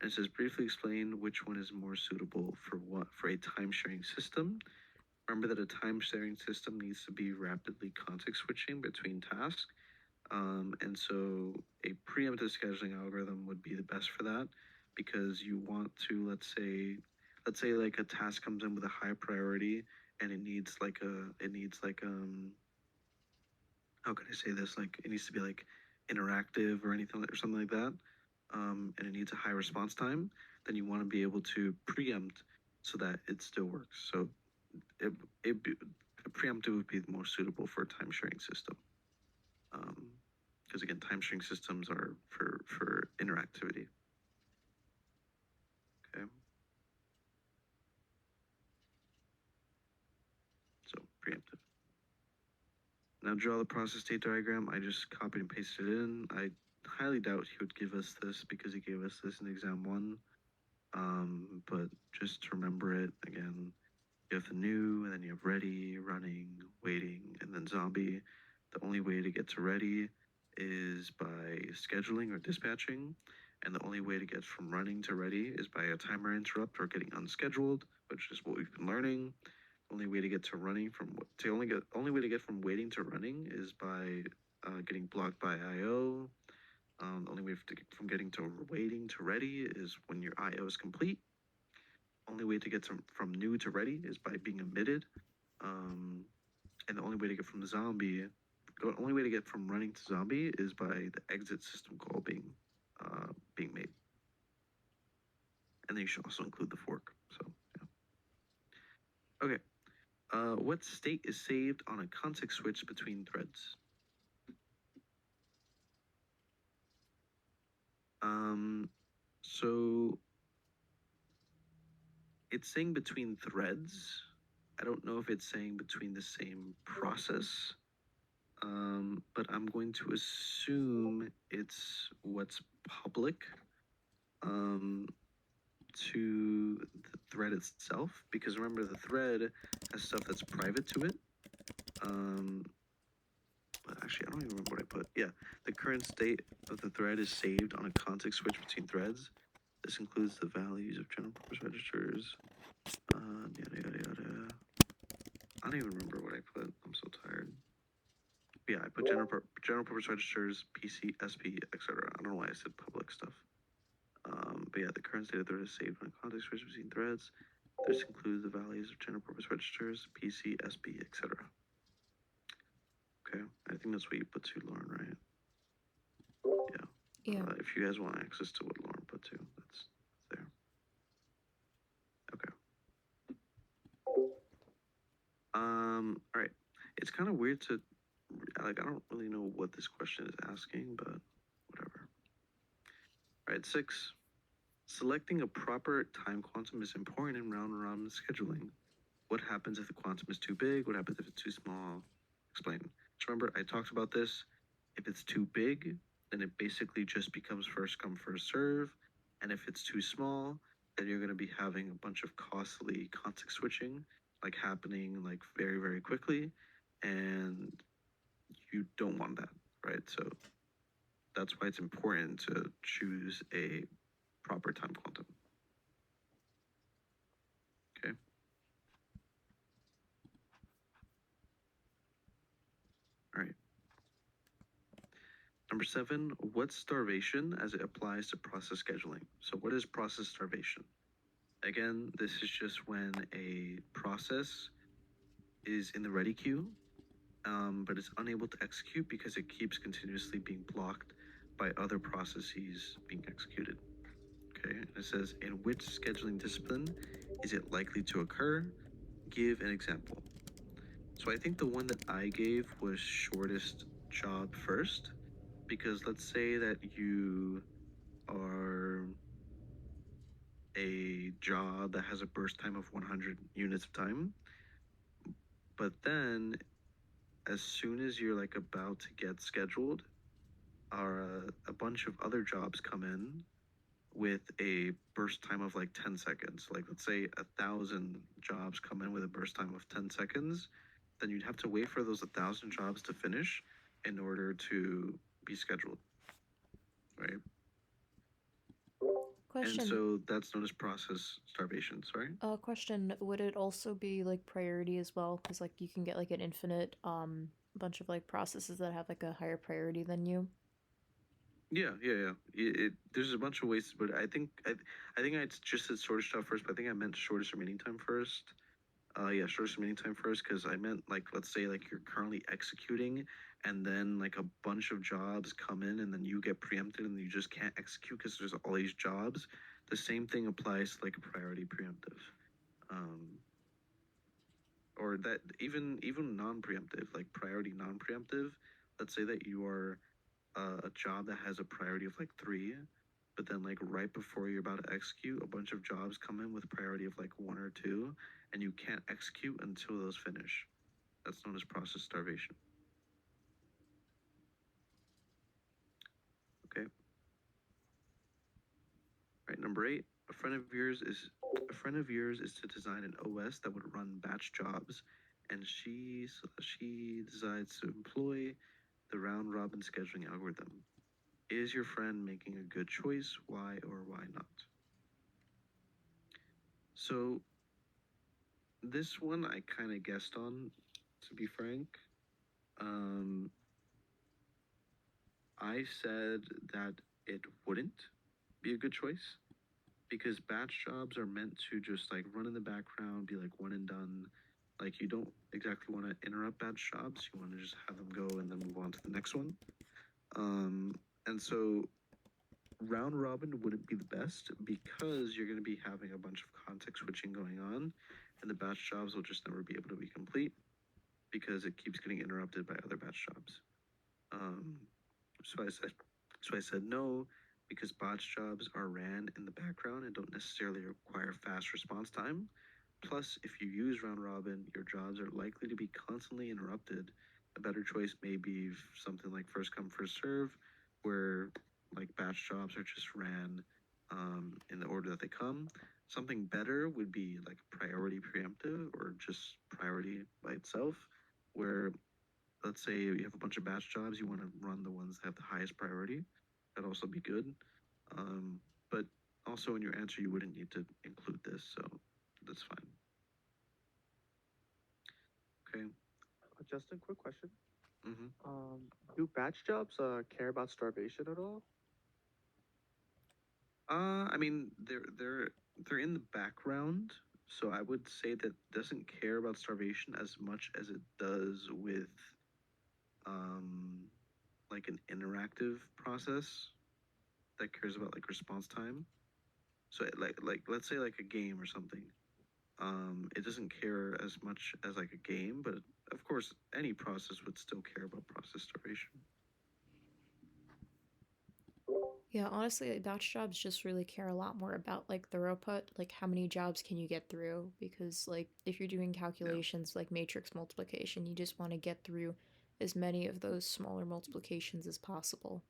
And it says, briefly explain which one is more suitable for a time-sharing system. Remember that a time-sharing system needs to be rapidly context switching between tasks. And so a preemptive scheduling algorithm would be the best for that, because you want to, let's say like a task comes in with a high priority and it needs how can I say this? Like it needs to be like interactive or anything like, or something like that. And it needs a high response time, then you want to be able to preempt so that it still works. So it preemptive would be more suitable for a time sharing system. Because again, time sharing systems are for interactivity. Okay. So preemptive. Now draw the process state diagram. I just copied and pasted it in. I highly doubt he would give us this because he gave us this in exam 1. But just remember it again. You have the new, and then you have ready, running, waiting, and then zombie. The only way to get to ready is by scheduling or dispatching, and the only way to get from running to ready is by a timer interrupt or getting unscheduled, which is what we've been learning. The only way to get to running only way to get from waiting to running is by getting blocked by IO. The only way from getting to waiting to ready is when your IO is complete. Only way to get from new to ready is by being omitted. And the only way to get from zombie, the only way to get from running to zombie is by the exit system call being made. And then you should also include the fork. So yeah. Okay. What state is saved on a context switch between threads? So it's saying between threads. I don't know if it's saying between the same process. But I'm going to assume it's what's public to the thread itself, because remember the thread has stuff that's private to it. Actually, I don't even remember what I put. Yeah, the current state of the thread is saved on a context switch between threads. This includes the values of general purpose registers. Yada yada yada. I don't even remember what I put. I'm so tired. Yeah, I put general purpose registers, PC, SP, etc. I don't know why I said public stuff. But yeah, the current state of the thread is saved on a context switch between threads. This includes the values of general purpose registers, PC, SP, etc. Okay, I think that's what you put to, Lauren, right? Yeah. Yeah. If you guys want access to what Lauren put to, that's there. Okay. All right. It's kind of weird to, like, I don't really know what this question is asking, but whatever. All right, 6. Selecting a proper time quantum is important in round-robin scheduling. What happens if the quantum is too big? What happens if it's too small? Explain. Just remember, I talked about this. If it's too big, then it basically just becomes first come, first serve. And if it's too small, then you're going to be having a bunch of costly context switching, like happening like very, very quickly. And you don't want that, right? So that's why it's important to choose a proper time quantum. Okay. All right. Number 7, what's starvation as it applies to process scheduling? So what is process starvation? Again, this is just when a process is in the ready queue, but it's unable to execute because it keeps continuously being blocked by other processes being executed. Okay, and it says, in which scheduling discipline Is it likely to occur? Give an example. So I think the one that I gave was shortest job first, because let's say that you are a job that has a burst time of 100 units of time, but then as soon as you're like about to get scheduled, a bunch of other jobs come in with a burst time of like 10 seconds. Like let's say 1,000 jobs come in with a burst time of 10 seconds, then you'd have to wait for those 1,000 jobs to finish in order to be scheduled, right? Question. And so that's known as process starvation. Sorry. Question. Would it also be like priority as well? Because like you can get like an infinite bunch of like processes that have like a higher priority than you. Yeah. There's a bunch of ways, but I think I just said shortest job first, but I think I meant shortest remaining time first. Yeah, shortest remaining time first, because I meant like let's say like you're currently executing, and then like a bunch of jobs come in, and then you get preempted, and you just can't execute because there's all these jobs. The same thing applies to like a priority preemptive, or that even non-preemptive, like priority non-preemptive. Let's say that you are a job that has a priority of like 3, but then like right before you're about to execute, a bunch of jobs come in with priority of like 1 or 2, and you can't execute until those finish. That's known as process starvation. Okay. All right, number 8. A friend of yours is to design an OS that would run batch jobs, and she decides to employ the round robin scheduling algorithm. Is your friend making a good choice? Why or why not? So this one I kind of guessed on, to be frank. I said that it wouldn't be a good choice because batch jobs are meant to just like run in the background, be like one and done. Like you don't exactly want to interrupt batch jobs. You want to just have them go and then move on to the next one. And so round robin wouldn't be the best because you're going to be having a bunch of context switching going on, and the batch jobs will just never be able to be complete because it keeps getting interrupted by other batch jobs. Um, so I said no because batch jobs are ran in the background and don't necessarily require fast response time. Plus, if you use round robin, your jobs are likely to be constantly interrupted. A better choice may be something like first come first serve, where like batch jobs are just ran in the order that they come. Something better would be like priority preemptive or just priority by itself, where let's say you have a bunch of batch jobs, you want to run the ones that have the highest priority. That'd also be good. But also in your answer, you wouldn't need to include this, so that's fine. Okay. Justin, quick question. Mm-hmm. Do batch jobs care about starvation at all? I mean, they're in the background, so I would say that doesn't care about starvation as much as it does with like an interactive process that cares about like response time. So like let's say like a game or something. It doesn't care as much as like a game, but of course any process would still care about process starvation. Yeah, honestly, batch jobs just really care a lot more about like throughput, like how many jobs can you get through? Because like if you're doing calculations like matrix multiplication, you just want to get through as many of those smaller multiplications as possible.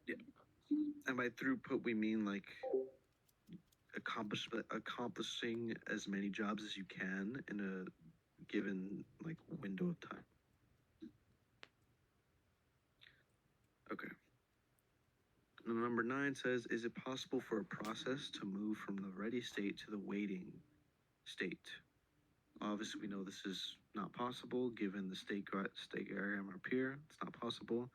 Yeah, and by throughput we mean like accomplishing as many jobs as you can in a given like window of time. Okay. Number 9 says, is it possible for a process to move from the ready state to the waiting state? Obviously, we know this is not possible given the state diagram up here. It's not possible.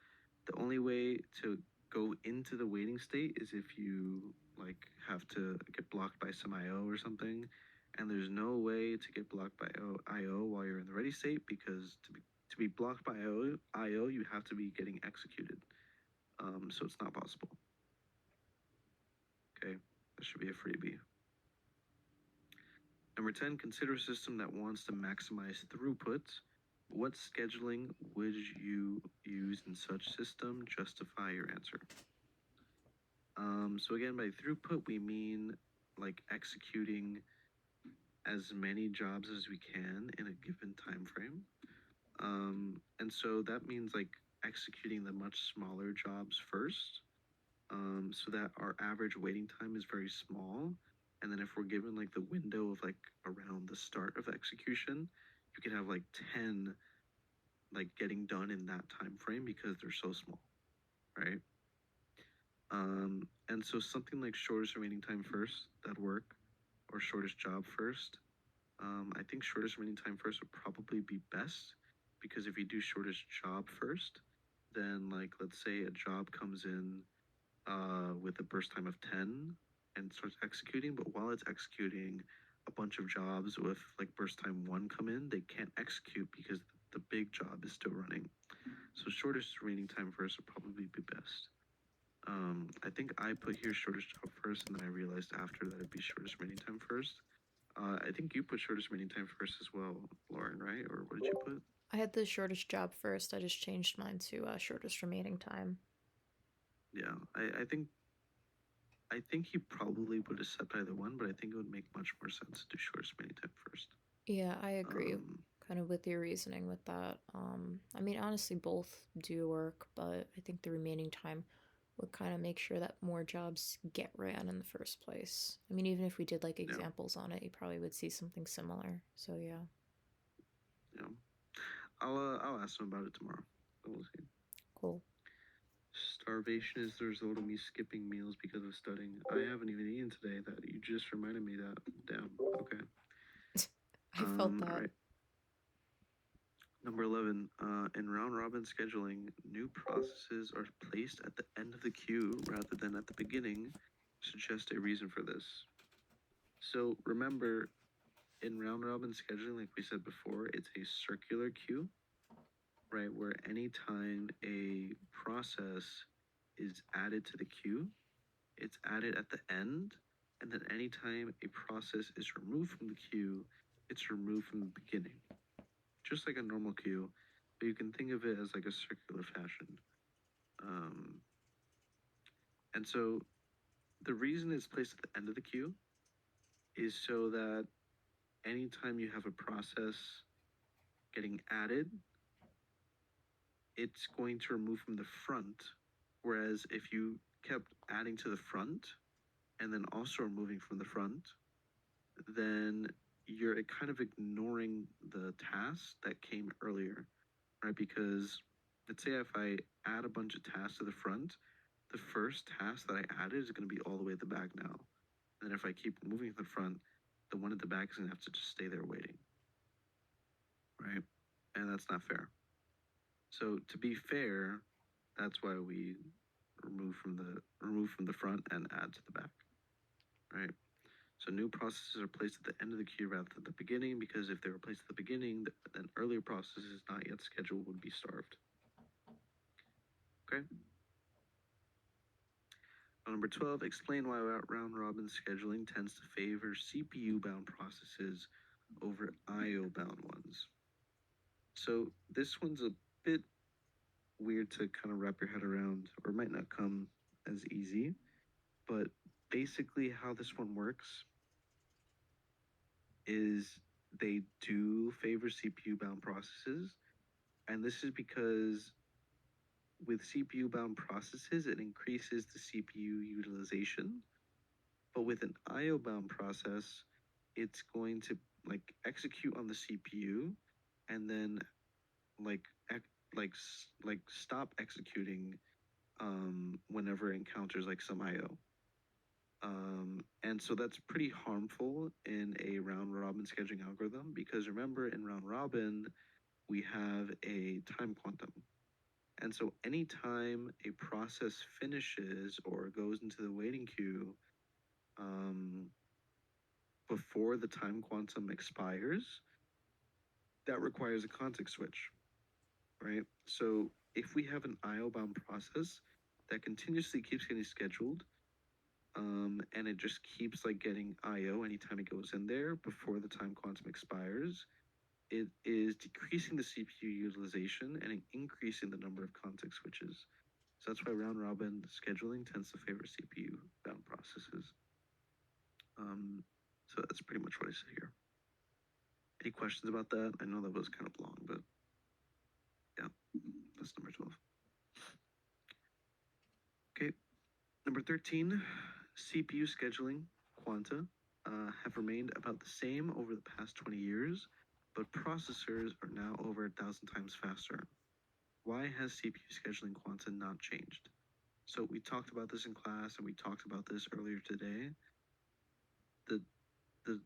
The only way to go into the waiting state is if you like have to get blocked by some IO or something. And there's no way to get blocked by IO while you're in the ready state because to be blocked by IO, you have to be getting executed. So it's not possible. Okay, that should be a freebie. Number 10, consider a system that wants to maximize throughput. What scheduling would you use in such system? Justify your answer. So again, by throughput, we mean like executing as many jobs as we can in a given time frame. And so that means like executing the much smaller jobs first, so that our average waiting time is very small. And then if we're given like the window of like around the start of execution, you can have like 10 like getting done in that time frame because they're so small, right? And so something like shortest remaining time first, that'd work, or shortest job first. I think shortest remaining time first would probably be best, because if you do shortest job first, then like let's say a job comes in with a burst time of 10 and starts executing, but while it's executing, a bunch of jobs with like burst time 1 come in, they can't execute because the big job is still running. So shortest remaining time first would probably be best. I think I put here shortest job first, and then I realized after that it'd be shortest remaining time first. I think you put shortest remaining time first as well, Lauren, right? Or what did you put? I had the shortest job first. I just changed mine to shortest remaining time. Yeah, I think he probably would have said either one, but I think it would make much more sense to do shortest remaining time first. Yeah, I agree kind of with your reasoning with that. I mean, honestly, both do work, but I think the remaining time would kind of make sure that more jobs get ran in the first place. I mean, even if we did like examples on it, you probably would see something similar. So yeah. Yeah, I'll ask him about it tomorrow. We'll see. Cool. Starvation is the result of me skipping meals because of studying. I haven't even eaten today. That you just reminded me that. Damn. Okay. I felt that. All right. Number 11, in round robin scheduling, new processes are placed at the end of the queue rather than at the beginning. Suggest a reason for this. So remember, in round robin scheduling, like we said before, it's a circular queue, right? Where anytime a process is added to the queue, it's added at the end, and then anytime a process is removed from the queue, it's removed from the beginning. Just like a normal queue, but you can think of it as like a circular fashion. And so the reason it's placed at the end of the queue is so that anytime you have a process getting added, it's going to remove from the front. Whereas if you kept adding to the front and then also removing from the front, then you're kind of ignoring the task that came earlier, right? Because let's say if I add a bunch of tasks to the front, the first task that I added is going to be all the way at the back now. And if I keep moving to the front, the one at the back is going to have to just stay there waiting, right? And that's not fair. So to be fair, that's why we remove from the front and add to the back, right? So new processes are placed at the end of the queue rather than the beginning, because if they were placed at the beginning, then earlier processes not yet scheduled would be starved. Okay. Number 12, explain why round robin scheduling tends to favor CPU bound processes over IO bound ones. So this one's a bit weird to kind of wrap your head around, or might not come as easy, but basically how this one works is they do favor CPU bound processes, and this is because with CPU bound processes, it increases the CPU utilization, but with an IO bound process, it's going to like execute on the CPU and then like stop executing whenever it encounters like some IO. And so that's pretty harmful in a round robin scheduling algorithm, because remember, in round robin, we have a time quantum. And so anytime a process finishes or goes into the waiting queue before the time quantum expires, that requires a context switch, right? So if we have an IO bound process that continuously keeps getting scheduled, and it just keeps like getting IO anytime it goes in there before the time quantum expires. It is decreasing the CPU utilization and increasing the number of context switches. So that's why round robin scheduling tends to favor CPU bound processes. So that's pretty much what I said here. Any questions about that? I know that was kind of long, but yeah, that's number 12. Okay, number 13, CPU scheduling quanta have remained about the same over the past 20 years, but processors are now over 1,000 times faster. Why has CPU scheduling quanta not changed? So we talked about this in class, and we talked about this earlier today. The the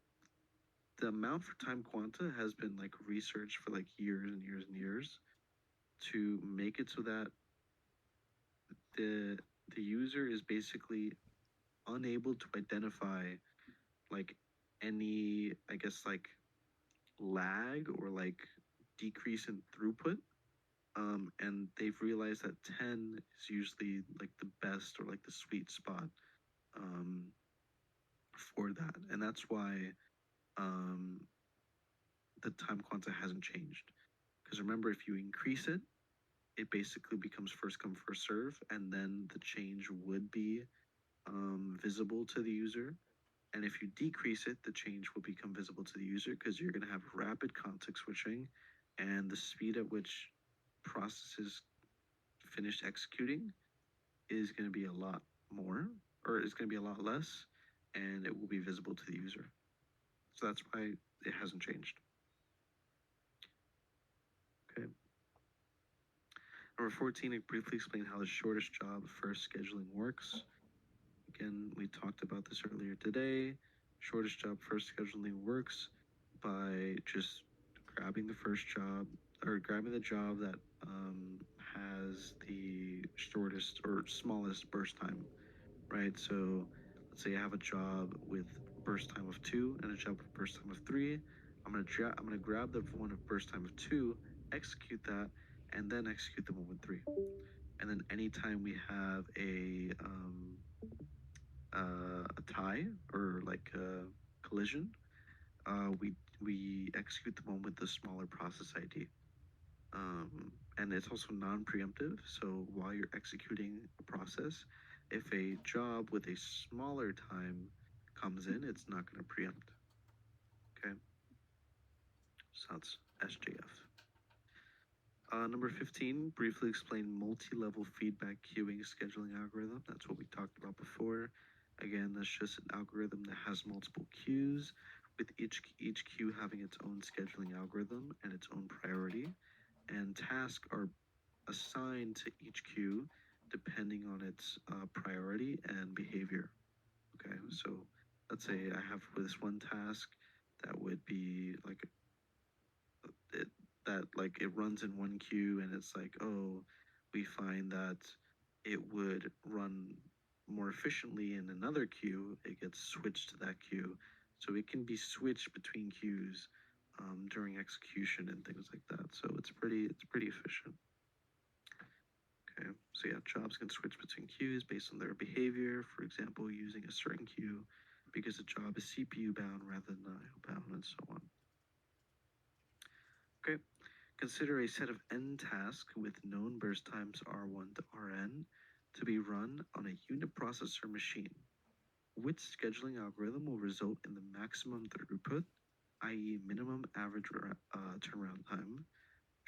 the amount for time quanta has been like researched for like years and years and years to make it so that the the user is basically unable to identify like any, I guess, like lag or like decrease in throughput. And they've realized that 10 is usually like the best or like the sweet spot um, for that. And that's why um, the time quanta hasn't changed. Because remember, if you increase it, it basically becomes first come, first serve, and then the change would be visible to the user. And if you decrease it, the change will become visible to the user because you're going to have rapid context switching, and the speed at which processes finish executing is going to be a lot more, or is going to be a lot less, and it will be visible to the user. So that's why it hasn't changed. Okay. Number 14, I briefly explain how the shortest job first scheduling works. Again, we talked about this earlier today. Shortest job first scheduling works by just grabbing the first job, or grabbing the job that has the shortest or smallest burst time, right? So let's say I have a job with burst time of 2 and a job with burst time of 3. I'm gonna grab the one of burst time of 2, execute that, and then execute the one with 3. And then anytime we have a tie or like a collision, we execute the one with the smaller process ID. And it's also non-preemptive. So while you're executing a process, if a job with a smaller time comes in, it's not going to preempt. Okay. So that's SJF. Number 15, briefly explain multi-level feedback queuing scheduling algorithm. That's what we talked about before. Again, that's just an algorithm that has multiple queues, with each queue having its own scheduling algorithm and its own priority. And tasks are assigned to each queue depending on its priority and behavior. Okay, so let's say I have this one task that would be like it, that like it runs in one queue, and it's like, oh, we find that it would run more efficiently in another queue. It gets switched to that queue, so it can be switched between queues during execution and things like that. So it's pretty efficient. Okay, so yeah, jobs can switch between queues based on their behavior. For example, using a certain queue because the job is CPU bound rather than IO bound, and so on. Okay, consider a set of n tasks with known burst times R1 to Rn to be run on a unit processor machine. Which scheduling algorithm will result in the maximum throughput, i.e. minimum average turnaround time?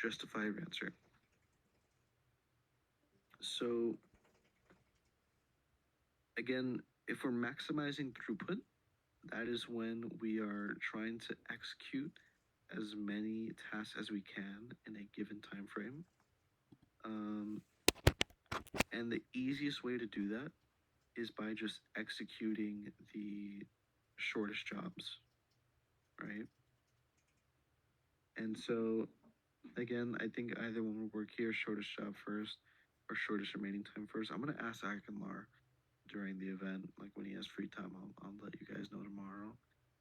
Justify your answer. So again, if we're maximizing throughput, that is when we are trying to execute as many tasks as we can in a given time frame. And the easiest way to do that is by just executing the shortest jobs, right? And so, again, I think either one will work here, shortest job first or shortest remaining time first. I'm going to ask Akinlar during the event, like when he has free time, I'll let you guys know tomorrow.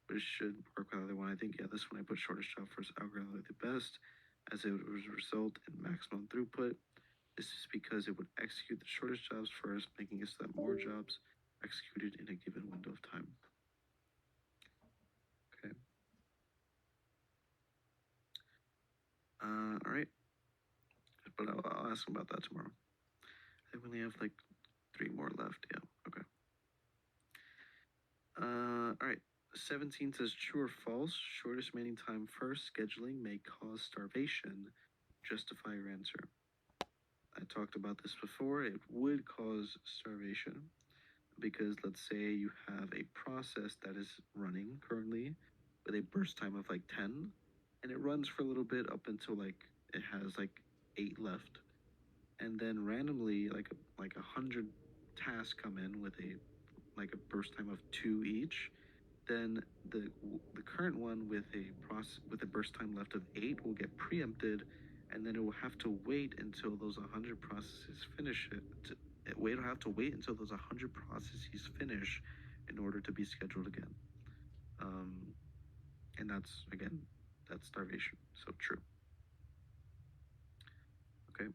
But it should work with either one. I think, yeah, this one I put shortest job first algorithm would be the best, as it would result in maximum throughput. This is because it would execute the shortest jobs first, making it so that more jobs executed in a given window of time. Okay. All right. But I'll ask him about that tomorrow. I think we only have like 3 more left. Yeah. Okay. All right. 17 says true or false. Shortest remaining time first scheduling may cause starvation. Justify your answer. I talked about this before. It would cause starvation because let's say you have a process that is running currently with a burst time of like 10 and it runs for a little bit up until like it has like 8 left, and then randomly like 100 tasks come in with a like a burst time of 2 each, then the current one with a burst time left of 8 will get preempted, and then it will have to wait until those 100 processes finish it'll have to wait until those 100 processes finish in order to be scheduled again. And that's starvation. So true. Okay.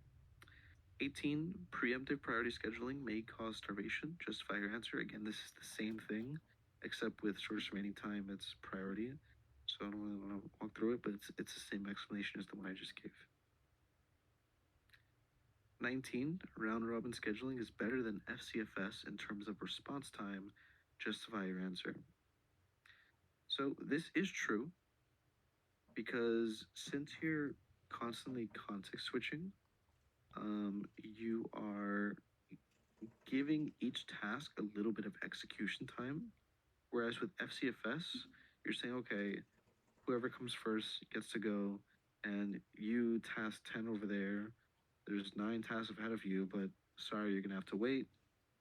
18, preemptive priority scheduling may cause starvation. Justify your answer. Again, this is the same thing, except with shortest remaining time, it's priority. So I don't really want to walk through it, but it's the same explanation as the one I just gave. 19, round robin scheduling is better than FCFS in terms of response time. Justify your answer. So this is true because since you're constantly context switching, you are giving each task a little bit of execution time. Whereas with FCFS, you're saying, okay, whoever comes first gets to go, and you task 10 over there. There's 9 tasks ahead of you, but sorry, you're gonna have to wait,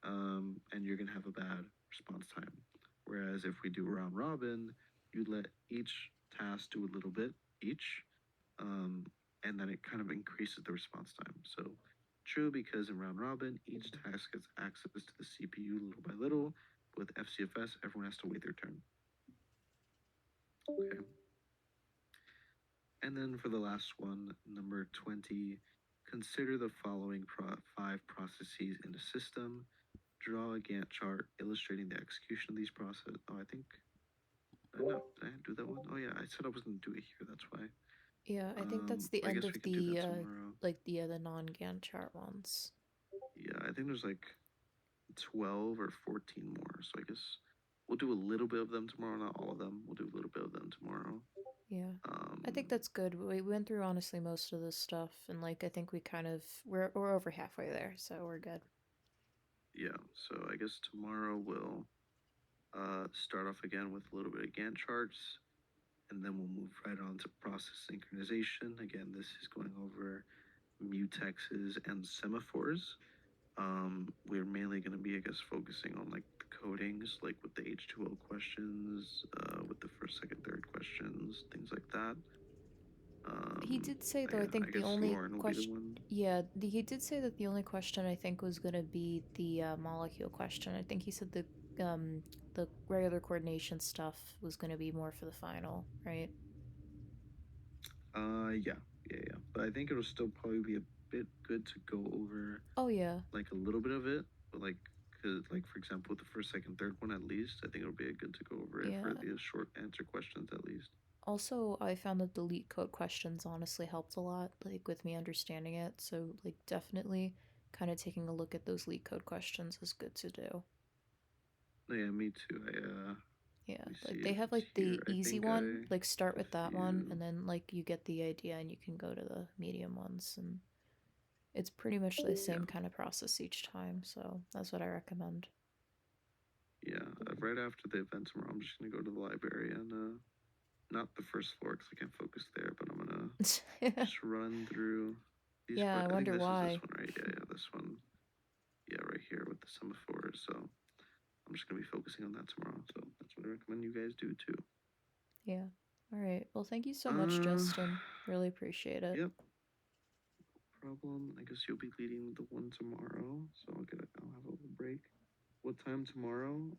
and you're gonna have a bad response time. Whereas if we do round robin, you let each task do a little bit each, and then it kind of increases the response time. So true because in round robin, each task gets access to the CPU little by little. With FCFS, everyone has to wait their turn. Okay. And then for the last one, number 20, consider the following 5 processes in the system. Draw a Gantt chart illustrating the execution of these processes. Oh, I think, did I do that one? Oh yeah, I said I was going to do it here, that's why. Yeah, I think that's the I end guess of we can do the that tomorrow. the non-Gantt chart ones. Yeah, I think there's like 12 or 14 more, so I guess we'll do a little bit of them tomorrow, not all of them. We'll do a little bit of them tomorrow. Yeah. I think that's good. We went through honestly most of this stuff, and like I think we kind of we're over halfway there, so we're good. Yeah, so I guess tomorrow we'll start off again with a little bit of Gantt charts, and then we'll move right on to process synchronization. Again, this is going over mutexes and semaphores. We're mainly going to be, I guess, focusing on like the codings, like with the H2O questions, with the first, second, third questions, things like that. He did say though, I I think the guess only Lauren will be the question, one. yeah, he did say that the only question I think was gonna be the molecule question. I think he said the regular coordination stuff was gonna be more for the final, right? Yeah. But I think it'll still probably be a bit good to go over Oh yeah. like a little bit of it, but like, cause like for example, with the first, second, third one at least, I think it'll be good to go over it for Yeah. the short answer questions at least. Also, I found that the leak code questions honestly helped a lot, like with me understanding it. So, like, definitely kind of taking a look at those leak code questions is good to do. No, yeah, me too. Yeah, Let me see like they if have it's like here. the I easy think one, like start a with that one, few. and then like you get the idea and you can go to the medium ones, and it's pretty much the Yeah, same kind of process each time. So that's what I recommend. yeah. Right after the event tomorrow, I'm just gonna go to the library and not the first floor because I can't focus there, but I'm gonna just run through these. Yeah, I I think wonder this is this why. one, right? Yeah, this one. Yeah, right here with the semaphores. So I'm just gonna be focusing on that tomorrow. So that's what I recommend you guys do too. Yeah. All right. Well, thank you so much, Justin. Really appreciate it. Yep. Problem. I guess you'll be leading the one tomorrow, so I'll have a little break. What time tomorrow?